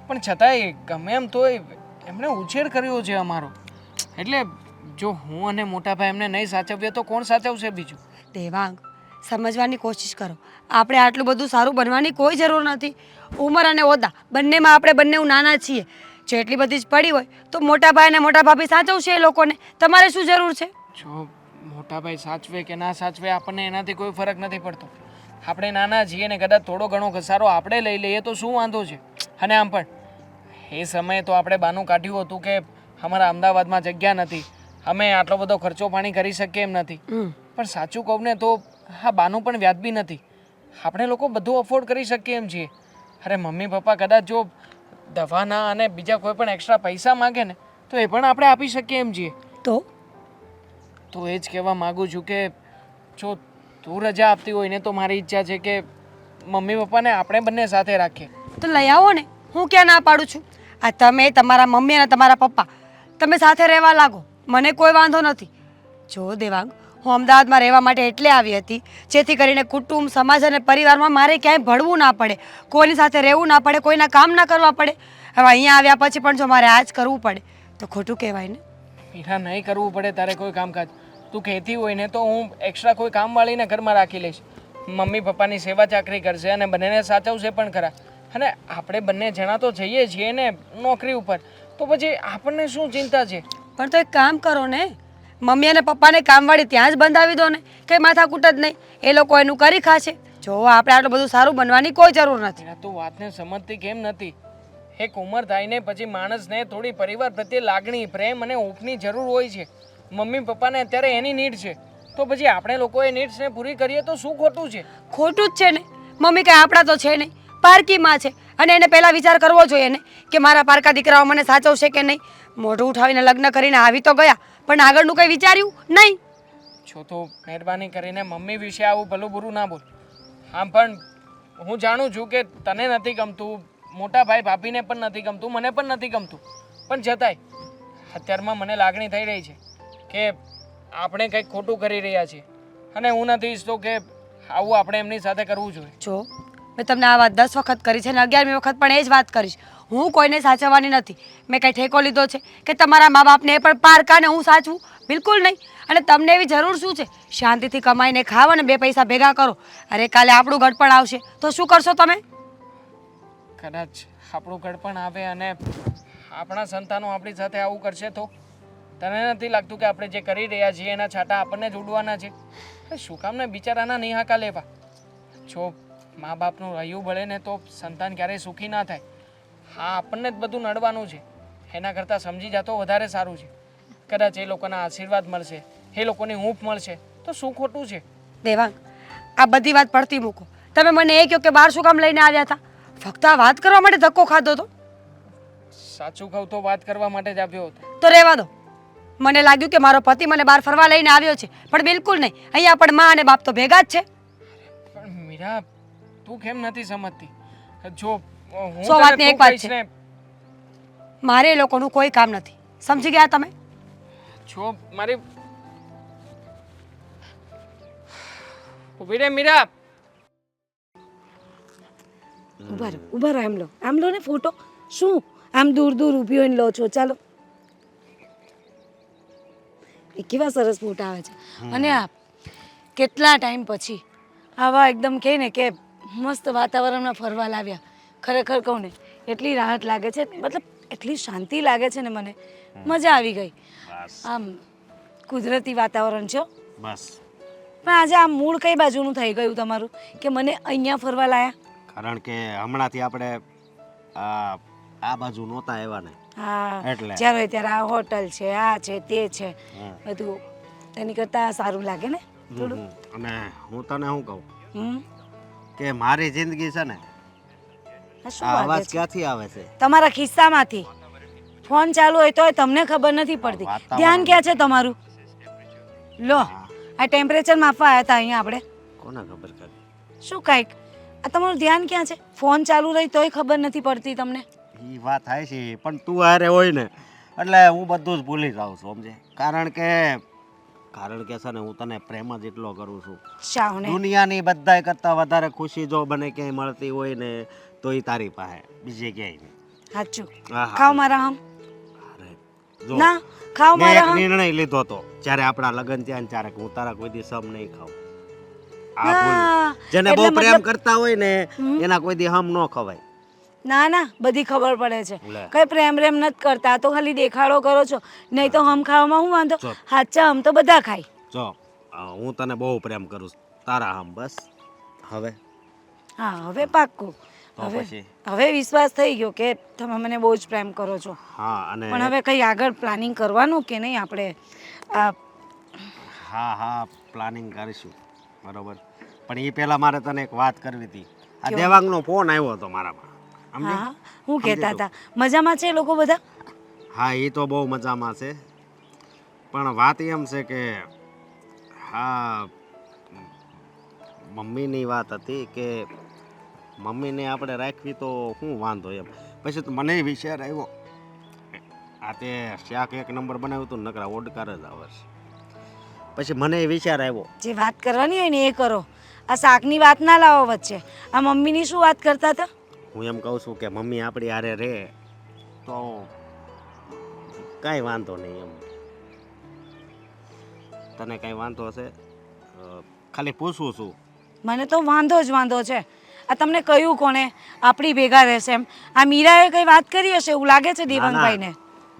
પણ છતાંય ગમે એમ તોય એમણે ઉછેર કર્યો છે અમારો. એટલે જો હું અને મોટા ભાઈ એમને નહીં સાચવીએ તો કોણ સાચવશે બીજું? દેવાંગ, સમજવાની કોશિશ કરો. આપણે આટલું બધું સારું બનવાની કોઈ જરૂર નથી. ઉંમર અને ઓદા બંનેમાં આપણે બંને નાના છીએ. જો એટલી બધી જ પડી હોય તો મોટા ભાઈ અને મોટા ભાભી સાચવશે એ લોકોને. તમારે શું જરૂર છે? જો મોટા ભાઈ સાચવે કે ના સાચવે આપણને એનાથી કોઈ ફરક નથી પડતો. આપણે નાના છીએ ને કદાચ થોડો ઘણો ઘસારો આપણે લઈ લઈએ તો શું વાંધો છે? અને આમ પણ એ સમયે તો આપણે બાનું કાઢ્યું હતું કે અમારા અમદાવાદમાં જગ્યા નથી, અમે આટલો બધો ખર્ચો પાણી કરી શકીએ એમ નથી. પણ સાચું કહું ને તો હા બાનું પણ વ્યાજબી નથી. આપણે લોકો બધું અફોર્ડ કરી શકીએ એમ છીએ. અરે મમ્મી પપ્પા કદાચ જો દવાના અને બીજા કોઈ પણ એક્સ્ટ્રા પૈસા માગે ને તો એ પણ આપણે આપી શકીએ એમ છીએ. તો એ જ કહેવા માગું છું કે જો તું રજા આપતી હોય ને તો મારી ઈચ્છા છે કે મમ્મી પપ્પાને આપણે બંને સાથે રાખીએ. તો લઈ આવો ને, હું ક્યાં ના પાડું છું. આ તમે, તમારા મમ્મી અને તમારા પપ્પા તમે સાથે રહેવા લાગો, મને કોઈ વાંધો નથી. જો દેવાંગ, હું અમદાવાદમાં રહેવા માટે એટલે આવી હતી જેથી કરીને કુટુંબ, સમાજ અને પરિવારમાં મારે ક્યાંય ભળવું ના પડે, કોઈની સાથે રહેવું ના પડે, કોઈના કામ ના કરવા પડે. હવે અહીંયા આવ્યા પછી પણ જો મારે આ જ કરવું પડે તો ખોટું કહેવાય ને. મીરા, નહીં કરવું પડે તારે કોઈ કામકાજ. તું કહેતી હોય ને તો હું એક્સ્ટ્રા કોઈ કામવાળીને ઘરમાં રાખી લઈશ. મમ્મી પપ્પાની સેવા ચાકરી કરશે અને બંનેને સાચવશે પણ ખરા. અને આપણે બંને જણા તો જઈએ છીએ ને નોકરી ઉપર, તો પછી આપણને શું ચિંતા છે? પણ તો એક કામ કરો ને, મમ્મી અને પપ્પાને કામવાળી ત્યાં જ બંધાવી દો ને, કંઈ માથાકૂટ જ નહીં, એ લોકો એનું કરી ખાશે. જો આપણે આટલું બધું સારું બનવાની કોઈ જરૂર નથી. મીરા, તું વાતને સમજતી કેમ નથી? એક ઉંમર થાય ને પછી માણસને થોડી પરિવાર પ્રત્યે લાગણી, પ્રેમ અને હૂંફની જરૂર હોય છે. મમ્મી પપ્પાને અત્યારે એની નીડ છે, તો પછી આપણે લોકો એ નીડ્સને પૂરી કરીએ તો શું ખોટું છે? ખોટું જ છે ને. મમ્મી કાંઈ આપણા તો છે નહીં, પારકીમાં છે, અને એને પહેલાં વિચાર કરવો જોઈએ ને કે મારા પારકા દીકરાઓ મને સાચવશે કે નહીં. મોઢું ઉઠાવીને લગ્ન કરીને આવી તો ગયા, પણ આગળનું કંઈ વિચાર્યું નહીં. છો તો મહેરબાની કરીને મમ્મી વિશે આવું ભલું બુરું ના બોલ. આમ પણ હું જાણું છું કે તને નથી ગમતું, મોટા ભાઈ ભાભીને પણ નથી ગમતું, મને પણ નથી ગમતું, પણ છતાંય અત્યારમાં મને લાગણી થઈ રહી છે કે આપણે કંઈક ખોટું કરી રહ્યા છીએ અને હું નથી ઈચ્છતો કે આવું આપણે એમની સાથે કરવું જોઈએ. જો મેં તમને આ વાત 10 વખત કરી છે ને 11મી વખત પણ એ જ વાત કરીશ. હું કોઈને સાચવવાની નથી. મેં કંઈ ઠેકો લીધો છે કે તમારા મા બાપને પણ પારકા ને હું સાચવું? બિલકુલ નહીં. અને તમને એવી જરૂર શું છે? શાંતિથી કમાઈને ખાવ અને 2 પૈસા ભેગા કરો. અરે કાલે આપણું ગડપણ આવશે તો શું કરશો તમે? કદાચ આપણું ગળપણ આવે અને આપણા સંતાનો આપણી સાથે આવું કરશે તો તને નથી લાગતું કે આપણે જે કરી રહ્યા છીએ એના છાંટા આપણને જ ઉડવાના છે? શું કામને બિચારાના નિહાકા લેવા? જો મા બાપનું રહ્યું બળે ને તો સંતાન ક્યારેય સુખી ના થાય. હા, આપણને જ બધું નડવાનું છે, એના કરતાં સમજી જાતો વધારે સારું છે. કદાચ એ લોકોના આશીર્વાદ મળશે, એ લોકોની હૂંફ મળશે તો શું ખોટું છે? દેવાંગ, આ બધી વાત પડતી મૂકો. તમે મને એ કહો કે બહાર શું કામ લઈને આવ્યા હતા? ફક્ત આ વાત કરવા માટે ધક્કો ખાધો હતો? સાચું કહું તો વાત કરવા માટે જ આવ્યો હતો. તો રહેવા દો. મને લાગ્યું કે મારો પતિ મને બહાર ફરવા લઈને આવ્યો છે, પણ બિલકુલ નહીં. અહીંયા પણ મા અને બાપ તો ભેગા જ છે. પણ મીરા, તું કેમ નથી સમજતી? જો હું સો તને વાતની એક તું વાત કહીશ છે. ને, મારે એ લોકોનું કોઈ કામ નથી. સમજી ગયા તમે? જો મારી ઉભી રે મીરા. ઉભા રહો આમ લો ને ફોટો. શું આમ દૂર દૂર ઊભી હોઈને લો છો? ચાલો. એ કેવા સરસ ફોટા આવે છે. અને આ કેટલા ટાઈમ પછી આવા એકદમ કહે ને કે મસ્ત વાતાવરણમાં ફરવા લાવ્યા. ખરેખર કહું ને એટલી રાહત લાગે છે, મતલબ એટલી શાંતિ લાગે છે ને, મને મજા આવી ગઈ. આમ કુદરતી વાતાવરણ છે. બસ પણ આજે આ મૂળ કઈ બાજુનું થઈ ગયું તમારું કે મને અહીંયા ફરવા લાયા? કારણ કે હમણાંથી આપણે આ બાજુ નહોતા આવ્યા ને હા, એટલે. જ્યારે હોય ત્યારે આ હોટલ છે, આ છે, તે છે, હમ. બધું એની કરતાં સારું લાગે ને થોડું. અને હું તને શું કહું હમ કે મારી જિંદગી છે ને આ શું આ વાગે અવાજ છે? ક્યાંથી આવે છે? તમારા ખિસ્સામાંથી ફોન ચાલુ હોય તોય તમને ખબર નથી પડતી. વાતાવરણ. ધ્યાન ક્યાં છે તમારું? લો, આ ટેમ્પરેચર માપવા આવ્યા હતા અહીંયા આપણે. કોને ખબર કરે? શું કાંઈક આ તમારું ધ્યાન ક્યાં છે? ફોન ચાલુ રહી તોય ખબર નથી પડતી તમને. એ વાત થાય છે પણ તું હારે હોય ને એટલે હું બધું જ ભૂલી જાઉં છું સમજે. કારણ કે છે ને હું તને પ્રેમ જ એટલો કરું છું. શાવને દુનિયાની બધાય કરતાં વધારે ખુશી જો મને ક્યાંય મળતી હોય ને તો એ તારી પાસે, બીજે ક્યાંય નહીં. સાચું. આહા. ખાઓ મારા હમ. અરે જો ના ખાઓ મેં મારા એક હમ. નિર્ણય લીધો હતો જ્યારે આપણા લગ્ન થયા ને ત્યારે કે હું તારા કોઈ દી સમ નહીં ખાઉં. આ ભૂલ. ના, જેને એટલે બહુ પ્રેમ મતલબ- કરતા હોય ને એના કોઈ દી હમ ન ખવાય. ના ના બધી ખબર પડે છે. લે. કઈ પ્રેમ પ્રેમ નથી કરતા, તો ખાલી દેખાડો કરો છો. નહીં તો હમ ખાવામાં શું વાંધો? ચો. હાચા હમ તો બધા ખાય. જો હું તને બહુ પ્રેમ કરું છું. તારા હમ બસ. હવે હા હવે પાક્કું. તો હવે પછી? હવે વિશ્વાસ થઈ ગયો કે તમે મને બહુ જ પ્રેમ કરો છો. હા અને પણ હવે કઈ આગળ પ્લાનિંગ કરવાનું કે નહીં આપણે? આ હા પ્લાનિંગ કરીશું બરોબર. પણ એ પહેલા મારે તને એક વાત કરવી હતી. આ દેવાંગનો ફોન આવ્યો હતો મારામાં. સમજી? હા હું કહેતા હતા મજામાં છે લોકો બધા? હા એ તો બહુ મજામાં છે પણ વાત એમ છે કે હા મમ્મીની વાત હતી કે મમ્મીને આપણે રાખવી તો શું વાંધો એમ. પછી તો મને વિચાર આવ્યો આ તે શાક એક નંબર બનાવ્યું હતું નકરા ઓડકાર જ આવે છે. પછી મને વિચાર આવ્યો જે વાત કરવાની હોય ને એ કરો. આ શાકની વાત ના લાવો વચ્ચે. આ મમ્મીની શું વાત કરતા હતા? હું એમ કહું છું કે મમ્મી આપણી હારે રહે તો કાંઈ વાંધો નહીં એમ. તને કાંઈ વાંધો હશે? ખાલી પૂછું છું. મને તો વાંધો જ વાંધો છે. આ તમને કહ્યું કોણે આપણી ભેગા રહેશે એમ? આ મીરાએ કઈ વાત કરી હશે એવું લાગે છે દેવાંગભાઈને.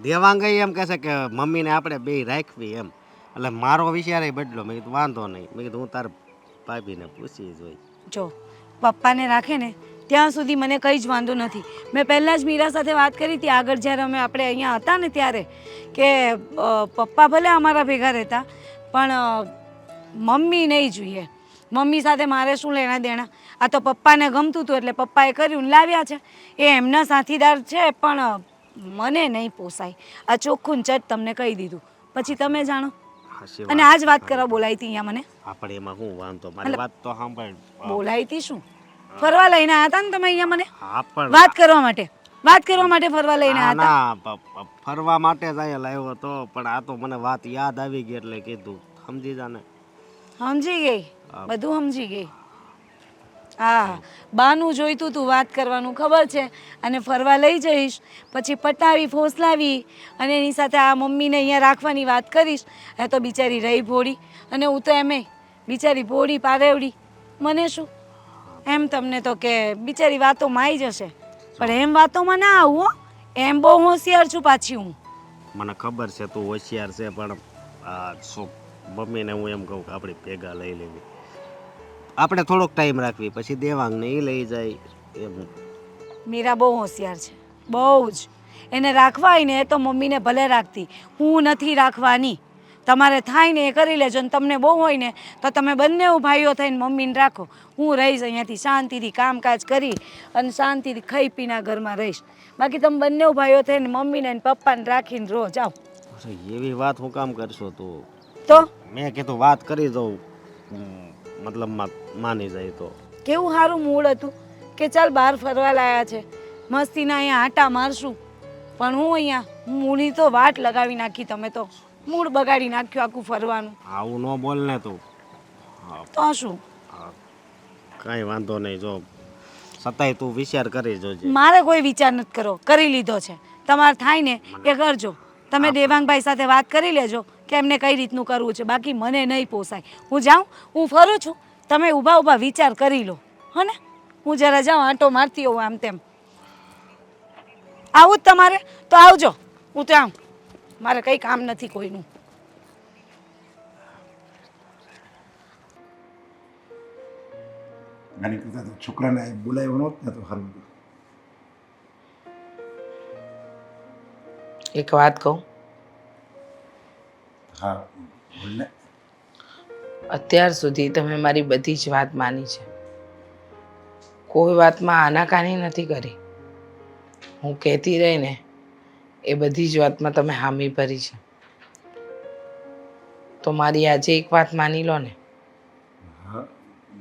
દેવાંગઈ એમ કહે છે કે મમ્મીને આપણે બે રાખવી એમ. એટલે મારો વિચાર બદલો. મેં કીધું વાંધો નહીં. મેં કીધું હું તાર ભાભીને પૂછી જોઈ. જો પપ્પાને રાખે ને ત્યાં સુધી મને કંઈ જ વાંધો નથી. મેં પહેલાં જ મીરા સાથે વાત કરી હતી આગળ જ્યારે આપણે અહીંયા હતા ને ત્યારે કે પપ્પા ભલે અમારા ભેગા રહેતા પણ મમ્મી નહીં જોઈએ. મમ્મી સાથે મારે શું લેણા દેણા? આ તો પપ્પાને ગમતું હતું એટલે પપ્પાએ કર્યું ને લાવ્યા છે. એ એમના સાથીદાર છે પણ મને નહીં પોસાય. આ ચોખ્ખું ને ચટ તમને કહી દીધું. પછી તમે જાણો. હાચી અને આ જ વાત કરવા બોલાવી હતી અહીંયા મને. આપણે એમાં શું વાંધો? મારી વાત તો સાંભળ. બોલાવી હતી શું? ફરવા લઈને આવ્યા હતા ને તમે અહીંયા મને? હા પણ વાત કરવા માટે. વાત કરવા માટે ફરવા લઈને આવ્યા હતા. ના ફરવા માટે જ અહીંયા લાવ્યો હતો પણ આ તો મને વાત યાદ આવી ગઈ એટલે કીધું સમજી જા ને. સમજી ગઈ, બધું સમજી ગઈ. હા બાનું જોઈતું તું વાત કરવાનું ખબર છે. અને ફરવા લઈ જઈશ પછી પટાવી ફોસલાવી અને એની સાથે આ મમ્મીને અહીંયા રાખવાની વાત કરીશ. એ તો બિચારી રહી ભોળી અને હું તો એમે બિચારી ભોળી પારેવડી. મને શું એમ તમને તો કે બિચારી વાતોમાં આવી જશે પણ એમ વાતોમાં ના આવું હો. એમ બહુ હોશિયાર છું પાછી હું. મને ખબર છે તું હોશિયાર છે પણ શું મમ્મીને હું એમ કહું કે આપણે ભેગા લઈ લેવી. આપણે થોડોક ટાઈમ રાખવી પછી દેવાંગને એ લઈ જાય એમ. મીરા બહુ હોશિયાર છે બહુ જ. એને રાખવા હોય ને તો મમ્મીને ભલે રાખતી, હું નથી રાખવાની. તમારે થાય ને એ કરી લેજો ને તમને બહુ હોય ને તો તમે બંને ભાઈઓ થઈને મમ્મીને રાખો. હું રહીશ અહીંયાથી શાંતિથી કામકાજ કરી અને શાંતિથી ખાઈ પીના ઘરમાં રહીશ. બાકી તમે બંને ભાઈઓ થઈને મમ્મીને અને પપ્પાને રાખીને રહો જાઓ. અરે એવી વાત હું કામ કરશો તું? તો મેં કીધું વાત કરી દઉં મતલબમાં માની જાય તો. કેવું સારું મૂડ હતું કે ચાલ બહાર ફરવા લાયા છે મસ્તીના અહીંયા આટા મારશું. પણ હું અહીંયા મૂડી તો વાટ લગાવી નાખી તમે તો. મૂડ બગાડી નાખ્યું આખું ફરવાનું. આવું ન બોલ ને તું. તો શું કાંઈ વાંધો નહીં. જો છતાંય તું વિચાર કરી જોજે. મારે કોઈ વિચાર નથી કરો, કરી લીધો છે. તમારે થાય ને એ કરજો. તમે દેવાંગભાઈ સાથે વાત કરી લેજો કે એમને કઈ રીતનું કરવું છે. બાકી મને નહીં પોસાય. હું જાઉં, હું ફરું છું, તમે ઊભા ઊભા વિચાર કરી લો હો ને. હું જરા જાઉં આંટો મારતી હોઉં આમ તેમ. આવું જ તમારે તો આવજો. હું ત્યાં મારે કંઈ કામ નથી કોઈનું. આની કરતાં તો છોકરાને બોલાવ્યો નહોત ને તો સારું હતું. એક વાત કહું, હા બોલ ને. અત્યાર સુધી તમે મારી બધી જ વાત માની છે. કોઈ વાતમાં આનાકાની નથી કરી. હું કહેતી રહી ને એ બધી જ વાતમાં તમે હામી ભરી છે. તો મારી આજે એક વાત માની લો ને. હા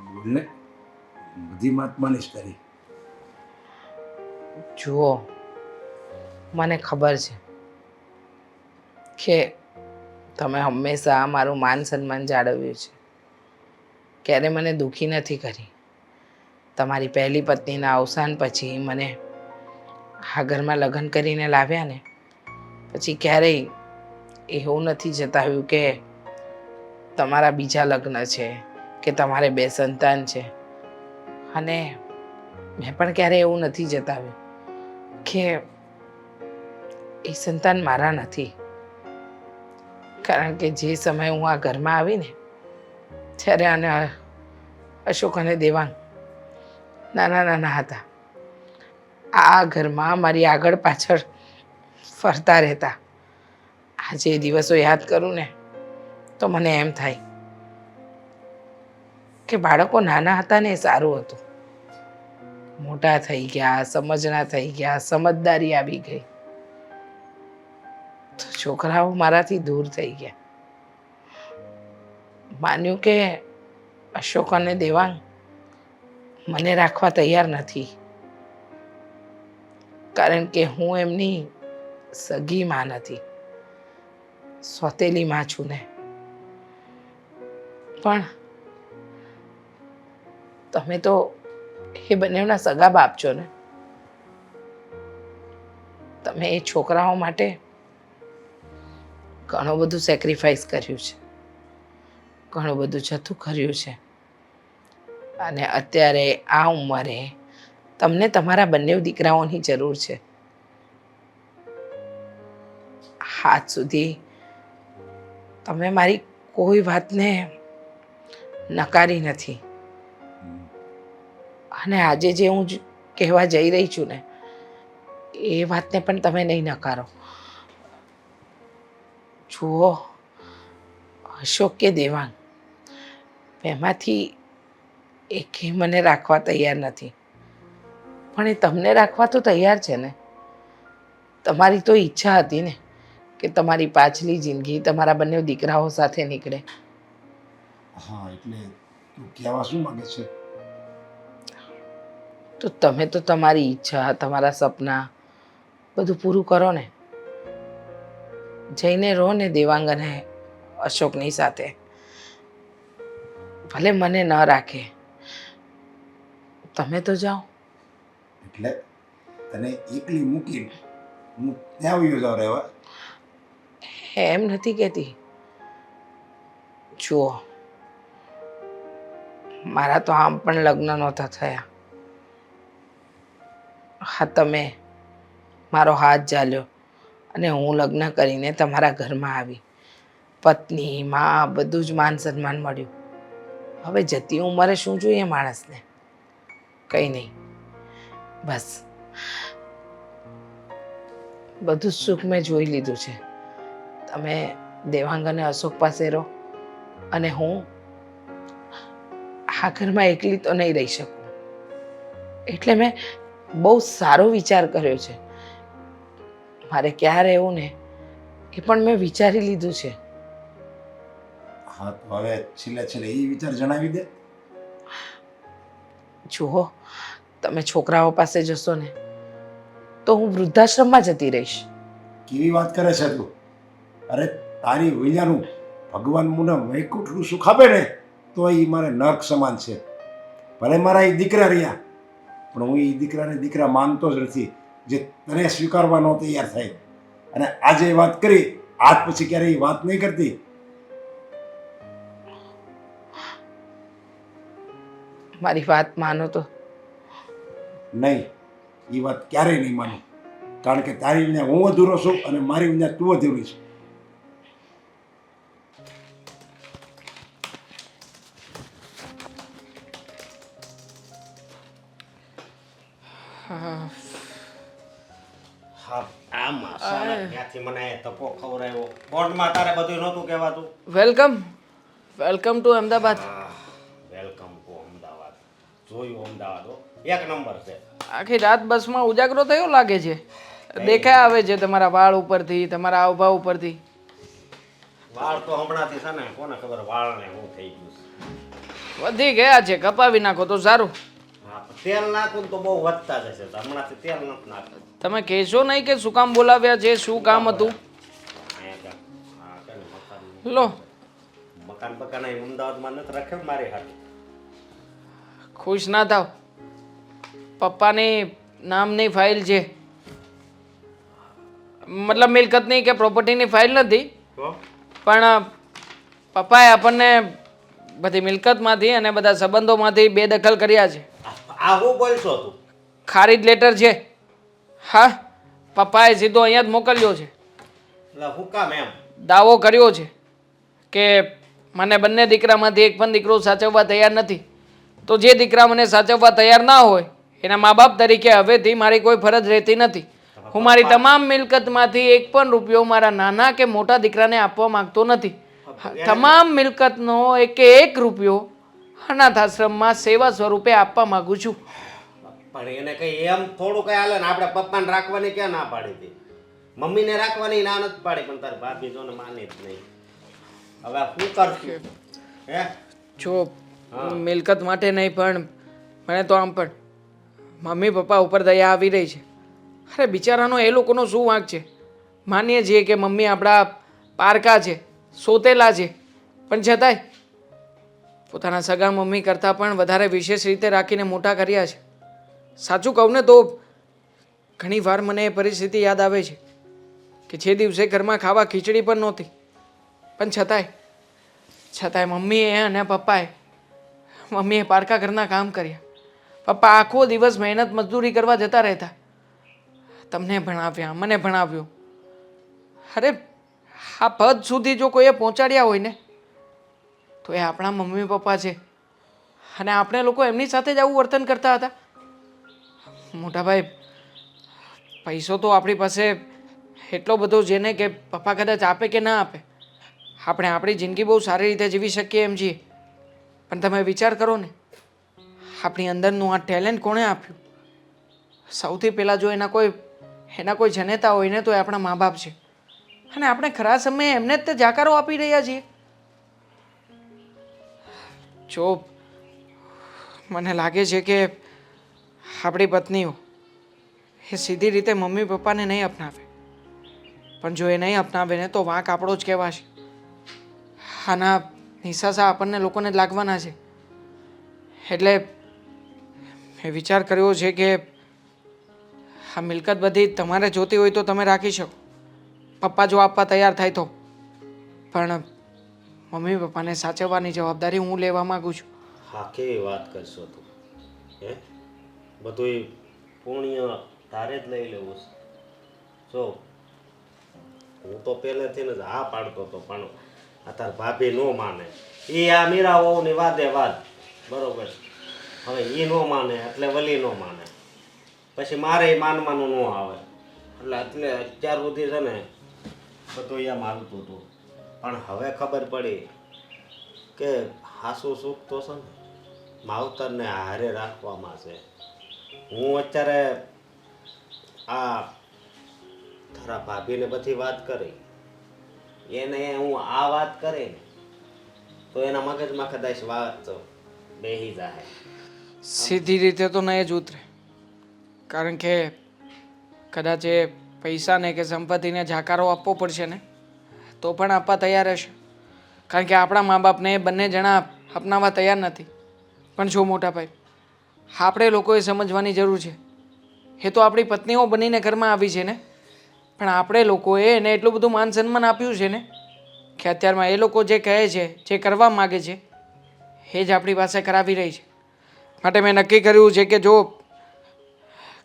બોલ ને, બધી વાત માનીશ તારી. જુઓ, મને ખબર છે કે તમે હંમેશા મારું માન સન્માન જાળવ્યું છે. ક્યારે મને દુઃખી નથી કરી. તમારી પહેલી પત્નીના અવસાન પછી મને આ ઘરમાં લગ્ન કરીને લાવ્યા ને પછી ક્યારેય એવું નથી જતાવ્યું કે તમારા બીજા લગ્ન છે કે તમારે 2 સંતાન છે. અને મેં પણ ક્યારેય એવું નથી જતાવ્યું કે એ સંતાન મારા નથી. કારણ કે જે સમયે હું આ ઘરમાં આવીને ત્યારે અને અશોક અને દેવાંગ નાના નાના હતા. આ ઘરમાં મારી આગળ પાછળ ફરતા રહેતા. આજે એ દિવસો યાદ કરું ને તો મને એમ થાય કે બાળકો નાના હતા ને એ સારું હતું. મોટા થઈ ગયા, સમજણા થઈ ગયા, સમજદારી આવી ગઈ તો છોકરાઓ મારાથી દૂર થઈ ગયા. માન્યું કે અશોક અને દેવાંગ મને રાખવા તૈયાર નથી કારણ કે હું એમની સગી માં નથી, સોતેલી માં છું ને. પણ તમે તો એ બંનેના સગા બાપ છો ને. તમે એ છોકરાઓ માટે ઘણું બધું સેક્રિફાઈસ કર્યું છે, ઘણું બધું જતું કર્યું છે. અને અત્યારે આ ઉંમરે તમને તમારા બંને દીકરાઓની જરૂર છે. આજ સુધી તમે મારી કોઈ વાતને નકારી નથી અને આજે જે હું કહેવા જઈ રહી છું ને એ વાતને પણ તમે નહીં નકારો. જુઓ, અશોક કે દેવાંગ એમાંથી એકે મને રાખવા તૈયાર નથી, પણ એ તમને રાખવા તો તૈયાર છે ને. તમારી તો ઈચ્છા હતી ને કે તમારી પાછલી જિંદગી તમારા બંને દીકરાઓ સાથે નીકળે. હા એટલે તું કહેવા શું માંગે છે? તો તમે તો તમારી ઈચ્છા, તમારા સપના બધું પૂરું કરો ને. જઈને રહો ને દેવાંગ અને અશોકની સાથે. ભલે મને ન રાખે, તમે તો જાઓ. એટલે તને એકલી મૂકીને હું ત્યાં આવ્યો જાઉં રહેવા? એમ નથી કહેતી. જુઓ, મારા તો આમ પણ લગ્ન નહોતા થયા. હા, તમે મારો હાથ ઝાલ્યો અને હું લગ્ન કરીને તમારા ઘરમાં આવી. પત્ની, માં, બધું જ માન સન્માન મળ્યું. હવે જતી ઉંમરે શું જોઈએ માણસને? કંઈ નહીં, બસ બધું જ સુખ મેં જોઈ લીધું છે. તમે દેવાંગ અને અશોક પાસે રહો અને હું આ ઘરમાં એકલી તો નહીં રહી શકું. એટલે મેં બહુ સારો વિચાર કર્યો છે. મારે ક્યાં રહેવું ને એ પણ મેં વિચારી લીધું છે. હા તો હવે છેલ્લે છેલ્લે એ વિચાર જણાવી દે. જુઓ, તમે છોકરાઓ પાસે જશો ને તો હું વૃદ્ધાશ્રમમાં જતી રહીશ. કેવી વાત કરે છે તું? અરે તારી વૈયાનું ભગવાન મને વૈકુંઠનું સુખ આપે ને તો એ મારે નર્ક સમાન છે. ભલે મારા એ દીકરા રહ્યા પણ હું એ દીકરાને દીકરા માનતો જ નથી જે તને સ્વીકારવા ન તૈયાર થાય. અને આજે એ વાત કરી, આજ પછી ક્યારેય એ વાત નહીં કરતી. મારી વાત માનો તો. નહીં, એ વાત ક્યારેય નહીં માનું. કારણ કે તારી વિના હું અધૂરો છું અને મારી વિના તું અધૂરી છું. હા આમ ત્યાંથી મને તપો ખવડાવ્યો બોર્ડમાં તારે બધું નહોતું કહેવાતું. Welcome to Ahmedabad. Welcome to Ahmedabad. જોયું અમદાવાદ હો, એક નંબર છે. આખી રાત બસમાં ઉજાગરો થયો લાગે છે. દેખાય આવે છે તમારા વાળ ઉપરથી, તમારા હાવભાવ ઉપરથી. વાળ તો હમણાંથી છે ને કોને ખબર વાળને હું થઈ ગયું છે. વધી ગયા છે, કપાવી નાખો તો સારું. હા પણ તેલ નાખું તો બહુ વધતા જશે તો હમણાંથી તેલ નથી નાખતું. તમે કહેશો નહીં કે શું કામ બોલાવ્યા છે, શું કામ હતું? અહીંયા હા કે મકાન લો, મકાન અહીં અમદાવાદમાં નથી રાખ્યું મારી હાથે. ખુશ ના થાવ. પપ્પાની નામની ફાઇલ છે, મતલબ મિલકતની કે પ્રોપર્ટીની ફાઇલ નથી, તો પણ પપ્પાએ આપણને બધી મિલકતમાંથી અને બધા સંબંધોમાંથી બેદખલ કર્યા છે. આ હું બોલશો તું? ખારીજ લેટર છે. હા, પપ્પાએ સીધો અહીંયા જ મોકલ્યો છે. એટલે હું કામ એમ? દાવો કર્યો છે કે મને બંને દીકરામાંથી એક પણ દીકરો સાચવવા તૈયાર નથી, તો જે દીકરા મને સાચવવા તૈયાર ના હોય એના મા બાપ તરીકે હવેથી મારી કોઈ ફરજ રહેતી નથી. હું મારી તમામ મિલકતમાંથી એક પણ રૂપિયો મારા નાના કે મોટા દીકરાને આપવા માંગતો નથી. તમામ મિલકતનો એક રૂપિયો અનાથ આશ્રમમાં સેવા સ્વરૂપે આપવા માંગુ છું. પણ એને કઈ એમ થોડું કઈ હાલે ને, આપણે પપ્પાને રાખવાની ક્યાં ના પાડી હતી? મમ્મીને રાખવાની ના નથી પાડી, પણ તારી ભાભી જો ને માની જ નહીં. હવે શું કરશું? હે જો મિલકત માટે નહીં, પણ મને તો આમ પણ મમ્મી પપ્પા ઉપર દયા આવી રહી છે. અરે બિચારાનો એ લોકોનો શું વાંક છે? માનીએ છીએ કે મમ્મી આપણા પારકા છે, સોતેલા છે, પણ છતાંય પોતાના સગા મમ્મી કરતાં પણ વધારે વિશેષ રીતે રાખીને મોટા કર્યા છે. સાચું કહું ને તો ઘણી વાર મને એ પરિસ્થિતિ યાદ આવે છે કે જે દિવસે ઘરમાં ખાવા ખીચડી પણ નહોતી, પણ છતાંય મમ્મીએ અને મમ્મીએ પારકા ઘરના કામ કર્યા. પપ્પા આખો દિવસ મહેનત મજદૂરી કરવા જતા રહેતા. તમને ભણાવ્યા, મને ભણાવ્યો. અરે આ પદ સુધી જો કોઈએ પહોંચાડ્યા હોય ને તો એ આપણા મમ્મી પપ્પા છે, અને આપણે લોકો એમની સાથે જ આવું વર્તન કરતા હતા. મોટા ભાઈ, પૈસો તો આપણી પાસે એટલો બધો છે ને કે પપ્પા કદાચ આપે કે ના આપે, આપણે આપણી જિંદગી બહુ સારી રીતે જીવી શકીએ એમ છીએ. પણ તમે વિચાર કરો ને, આપણી અંદરનું આ ટેલેન્ટ કોણે આપ્યું? સૌથી પહેલાં જો એના કોઈ જનેતા હોય ને તો એ આપણા મા બાપ છે, અને આપણે ખરા સમયે એમને જ તે જાકારો આપી રહ્યા છીએ. જો મને લાગે છે કે આપણી પત્નીઓ એ સીધી રીતે મમ્મી પપ્પાને નહીં અપનાવે, પણ જો એ નહીં અપનાવે ને તો વાંક આપણો જ કહેવાશે. આના નિશાસા આપણને લોકોને જ લાગવાના છે. એટલે મેં વિચાર કર્યો છે કે આ મિલકત બધી તમારે જોતી હોય તો તમે રાખી શકો, પપ્પા જો આપવા તૈયાર થાય તો, પણ મમ્મી પપ્પાને સાચવવાની જવાબદારી હું લેવા માંગુ છું. હા કેવી વાત કરશો તું? હે બધું પુણ્ય તારે જ લઈ લેવું છે. જો હું તો પહેલેથી જ હા પાડતો હતો, પણ આ તાર ભાભી ન માને. એ આ મીરા વહુની વાદે વાત બરોબર. હવે એ ન માને એટલે વલી ન માને, પછી મારે માનવાનું ન આવે. એટલે અત્યાર સુધી છે ને બધું એમ હાલતું હતું, પણ હવે ખબર પડી કે હાસુ સુખ તો છે ને માવતરને હારે રાખવામાં છે. હું અત્યારે આ તારા ભાભીને બધી વાત કરી, એને હું આ વાત કરી ને તો એના મગજમાં કદાચ વાત બેસી જાય. સીધી રીતે તો નહીં જ ઉતરે, કારણ કે કદાચ એ પૈસાને કે સંપત્તિને જાકારો આપવો પડશે ને તો પણ આપવા તૈયાર હશે, કારણ કે આપણા મા બાપને બંને જણા અપનાવવા તૈયાર નથી. પણ જો મોટા ભાઈ, આપણે લોકોએ સમજવાની જરૂર છે. એ તો આપણી પત્નીઓ બનીને ઘરમાં આવી છે ને, પણ આપણે લોકોએ એને એટલું બધું માન સન્માન આપ્યું છે ને કે અત્યારમાં એ લોકો જે કહે છે, જે કરવા માગે છે એ જ આપણી પાસે કરાવી રહી છે. માટે મેં નક્કી કર્યું છે કે જો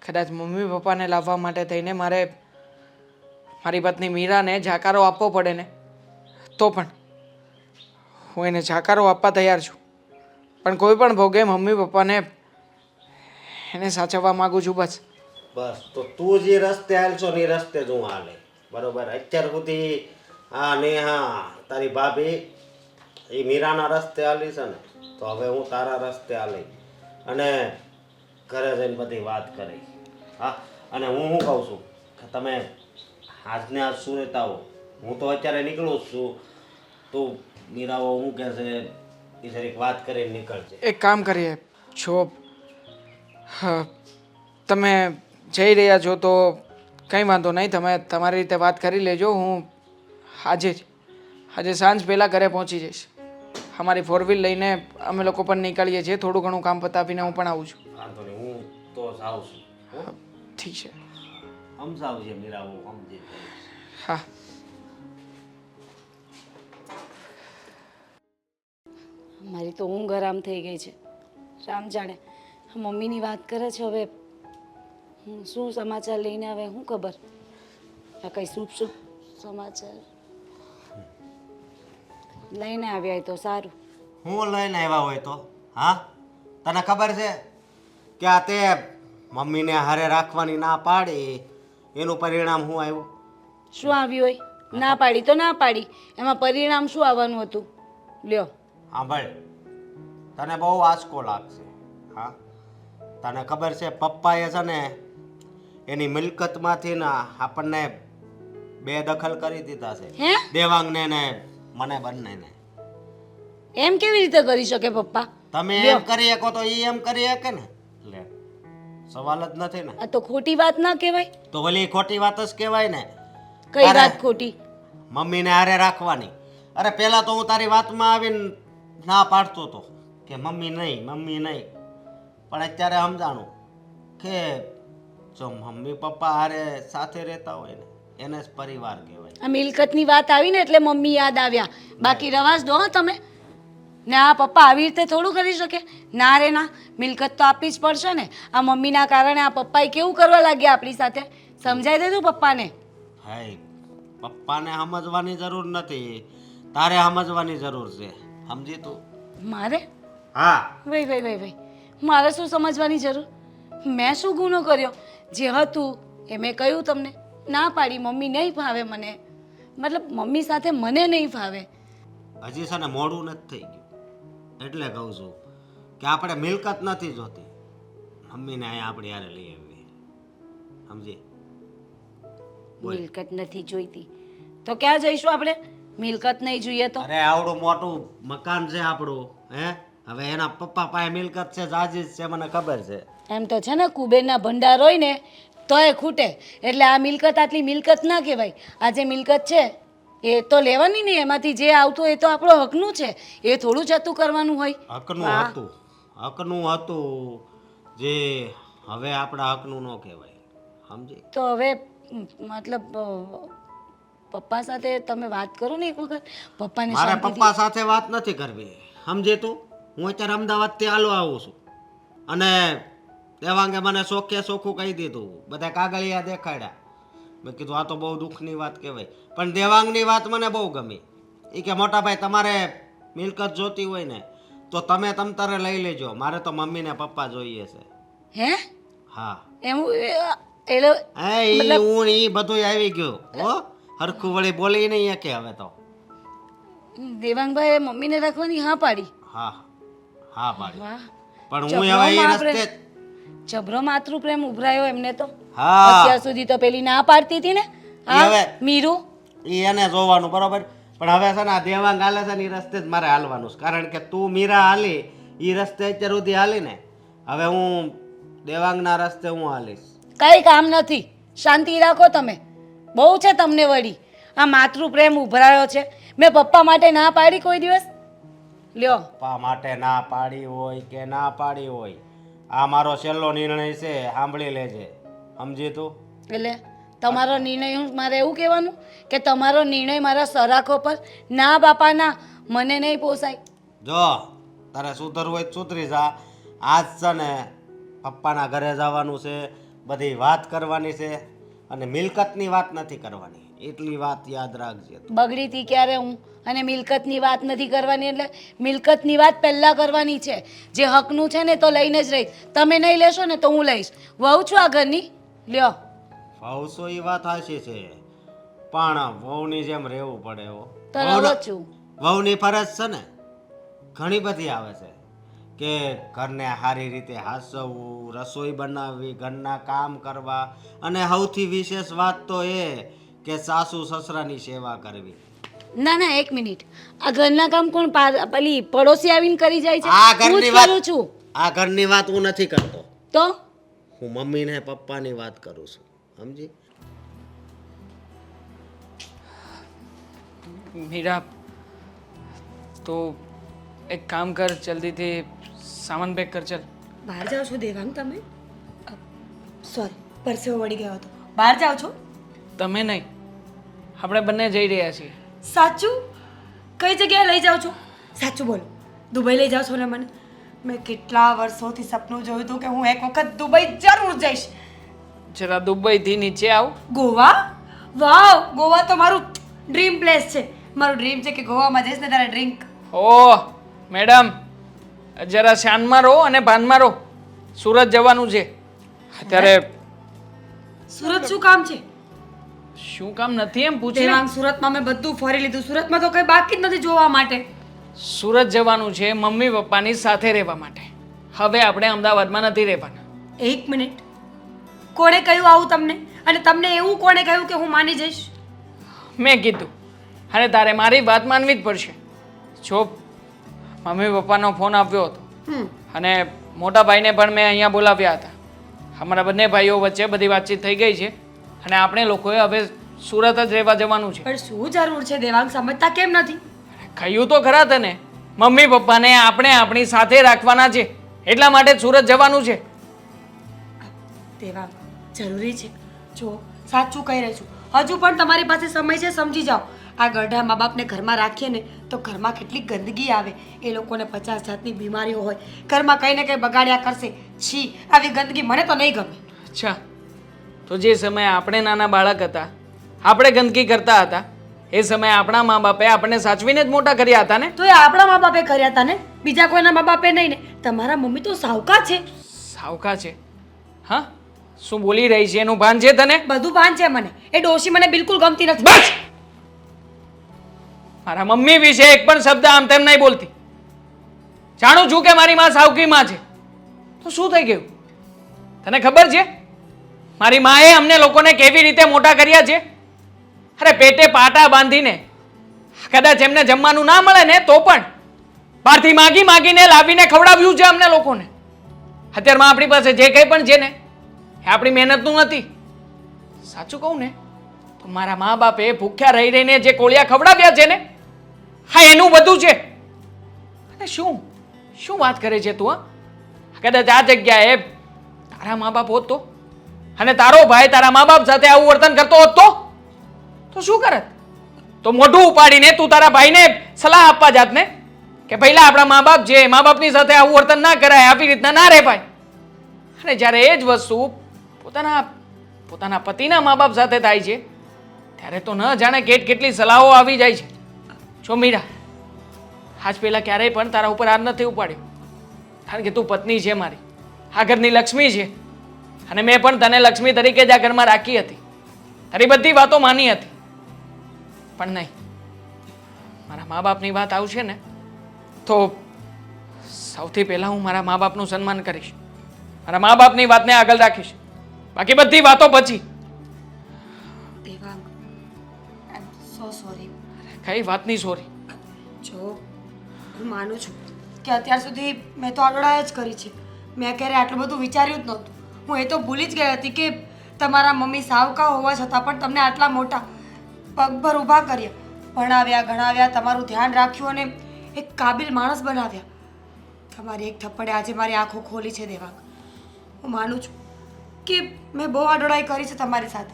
કદાચ મમ્મી પપ્પાને લાવવા માટે થઈને મારે મારી પત્ની મીરાને જાકારો આપવો પડે ને તો પણ હું એને જાકારો આપવા તૈયાર છું. પણ કોઈ પણ ભોગે મમ્મી પપ્પાને એને સાચવવા માગું છું બસ. બસ તો તું જે રસ્તે હાલશો ને એ રસ્તે જ હું હાલે બરોબર. અત્યાર સુધી હા નેહા તારી ભાભી એ મીરાના રસ્તે હાલી છે ને, તો હવે હું તારા રસ્તે હાલી અને ઘરે જઈને બધી વાત કરી. હા, અને હું શું કહું છું કે તમે આજને આજ સુરત આવો. હું તો અત્યારે નીકળું જ છું. તું મીરાઓ હું કહે છે એ જરીક વાત કરીને નીકળજે. એક કામ કરીએ, જો તમે જઈ રહ્યા છો તો કંઈ વાંધો નહીં, તમે તમારી રીતે વાત કરી લેજો. હું આજે સાંજ પહેલાં ઘરે પહોંચી જઈશ. અમારી 4 વ્હીલ લઈને અમે લોકો પણ નીકળીએ છીએ. થોડું ઘણું કામ પતાવીને હું પણ આવું છું. વાંધો નહીં, હું તો જાઉં છું. હો? ઠીક છે. સમજાવજે મીરાઓ, સમજી જઈશ. હા. મારી તો ઊંઘ આરામ થઈ ગઈ છે. રામ જાણે મમ્મીની વાત કરે છે. હવે શું સમાચાર લઈને આવે શું ખબર. આ કઈ શુભ સમાચાર લઈને આવ્યા હોય તો સારું. હું લઈને આવ્યા હોય તો હા, તને ખબર છે કે આ તે મમ્મીને હારે રાખવાની ના પાડી એનું પરિણામ શું આવ્યું? શું આવ્યું હોય? ના પાડી તો ના પાડી, એમાં પરિણામ શું આવવાનું હતું? લ્યો સાંભળ, તને બહુ આંચકો લાગશે. હા, તને ખબર છે પપ્પાએ છે ને એની મિલકતમાંથી ને આપણને બેદખલ કરી દીધા છે. હે? દેવાંગને ને મને બંનેને. એમ કેવી રીતે કરી શકે પપ્પા? તમે એમ કરી શકો તો એ એમ કરી શકે ને. લે, સવાલ જ નથી ને. આ તો ખોટી વાત ના કહેવાય. તો ઓલી ખોટી વાત જ કહેવાય ને. કઈ અરે, વાત ખોટી? મમ્મીને હારે રાખવાની. અરે પહેલા તો હું તારી વાતમાં આવીને ના પાડતો હતો કે મમ્મી નહીં. પણ અત્યારે સમજાણું કે જો મમ્મી પપ્પા હારે સાથે રહેતા હોય ને એને જ પરિવાર કહેવાય. આ મિલકતની વાત આવી ને એટલે મમ્મી યાદ આવ્યા. બાકી રવાજ દો હા તમે. ને આ પપ્પા આવી રીતે થોડું કરી શકે? ના રે ના, મિલકત તો આપવી જ પડશે ને. આ મમ્મીના કારણે આ પપ્પાએ કેવું કરવા લાગ્યા આપણી સાથે. સમજાઈ દેજો પપ્પાને. હાય, પપ્પાને સમજવાની જરૂર નથી, તારે સમજવાની જરૂર છે. સમજી તું? મારે? હા. ભાઈ મારે શું સમજવાની જરૂર? મેં શું ગુનો કર્યો? જે હતું એ મેં કહ્યું તમને. ના પાડી, મમ્મી નહીં ફાવે મને. મતલબ મમ્મી સાથે મને નહીં ફાવે. હજી છે ને મોડું નથી થઈ ગયું એટલે કહું છું કે આપણે મિલકત નથી જોતી, મમ્મીને અહીંયા આપણી હારે લઈ આવી. સમજી? મિલકત નથી જોઈતી તો ક્યાં જઈશું આપણે? મિલકત નહીં જોઈએ તો? અરે આવડું મોટું મકાન છે આપણું. હવે એના પપ્પા પાસે મિલકત છે, જાજી જ છે, મને ખબર છે. એમ તો છે ને કુબેરના ભંડાર હોય ને તોય ખૂટે. એટલે આ મિલકત આટલી મિલકત ના કહેવાય. આ જે મિલકત છે એ તો લેવાની નહીં, એમાંથી જે આવતું હોય એ તો આપણો હકનું છે. એ થોડું જતું કરવાનું હોય. હકનું હતું જે હવે આપણા હકનું ન કહેવાય. સમજી? તો હવે મતલબ પપ્પા સાથે તમે વાત કરો ને એક વખત. પપ્પાને મારે શાંતિથી- પપ્પા સાથે વાત નથી કરવી. સમજે તું? હું અત્યારે અમદાવાદથી હાલો આવું છું અને દેવાંગે મને ચોખ્ખે ચોખ્ખું કહી દીધું, બધા કાગળિયા દેખાડ્યા. મેં કીધું આ તો બહુ દુઃખની વાત કહેવાય. પણ દેવાંગની વાત મને બહુ ગમી. એ કે મોટા ભાઈ તમારે મિલકત જોતી હોય ને તો તમે તમતારે લઈ લેજો, મારે તો મમ્મી ને પપ્પા જોઈએ છે. હે? હા, એમ એટલે હું ઈ બધું આવી ગયું હો. હરખું વળી બોલી નહીં કે હવે તો. દેવાંગભાઈ મમ્મીને રાખવાની હા પાડી? હા પાડી. વાહ, પણ હું હવે એ રસ્તે જબરો માતૃ પ્રેમ ઉભરાયો એમને તો. હા, અત્યાર સુધી તો પેલી ના પાડતી હતી ને. હા હવે- મીરુ. એ એને જોવાનું બરોબર. પણ હવે છે ને આ દેવાંગ હાલે છે ને એ રસ્તે જ મારે હાલવાનું છે. કારણ કે તું મીરા હાલી એ રસ્તે અત્યાર સુધી હાલી ને, હવે હું દેવાંગના રસ્તે હું હાલીશ. કઈ કામ નથી, શાંતિ રાખો તમે. બહુ છે તમને વળી આ માતૃ પ્રેમ ઉભરાયો છે. મેં પપ્પા માટે ના પાડી કોઈ દિવસ? લ્યો, પપ્પા માટે ના પાડી હોય કે ના પાડી હોય, આ મારો છેલ્લો નિર્ણય છે, સાંભળી લેજે. સમજી તું? એટલે તમારો નિર્ણય મારે એવું કહેવાનું કે તમારો નિર્ણય મારા સરાખો પર? ના બાપા ના, મને નહીં પોસાય. જો તારે સુધરવું હોય તો સુધરી જા. આજ છે ને પપ્પાના ઘરે જવાનું છે, બધી વાત કરવાની છે અને મિલકતની વાત નથી કરવાની. એટલી વાત યાદ રાખજે. બગડી હતી ક્યારે હું? અને મિલકતની વાત નથી કરવાની એટલે મિલકતની વાત પહેલાં કરવાની છે. જે હકનું છે ને તો લઈને જ રહીશ. તમે નહીં લેશો ને તો હું લઈશ. વહુ છું આ ઘરની, લ્યો વહુ એ વાત હાચી છે પણ વહુની જેમ રહેવું પડે હો તો રહો છું વહુની ફરજ છે ને ઘણી બધી આવે છે કે ઘરને સારી રીતે હાચવવું, રસોઈ બનાવવી, ઘરના કામ કરવા અને સૌથી વિશેષ વાત તો એ કે સાસુ સસરાની સેવા કરવી. ના ના એક મિનિટ આ ઘરના કામ કોણ પેલી પડોશી આવીને કરી જાય છે આ હું જ ઘરની વાત કરું છું આ ઘરની વાત હું નથી કરતો, તો હું મમ્મી ને પપ્પાની વાત કરું છું, સમજી? મીરા તો એક કામ કર, જલ્દીથી સામાન પેક કર. ચાલ બહાર જાઓ છો દેવાંગ તમે? સોરી, પરસેવો વળી ગયો હતો. બહાર જાઓ છો? તમે નહીં, આપણે બંને જઈ રહ્યા છીએ. સાચું? કઈ જગ્યાએ લઈ જાઓ છો? સાચું બોલો. દુબઈ લઈ જાઓ છો ને મને? મેં કેટલા વર્ષોથી સપનું જોયું હતું કે હું એક વખત દુબઈ જરૂર જઈશ. જરા દુબઈથી નીચે આવ. ગોવા? વાવ, ગોવા તો મારું ડ્રીમ પ્લેસ છે. મારું ડ્રીમ છે કે ગોવામાં જઈશ ને તારે ડ્રિંક. ઓહ મેડમ, જરા શાનમાં રહો અને ભાનમાં રહો. સુરત જવાનું છે અત્યારે. સુરત શું કામ છે? શું કામ નથી એમ પૂછે. દેવાંગ, સુરતમાં મેં બધું ફરી લીધું. સુરતમાં તો કઈ બાકી જ નથી જોવા માટે. સુરત જવાનું છે મમ્મી પપ્પાની સાથે રહેવા માટે. હવે આપણે અમદાવાદમાં નથી રહેવાના. એક મિનિટ, કોણે કહ્યું આવું તમને? અને તમને એવું કોણે કહ્યું કે હું માની જઈશ? મેં કીધું, અને તારે મારી વાત માનવી જ પડશે. જો મમ્મી પપ્પાનો ફોન આવ્યો હતો અને મોટા ભાઈને પણ મેં અહીંયા બોલાવ્યા હતા. અમારા બંને ભાઈઓ વચ્ચે બધી વાતચીત થઈ ગઈ છે અને આપણે લોકોએ હવે સુરત જ રહેવા જવાનું છે. પણ શું જરૂર છે દેવાંગ? સમજતા કેમ નથી? કહ્યું તો ખરા તને, મમ્મી પપ્પાને આપણે આપણી સાથે રાખવાના છે એટલા માટે જ સુરત જવાનું છે. દેવાંગ, જરૂરી છે. જો સાચું કહી રહી છું, હજુ પણ તમારી પાસે સમય છે, સમજી જાઓ. આ ગઢા મા બાપને ઘરમાં રાખીએ ને તો ઘરમાં કેટલી ગંદકી આવે. એ લોકોને 50 જાતની બીમારીઓ હોય, ઘરમાં કંઈ ને કંઈ બગાડ્યા કરશે. છી, આવી ગંદકી મને તો નહીં ગમે. અચ્છા, તો જે સમયે આપણે નાના બાળક હતા, આપણે ગંદકી કરતા હતા, એ સમયે આપણા મા બાપે આપણને સાચવીને જ મોટા કર્યા હતા ને. તો એ આપણા મા બાપે કર્યા હતા ને, બીજા કોઈના મા બાપે નહીં ને. તમારા મમ્મી તો સાવકા છે. સાવકા છે? હા, શું બોલી રહી છે એનું ભાન છે તને? બધું ભાન છે મને. એ ડોશી મને બિલકુલ ગમતી નથી. બસ! મારા મમ્મી વિશે એક પણ શબ્દ આમ તેમ નહીં બોલતી. જાણું છું કે મારી માં સાવકી માં છે, તો શું થઈ ગયું? તને ખબર છે મારી માએ અમને લોકોને કેવી રીતે મોટા કર્યા છે? અરે પેટે પાટા બાંધીને, કદાચ એમને જમવાનું ના મળે ને તો પણ બહારથી માગી માગીને લાવીને ખવડાવ્યું છે અમને લોકોને. અત્યારમાં આપણી પાસે જે કંઈ પણ છે ને એ આપણી મહેનતનું નથી. સાચું કહું ને તો મારા મા બાપે ભૂખ્યા રહી રહીને જે કોળિયા ખવડાવ્યા છે ને, હા એનું બધું છે. અને શું શું વાત કરે છે તું? કદાચ આ જગ્યાએ તારા મા બાપ હોત તો, અને તારો ભાઈ તારા મા બાપ સાથે આવું વર્તન કરતો હોત તો શું કરત? તો મોઢું ઉપાડીને તું તારા ભાઈને સલાહ આપવા જાત ને કે પહેલા આપણા મા બાપ છે, મા બાપની સાથે આવું વર્તન ના કરાય, આવી રીતના ના રહેવાય. અને જ્યારે એ જ વસ્તુ પોતાના પતિના મા બાપ સાથે થાય છે ત્યારે તો ન જાણે કેટલી સલાહો આવી જાય છે. જો મીરા, આજ પહેલા ક્યારેય પણ તારા ઉપર હાથ નથી ઉપાડ્યો, કારણ કે તું પત્ની છે મારી, આ ઘરની લક્ષ્મી છે, અને મેં પણ તને લક્ષ્મી તરીકે જ આ ઘરમાં રાખી હતી, તારી બધી વાતો માની હતી. પણ નહીં, મારા મા બાપની વાત આવશે ને તો સૌથી પહેલાં હું મારા મા બાપનું સન્માન કરીશ, મારા મા બાપની વાતને આગળ રાખીશ, બાકી બધી વાતો પછી. દેવાંગ, આઈ એમ સો સોરી. કઈ વાતની સોરી? જો હું માનું છું કે અત્યાર સુધી મેં તો આડોળાઈ જ કરી છે. મેં ક્યારે આટલું બધું વિચાર્યું જ નહોતું. હું એ તો ભૂલી જ ગઈ હતી કે તમારા મમ્મી સાવકા હોવા છતાં પણ તમને આટલા મોટા પગભર ઊભા કર્યા, ભણાવ્યા, ગણાવ્યા, તમારું ધ્યાન રાખ્યું અને એક કાબિલ માણસ બનાવ્યા. તમારી એક થપ્પડે આજે મારી આંખો ખોલી છે દેવાંગ. હું માનું છું કે મેં બહુ આડોળાઈ કરી છે તમારી સાથે,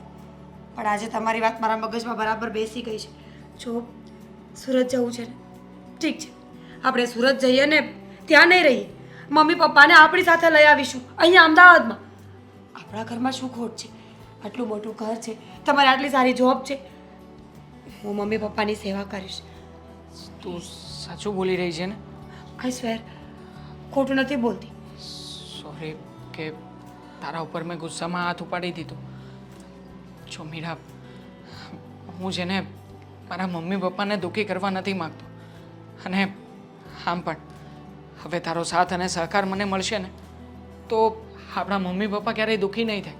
પણ આજે તમારી વાત મારા મગજમાં બરાબર બેસી ગઈ છે. જો સુરત જવું છે ને, ઠીક છે, આપણે સુરત જઈએ ને ત્યાં નહીં રહીએ, મમ્મી પપ્પાને આપણી સાથે લઈ આવીશું અહીંયા અમદાવાદમાં. આપણા ઘરમાં શું ખોટ છે? આટલું મોટું ઘર છે, તમારી આટલી સારી જોબ છે. હું મમ્મી પપ્પાની સેવા કરીશ. તું સાચું બોલી રહી છે ને? આઈ સ્વેર, ખોટું નથી બોલતી. સોરી કે તારા ઉપર મેં ગુસ્સામાં હાથ ઉપાડી દીધો. જો મીરા, હું જેને મારા મમ્મી પપ્પાને દુઃખી કરવા નથી માગતો, અને આમ પણ હવે તારો સાથ અને સહકાર મને મળશે ને તો આપણા મમ્મી પપ્પા ક્યારેય દુઃખી નહીં થાય.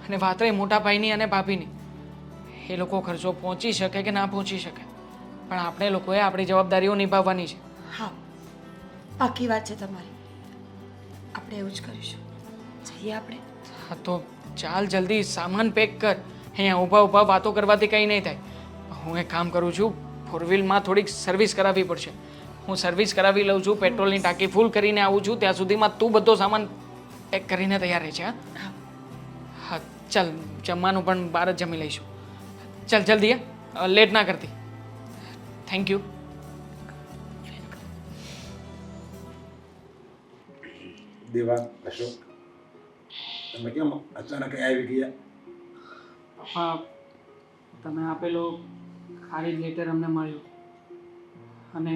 અને વાત રહી મોટા ભાઈની અને ભાભીની, એ લોકો ખર્ચો પહોંચી શકે કે ના પહોંચી શકે, પણ આપણે લોકોએ આપણી જવાબદારીઓ નિભાવવાની છે. હા, પાકી વાત છે તમારી. આપણે એવું જ કરીશું. જઈએ આપણે. હા તો ચાલ, જલ્દી સામાન પેક કર. અહીંયા ઊભા ઊભા વાતો કરવાથી કંઈ નહીં થાય. હું એક કામ કરું છું, ફોર વ્હીલમાં થોડીક સર્વિસ કરાવવી પડશે. હું સર્વિસ કરાવી લઉં છું, પેટ્રોલની ટાંકી ફૂલ કરીને આવું છું. ત્યાં સુધીમાં તું બધો સામાન પેક કરીને તૈયાર રહે છે. હા હા ચાલ, જમવાનું પણ બહાર જ જમી લઈશું. ચાલ જલ્દી, લેટ ના કરતી. Thank you. દેવા, અશોક, તમે કેમ અચાનક આવી ગયા? પપ્પા, તમે આપેલો ખારીજ લેટર અમને મળ્યો અને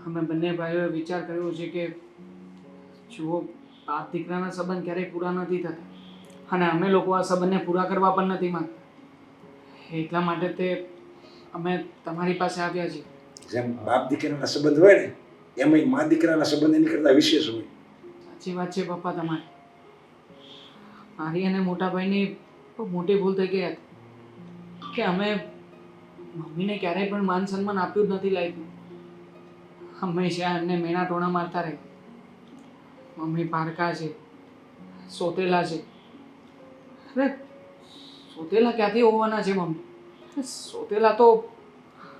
અમે બંને ભાઈઓએ વિચાર કર્યો છે કે જુઓ, બાપ દીકરાના સંબંધ ક્યારેય પૂરા નથી થતા અને અમે લોકો આ સંબંધને પૂરા કરવા પણ નથી માંગતા. એટલા માટે તે અમે તમારી પાસે આવ્યા છીએ. જેમ બાપ દીકરાના સંબંધ હોય ને, એમાં મા દીકરાના સંબંધ એની કરતા વિશેષ હોય. સાચી વાત છે પપ્પા તમારી. મારી અને મોટા ભાઈની બહુ મોટી ભૂલ થઈ ગઈ હતી કે અમે મમ્મીને ક્યારેય પણ માન સન્માન આપ્યું જ નથી લાગ્યું. હંમેશા એમને મેણા ટોણા મારતા રહે. મમ્મી પારકા છે, સોતેલા છે. અરે સોતેલા ક્યાંથી હોવાના છે મમ્મી? સોતેલા તો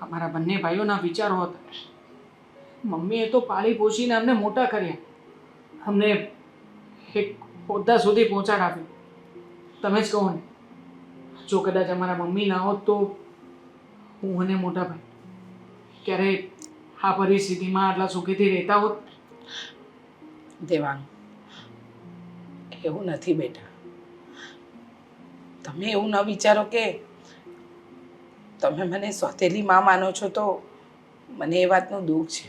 અમારા બંને ભાઈઓના વિચારો હતા. મમ્મીએ તો પાળી પોષીને અમને મોટા કર્યા, અમને એક હોદ્દા સુધી પહોંચાડાવી. તમે જ કહો ને, જો કદાચ અમારા મમ્મી ના હોત તો હું અને મોટા ભાઈ ક્યારેય આ પરિસ્થિતિમાં આટલા સુખીથી રહેતા હોત? દેવાંગ, એવું નથી બેટા. તમે એવું ન વિચારો કે તમે મને સોતેલી માં માનો છો તો મને એ વાતનું દુઃખ છે.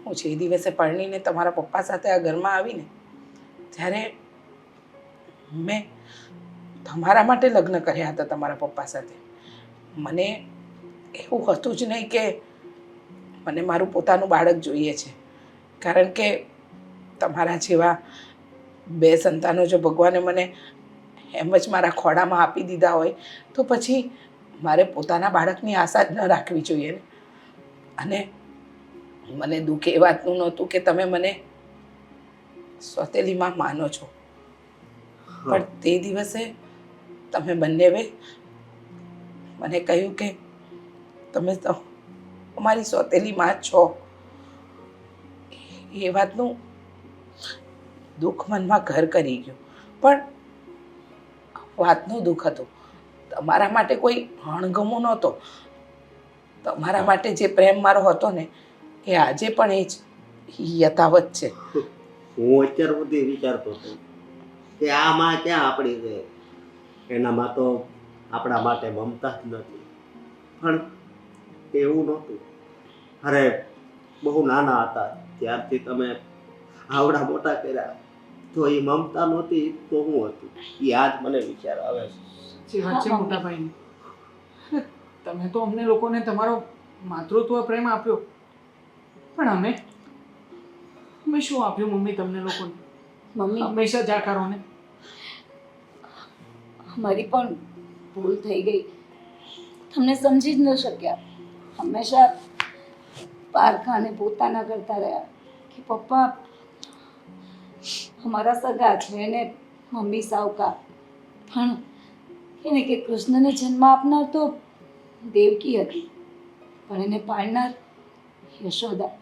હું જે દિવસે પરણીને તમારા પપ્પા સાથે આ ઘરમાં આવીને ત્યારે મેં તમારા માટે લગ્ન કર્યા હતા તમારા પપ્પા સાથે. મને એવું હતું જ નહીં કે મને મારું પોતાનું બાળક જોઈએ છે, કારણ કે તમારા જેવા બે સંતાનો જો ભગવાને મને એમ જ મારા ખોળામાં આપી દીધા હોય તો પછી મારે પોતાના બાળકની આશા જ ન રાખવી જોઈએ ને. અને મને દુઃખ એ વાતનું નહોતું કે તમે મને સોતેલીમાં માનો છો, પણ તે દિવસે તમે બંનેવે મને કહ્યું કે તમે તો અમારી સોતેલી માં જ છો. એ વાતનું દુઃખ મનમાં ઘર કરી ગયું, પણ વાતનું દુઃખ હતું. તમારા માટે કોઈ અણગમો નહોતો. તમારા માટે જે પ્રેમ મારો હતો ને એ આજે પણ એ જ યથાવત છે. હું અત્યાર સુધી વિચારતો હતો કે આ માં ક્યાં આપણી છે, એનામાં તો આપણા માટે મમતા જ નથી. પણ એવું નહોતું. અરે બહુ નાના હતા ત્યારથી તમે આવડા મોટા કર્યા, તો એ મમતા નહોતી તો હું હતું. એ આજ મને વિચાર આવે છે. સાચી વાત છે મોટા ભાઈની. તમે તો અમને લોકોને તમારો માતૃત્વ પ્રેમ આપ્યો, પણ અમે શું આપ્યું મમ્મી તમને લોકોને? મમ્મી, હંમેશા જાકારો ને. અમારી પણ ભૂલ થઈ ગઈ. તમને સમજી જ ન શક્યા. હંમેશા પારખાને પોતાના કરતા રહ્યા કે પપ્પા અમારા સગા છે એને મમ્મી સાવકા. પણ એને કે કૃષ્ણને જન્મ આપનાર તો દેવકી હતી, પણ એને પાળનાર યશોદા.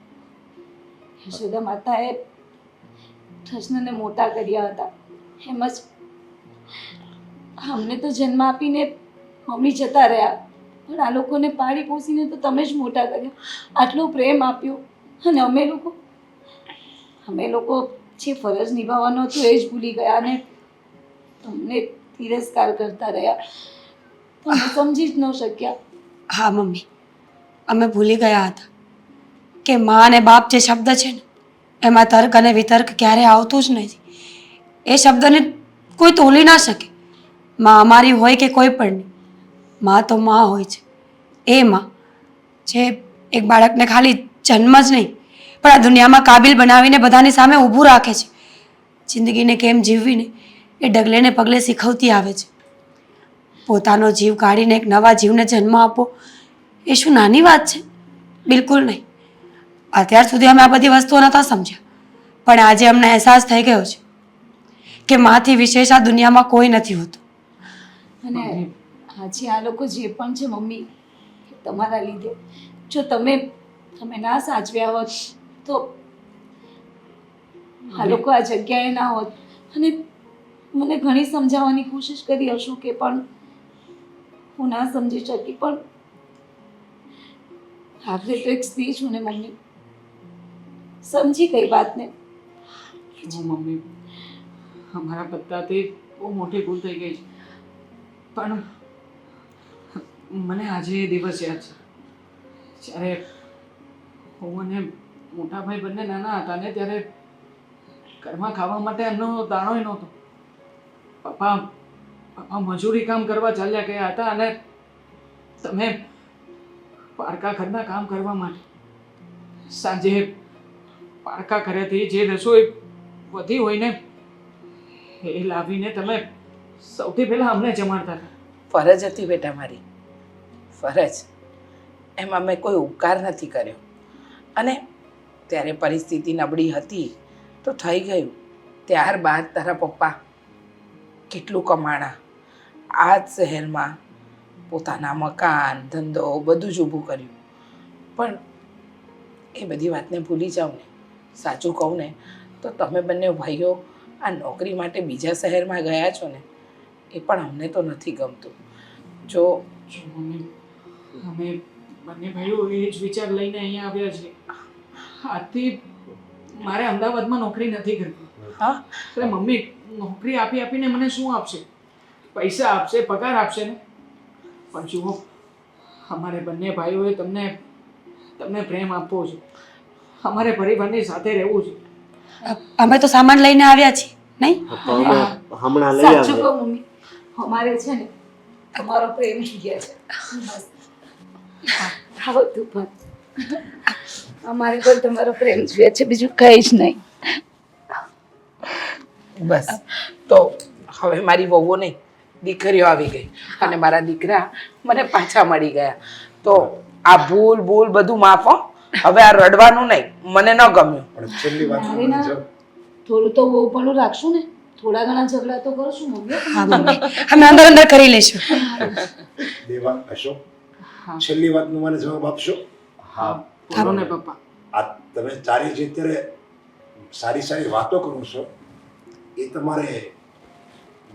યશોદા માતાએ કૃષ્ણને મોટા કર્યા હતા. એમ જ અમને તો જન્મ આપીને મમ્મી જતા રહ્યા, પણ આ લોકોને પાળી પોસીને તો તમે જ મોટા કર્યા. આટલો પ્રેમ આપ્યો અને અમે લોકો જે ફરજ નિભાવવાનો હતો એ જ ભૂલી ગયા અને તમને તિરસ્કાર કરતા રહ્યા. તમે સમજી જ ન શક્યા. હા મમ્મી, અમે ભૂલી ગયા હતા કે મા અને બાપ જે શબ્દ છે ને એમાં તર્ક અને વિતર્ક ક્યારે આવતું જ નથી. એ શબ્દને કોઈ તોલી ના શકે. માં અમારી હોય કે કોઈ પણની, માં તો માં હોય છે. એ માં જે એક બાળકને ખાલી જન્મ જ નહીં પણ આ દુનિયામાં કાબિલ બનાવીને બધાની સામે ઊભું રાખે છે. જિંદગીને કેમ જીવવીને એ ડગલે ને પગલે શીખવતી આવે છે. પોતાનો જીવ કાઢીને એક નવા જીવને જન્મ આપો એ શું નાની વાત છે? બિલકુલ નહીં. અત્યાર સુધી અમે આ બધી વસ્તુઓ નહોતા સમજ્યા, પણ આજે અમને અહેસાસ થઈ ગયો છે કે માંથી વિશેષ આ દુનિયામાં કોઈ નથી હોતું. અને આજે આ લોકો જે પણ છે મમ્મી, એ તમારા લીધે. જો તમે ના સાચવ્યા હોત તો આ લોકો આ જગ્યાએ ના હોત. અને મને ઘણી સમજાવવાની કોશિશ કરી હશું કે પણ હું ના સમજી શકી. પણ આખરે તો એક સ્ત્રી છું ને મમ્મી, સમજી કઈ વાતને. જો મમ્મી, અમારા બધાથી બહુ મોટી ભૂલ થઈ ગઈ છે, પણ મને આજે એ દિવસ યાદ છે જ્યારે હું અને મોટા ભાઈ બંને નાના હતા ને ત્યારે ઘરમાં ખાવા માટે એમનો દાણો નહોતો. પપ્પા મજૂરી કામ કરવા ચાલ્યા ગયા હતા અને તમે પારકા ઘરના કામ કરવા માટે સાંજે પારકા ઘરેથી જે રસોઈ વધી હોય ને એ લાવીને તમે સૌથી પહેલા અમને જમાડતા હતા. ફરજ હતી બેટા મારી, ફરજ. એમાં મેં કોઈ ઉપકાર નથી કર્યો. અને ત્યારે પરિસ્થિતિ નબળી હતી તો થઈ ગયું. ત્યારબાદ તારા પપ્પા કેટલું કમાણા, આ જ શહેરમાં પોતાના મકાન ધંધો બધું જ ઊભું કર્યું. પણ એ બધી વાતને ભૂલી જાઓ ને. સાચું કહું ને તો તમે બંને ભાઈઓ આ નોકરી માટે બીજા શહેરમાં ગયા છો ને, એ પણ અમને તો નથી ગમતું. જો મમ્મી, અમે બંને ભાઈઓ એ જ વિચાર લઈને અહીંયા આવ્યા છીએ. આજથી મારે અમદાવાદમાં નોકરી નથી કરવી. હા, એટલે મમ્મી નોકરી આપીને મને શું આપશે? પૈસા આપશે, પગાર આપશે ને. પણ જુઓ, અમારે બંને ભાઈઓએ તમને પ્રેમ આપવો છે, અમારે પરિવારની સાથે રહેવું છે. અમે તો સામાન લઈને આવ્યા છીએ નહીં? હમણાં લઈ સાચું આવે. કહું મમ્મી, અમારે છે ને તમારો પ્રેમ જોઈએ છે. આવો તું પણ, અમારે પણ તમારો પ્રેમ જોઈએ છે, બીજું કઈ જ નહીં. બસ તો હવે મારી વહુઓ નહીં, દીકરીઓ આવી ગઈ અને મારા દીકરા મને પાછા મળી ગયા. તો આ ભૂલ બધું માફ હો. હવે આ રડવાનું નહીં, મને ન ગમ્યું. પણ છેલ્લી વાત અરે ના, થોડું તો બહુ પણ રાખશું ને, થોડા ઘણા ઝઘડા તો કરશું મમ્મી. હા મમ્મી, અમે અંદર અંદર કરી લઈશું. દેવા, અશોક, છેલ્લી વાતનો મને જવાબ આપશો? હા બોલો ને પપ્પા. આ તમે ચારે જે અત્યારે સારી વાતો કરો છો, એ તમારે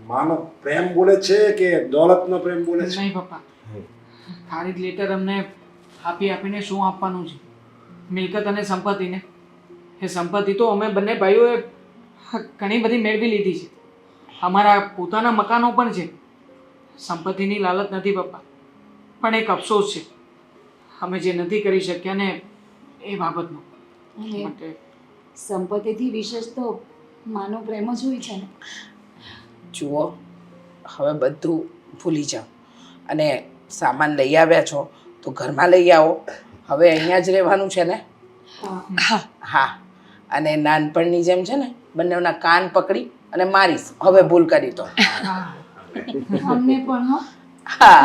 માનો પ્રેમ બોલે છે કે દોલતનો પ્રેમ બોલે છે? નહીં પપ્પા, ખારીજ લેટર અમને આપીને શું આપવાનું છે? મિલકત અને સંપત્તિને. એ સંપત્તિ તો અમે બંને ભાઈઓએ ઘણી બધી મેળવી લીધી છે. અમારા પોતાના મકાનો પણ છે. સંપત્તિની લાલચ નથી પપ્પા, પણ એક અફસોસ છે અમે જે નથી કરી શક્યા ને એ બાબતનો. અને માટે સંપત્તિથી વિશેષ તો માનો પ્રેમ જ હોય છે ને. જુઓ, હવે બધું ભૂલી જાઓ અને સામાન લઈ આવ્યા છો તો ઘરમાં લઈ આવો. હવે અહીંયા જ રહેવાનું છે ને? હા હા. અને નાનપણની જેમ છે ને, બંનેના કાન પકડી અને મારીશ હવે ભૂલ કરી તો. અમને પણ હા. હા.